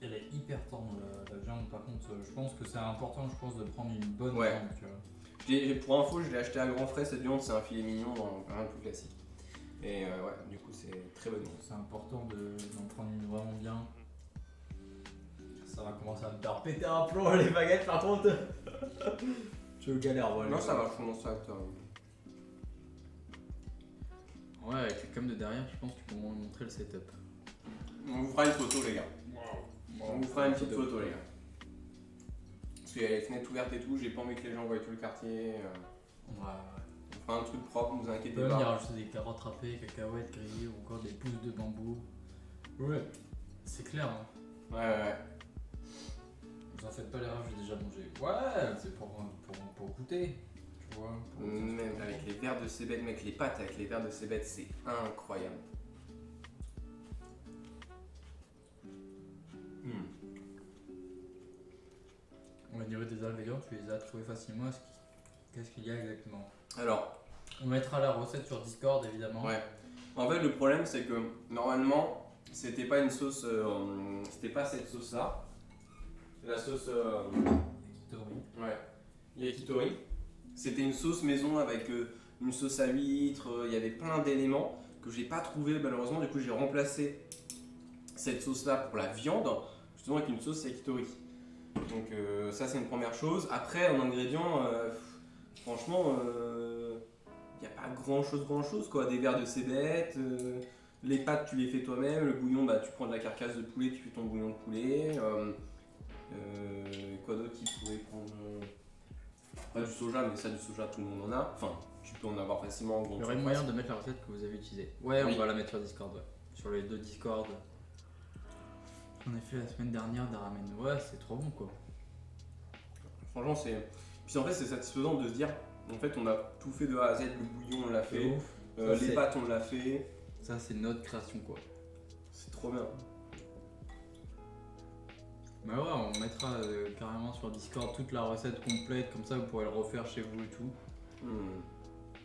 elle est hyper tendre la viande. Par contre, je pense que c'est important, de prendre une bonne Ouais. viande, tu vois. Pour info, je l'ai acheté à grands frais cette viande, c'est un filet mignon, rien de plus classique. Et ouais, du coup c'est très bonne viande. C'est important d'en prendre une vraiment bien. Ça va commencer à me faire péter un plomb les baguettes par contre. Je galère, voilà. Non, ça va, je commence à être. Ouais, avec les cams de derrière, je pense que tu peux me montrer le setup. On vous fera une photo, les gars. On vous fera une petite photo, les gars. Parce qu'il y a les fenêtres ouvertes et tout, j'ai pas envie que les gens voient tout le quartier. Ouais. On fera un truc propre, ne vous inquiétez On peut venir pas. rajouter des carottes râpées, cacahuètes grillées ou encore des pousses de bambou. Ouais, c'est clair. Hein. Ouais. Vous en faites pas l'erreur, j'ai déjà mangé. Ouais, c'est pour goûter. Tu vois. Même avec les verres de cébette, mec, les pâtes avec les verres de cébette, c'est incroyable. Au niveau des ingrédients, tu les as trouvés facilement. Qu'est-ce qu'il y a exactement? Alors, On mettra la recette sur Discord évidemment. ouais. En fait, le problème, c'est que normalement, c'était pas une sauce. C'était pas cette sauce-là. C'est la sauce. Yakitori. Ouais. Yakitori. C'était une sauce maison avec une sauce à huîtres. Il y avait plein d'éléments que j'ai pas trouvé malheureusement. Du coup, j'ai remplacé cette sauce-là pour la viande, justement avec une sauce yakitori. Donc ça, c'est une première chose. Après, en ingrédients, franchement, il n'y a pas grand-chose quoi. Des verres de cébette, les pâtes, tu les fais toi-même. Le bouillon, bah, tu prends de la carcasse de poulet, tu fais ton bouillon de poulet. Quoi d'autre qu'il pourrait prendre pas du soja, mais ça, du soja, tout le monde en a. Enfin, tu peux en avoir facilement en grande Il y aurait surface. moyen de mettre la recette que vous avez utilisée. Ouais, Oui. on va la mettre sur Discord, ouais. Sur les deux Discord. On a fait la semaine dernière des ramen. Ouais, c'est trop bon quoi. Franchement, c'est. Puis en fait, c'est satisfaisant de se dire, en fait, on a tout fait de A à Z. Le bouillon, on l'a C'est fait. ouf. Les c'est- pâtes, on l'a fait. Ça, c'est notre création quoi. C'est trop bien. Bah ouais, on mettra carrément sur Discord toute la recette complète, comme ça vous pourrez le refaire chez vous et tout. Hmm.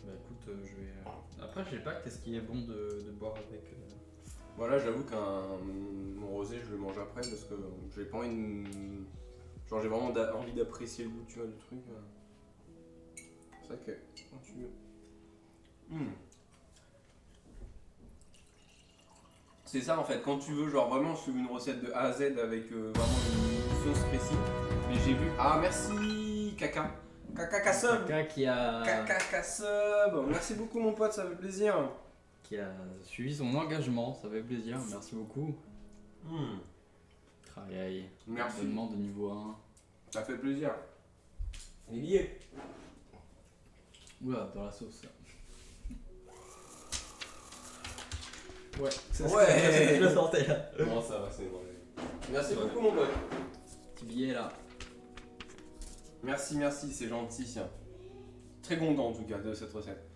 Bah écoute, je vais. Après, je sais pas qu'est-ce qui est bon de boire avec. Voilà, j'avoue mon rosé, je le mange après parce que j'ai pas envie de. Genre, j'ai vraiment envie d'apprécier le goût, tu vois, du truc. C'est ça que. Quand tu veux. C'est ça en fait, quand tu veux, genre vraiment suivre une recette de A à Z avec vraiment une sauce précise. Mais j'ai vu. Ah, merci, Kaka. Kaka Kassub. Quelqu'un Kaka Kassub. Merci beaucoup, mon pote, ça fait plaisir. qui a suivi son engagement, ça fait plaisir, merci beaucoup. Travail, Merci. abonnement de niveau 1. Ça fait plaisir. Les billets. Oula, dans la sauce. Ouais. Je le sentais là. Bon, ça va, c'est bon. Merci beaucoup, mon pote. Petit billet là. Merci, c'est gentil. Très content en tout cas de cette recette.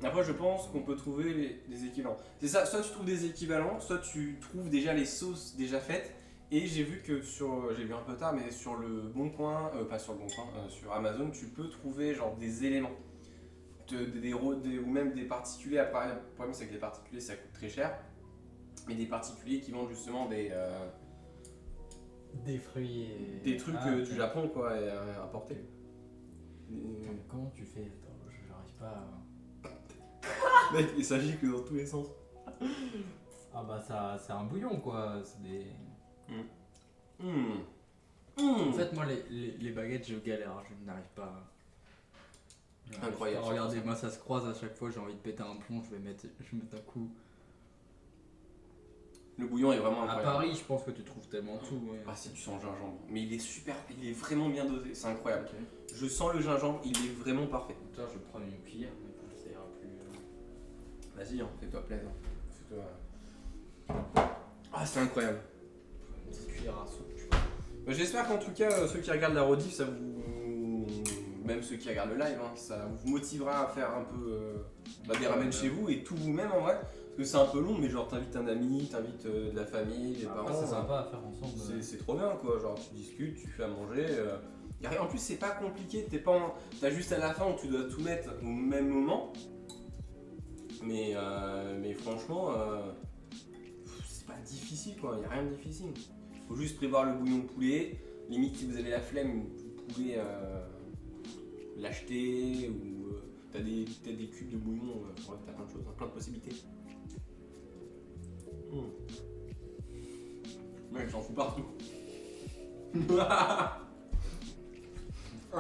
Après, je pense qu'on peut trouver des équivalents. C'est ça, soit tu trouves des équivalents, soit tu trouves déjà les sauces déjà faites. Et j'ai vu que j'ai vu un peu tard, mais sur le Bon Coin, pas sur le Bon Coin, sur Amazon, tu peux trouver genre des éléments. Ou même des particuliers. Après, le problème c'est que les particuliers ça coûte très cher. Mais des particuliers qui vendent justement des fruits et. des trucs du Japon quoi, et à importer. Comment tu fais? Attends, j'arrive pas à. Mec, il s'agit que dans tous les sens. Ah bah ça, c'est un bouillon quoi, c'est des. En fait moi les baguettes je galère, je n'arrive pas. Incroyable. Regardez, moi ça se croise à chaque fois, j'ai envie de péter un plomb, je vais mettre un coup. Le bouillon est vraiment À incroyable. Paris je pense que tu trouves tellement tout. Ouais. Ah si, tu sens le gingembre. Mais il est super, il est vraiment bien dosé, c'est incroyable. Ok. Je sens le gingembre, il est vraiment parfait. Tiens, je vais prendre une cuillère, mais comme ça ira plus. Vas-y, hein, fais-toi plaisir. Ah, c'est incroyable. Une petite cuillère à soupe, tu vois. Bah, j'espère qu'en tout cas, ceux qui regardent la rediff, ça vous. Même ceux qui regardent le live, hein, ça vous motivera à faire un peu des ramen chez vous et tout vous-même en vrai. Parce que c'est un peu long, mais genre t'invites un ami, t'invites de la famille, des parents. C'est sympa à faire ensemble. C'est trop bien quoi, genre tu discutes, tu fais à manger. En plus c'est pas compliqué, t'as juste à la fin où tu dois tout mettre au même moment. Mais franchement, c'est pas difficile quoi, y a rien de difficile. Faut juste prévoir le bouillon de poulet. Limite, si vous avez la flemme, vous pouvez l'acheter ou t'as des cubes de bouillon, t'as plein de choses, plein de possibilités. Mec, j'en fous partout.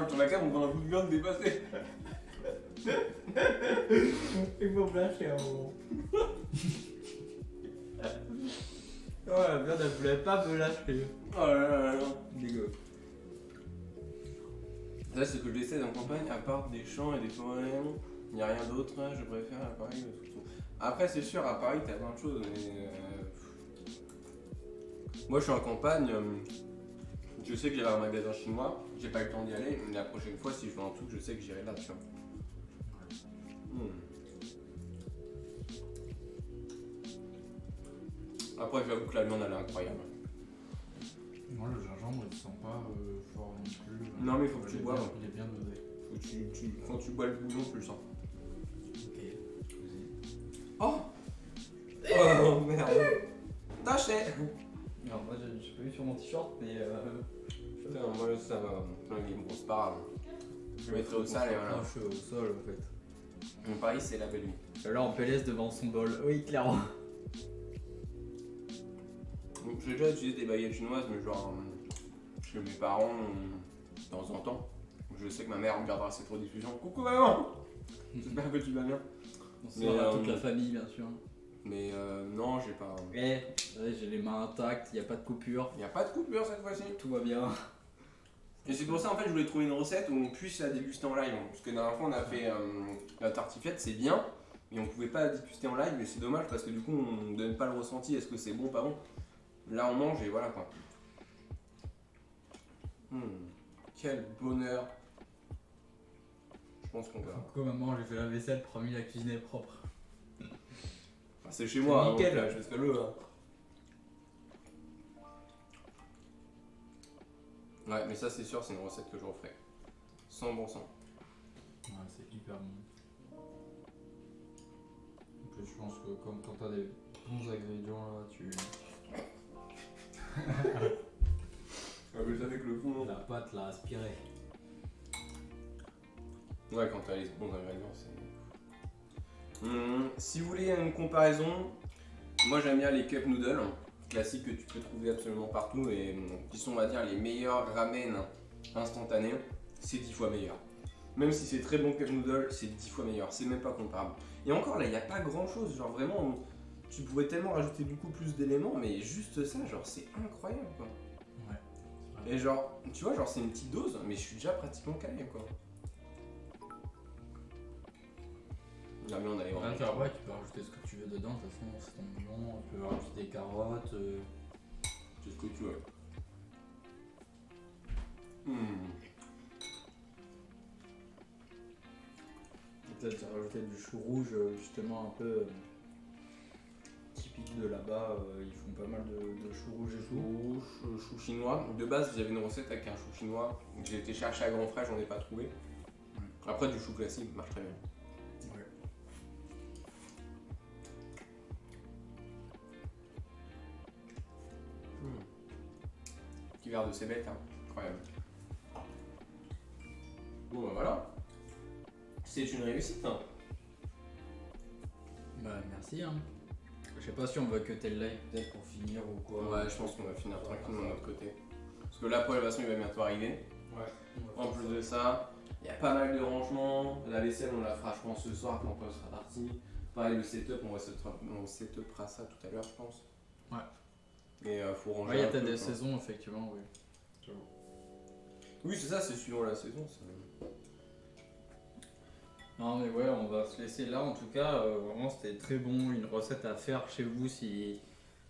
Sur la cam, on prend un bout de viande dépassé. Il faut flasher un moment. Oh la viande, elle voulait pas me lâcher. Oh là là là là. Dégueu. Là, ce que j'essaie en campagne, à part des champs et des forêts, il n'y a rien d'autre. Je préfère à Paris. Après, c'est sûr, à Paris, t'as plein de choses, mais. Moi, je suis en campagne. Je sais que j'avais un magasin chinois. J'ai pas eu le temps d'y aller, mais la prochaine fois, si je veux un truc, je sais que j'irai là, tu vois. Après, j'avoue que la viande, elle est incroyable. Moi, le gingembre, il sent pas fort non plus. Non, mais faut que tu Il est boives. bien- Il est bien dosé. Faut que quand tu bois le bouillon, tu le sens. Ok. Oh Oh merde. Taché. Non, moi j'ai pas eu sur mon t-shirt, mais. Putain, moi ça va. Bon, c'est pas grave. Je le mettrai au sale et voilà. Je suis au sol en fait. Mon Paris, c'est la belle nuit. Là, on PLS devant son bol. Oui, clairement. Donc, j'ai déjà utilisé des baguettes chinoises, mais genre chez mes parents, de temps en temps. Je sais que ma mère regardera cette rediffusion. Coucou maman. J'espère que tu vas bien. On se Mais, sort à toute la famille, bien sûr. Mais non, j'ai pas. Ouais, j'ai les mains intactes, y a pas de coupure, Y a pas de coupure cette fois-ci. tout va bien. Et c'est pour ça en fait je voulais trouver une recette où on puisse la déguster en live. Parce que la dernière fois on a fait la tartiflette, c'est bien, mais on pouvait pas la déguster en live, mais c'est dommage parce que du coup on donne pas le ressenti, est-ce que c'est bon, pas bon. Là on mange et voilà quoi. Quel bonheur. Je pense qu'on va. Coucou maman, j'ai fait la vaisselle, promis la cuisine est propre. Ah, c'est chez moi, hein, nickel. donc là, je fais ce que je veux. Hein. Ouais, mais ça c'est sûr, c'est une recette que je referai. 100%. Ouais, c'est hyper bon. En plus, je pense que comme quand t'as des bons ingrédients là, tu. Ah, mais je savais que le fond. La pâte l'a aspiré. Ouais, quand t'as les bons ingrédients, c'est. Si vous voulez une comparaison, moi j'aime bien les cup noodles classiques que tu peux trouver absolument partout et qui sont, on va dire, les meilleurs ramen instantanés. C'est 10 fois meilleur. Même si c'est très bon cup noodle, c'est 10 fois meilleur. C'est même pas comparable. Et encore là, il n'y a pas grand chose. Genre vraiment, tu pourrais tellement rajouter beaucoup plus d'éléments, mais juste ça, genre c'est incroyable quoi. Ouais. c'est vrai. Et genre, tu vois, genre c'est une petite dose, mais je suis déjà pratiquement calé quoi. La viande elle est vraiment. Là, ouais, tu peux rajouter ce que tu veux dedans, de toute façon, c'est ton bouillon, tu peux rajouter des carottes. C'est ce que tu veux. Peut-être rajouter du chou rouge, justement un peu typique de là-bas. Ils font pas mal de chou rouge et tout. Chou chinois. De base, j'avais une recette avec un chou chinois. J'ai été chercher à Grand Frais, j'en ai pas trouvé. Après, du chou classique marche très bien. Ouais. Petit verre de cébette, hein. Incroyable. Bon, bah voilà. C'est une réussite. Hein. Bah merci hein. Je sais pas si on va cutter le live peut-être pour finir ou quoi. Ouais, je pense qu'on va finir tranquillement de notre côté. Parce que là, pour la façon, il va bientôt arriver. En plus de ça, il y a pas mal de rangements. La vaisselle, on la fera, je pense, ce soir quand on sera parti. Pareil, le setup, on setupera ça tout à l'heure, je pense. Ouais. Mais faut ranger. Ouais, il y a un peut-être peu, des quoi. saisons effectivement, oui. Oui, c'est ça, c'est suivant la saison. ça. Non mais ouais, on va se laisser là en tout cas. Vraiment c'était très bon, une recette à faire chez vous si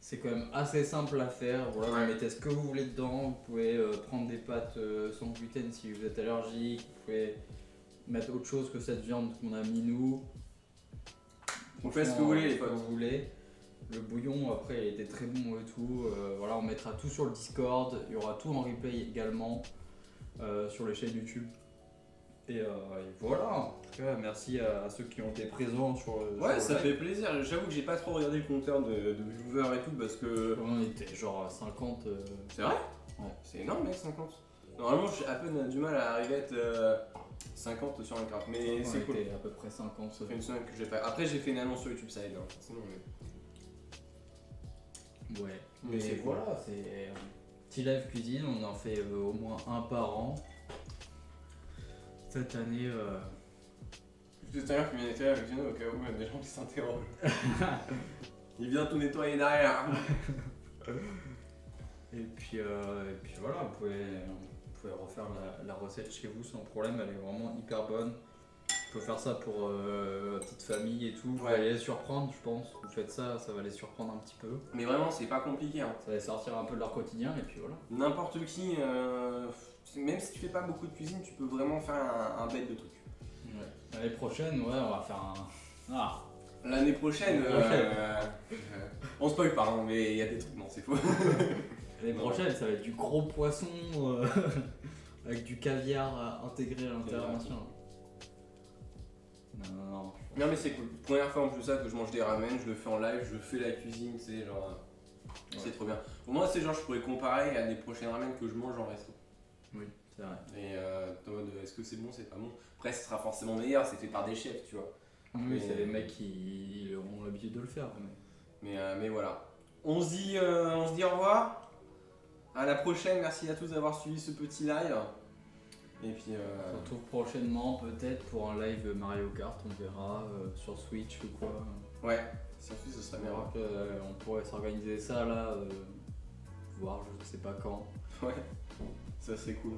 c'est quand même assez simple à faire. Voilà, Ouais. vous mettez ce que vous voulez dedans. Vous pouvez prendre des pâtes sans gluten si vous êtes allergique. Vous pouvez mettre autre chose que cette viande qu'on a mis nous. Vous faites ce que vous voulez, les Ce que potes. vous voulez. Le bouillon après il était très bon et tout. Voilà, on mettra tout sur le Discord. Il y aura tout en replay également sur les chaînes YouTube. Et voilà, en tout cas, merci à ceux qui ont été présents sur le. Ouais, sur ça le fait plaisir. J'avoue que j'ai pas trop regardé le compteur de viewers et tout parce que. On était genre à 50. C'est vrai? Ouais. C'est énorme, mec, 50. Normalement, j'ai à peine du mal à arriver à être 50 sur un carte, mais On c'est cool. était à peu près 50. Ça fait une semaine que j'ai pas. Après, j'ai fait une annonce sur YouTube Side, hein, forcément. Ouais. Mais c'est cool. voilà, c'est un petit live cuisine, on en fait au moins un par an. Cette année. Tout à l'heure, qui vient nettoyer avec Gino au cas où il y a des gens qui s'interrogent. Il vient tout nettoyer derrière. Et puis voilà, vous pouvez refaire la recette chez vous sans problème, elle est vraiment hyper bonne. Vous pouvez faire ça pour la petite famille et tout, vous Ouais. allez les surprendre je pense. Vous faites ça, ça va les surprendre un petit peu. Mais vraiment, c'est pas compliqué. Hein. Ça va les sortir un peu de leur quotidien et puis voilà. N'importe qui, même si tu fais pas beaucoup de cuisine, tu peux vraiment faire un bête de trucs. Ouais. L'année prochaine, ouais, on va faire un. Ah. L'année prochaine, L'année prochaine. on spoil pas, hein, mais il y a des trucs, non, c'est faux. L'année prochaine, ça va être du gros poisson avec du caviar intégré à l'intérieur. Ouais. machin. Non. Non, mais c'est cool. Première fois en plus ça que je mange des ramen, je le fais en live, je fais la cuisine, c'est genre. C'est trop bien. Au moins, c'est genre, je pourrais comparer à des prochaines ramen que je mange en resto. Oui, c'est vrai. Et en mode, est-ce que c'est bon, c'est pas bon. Après, ce sera forcément meilleur, c'est fait par des chefs, tu vois. Oui, c'est les mecs qui ont l'habitude de le faire. Mais voilà. On se dit au revoir. À la prochaine, merci à tous d'avoir suivi ce petit live. Et puis. On se retrouve prochainement peut-être pour un live Mario Kart, on verra sur Switch ou quoi. Ouais, surtout ce serait bien. On pourrait s'organiser ça là, voir je sais pas quand. Ouais, ça serait cool.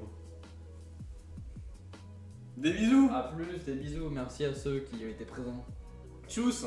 Des bisous. A plus, des bisous, merci à ceux qui ont été présents. Tchuss.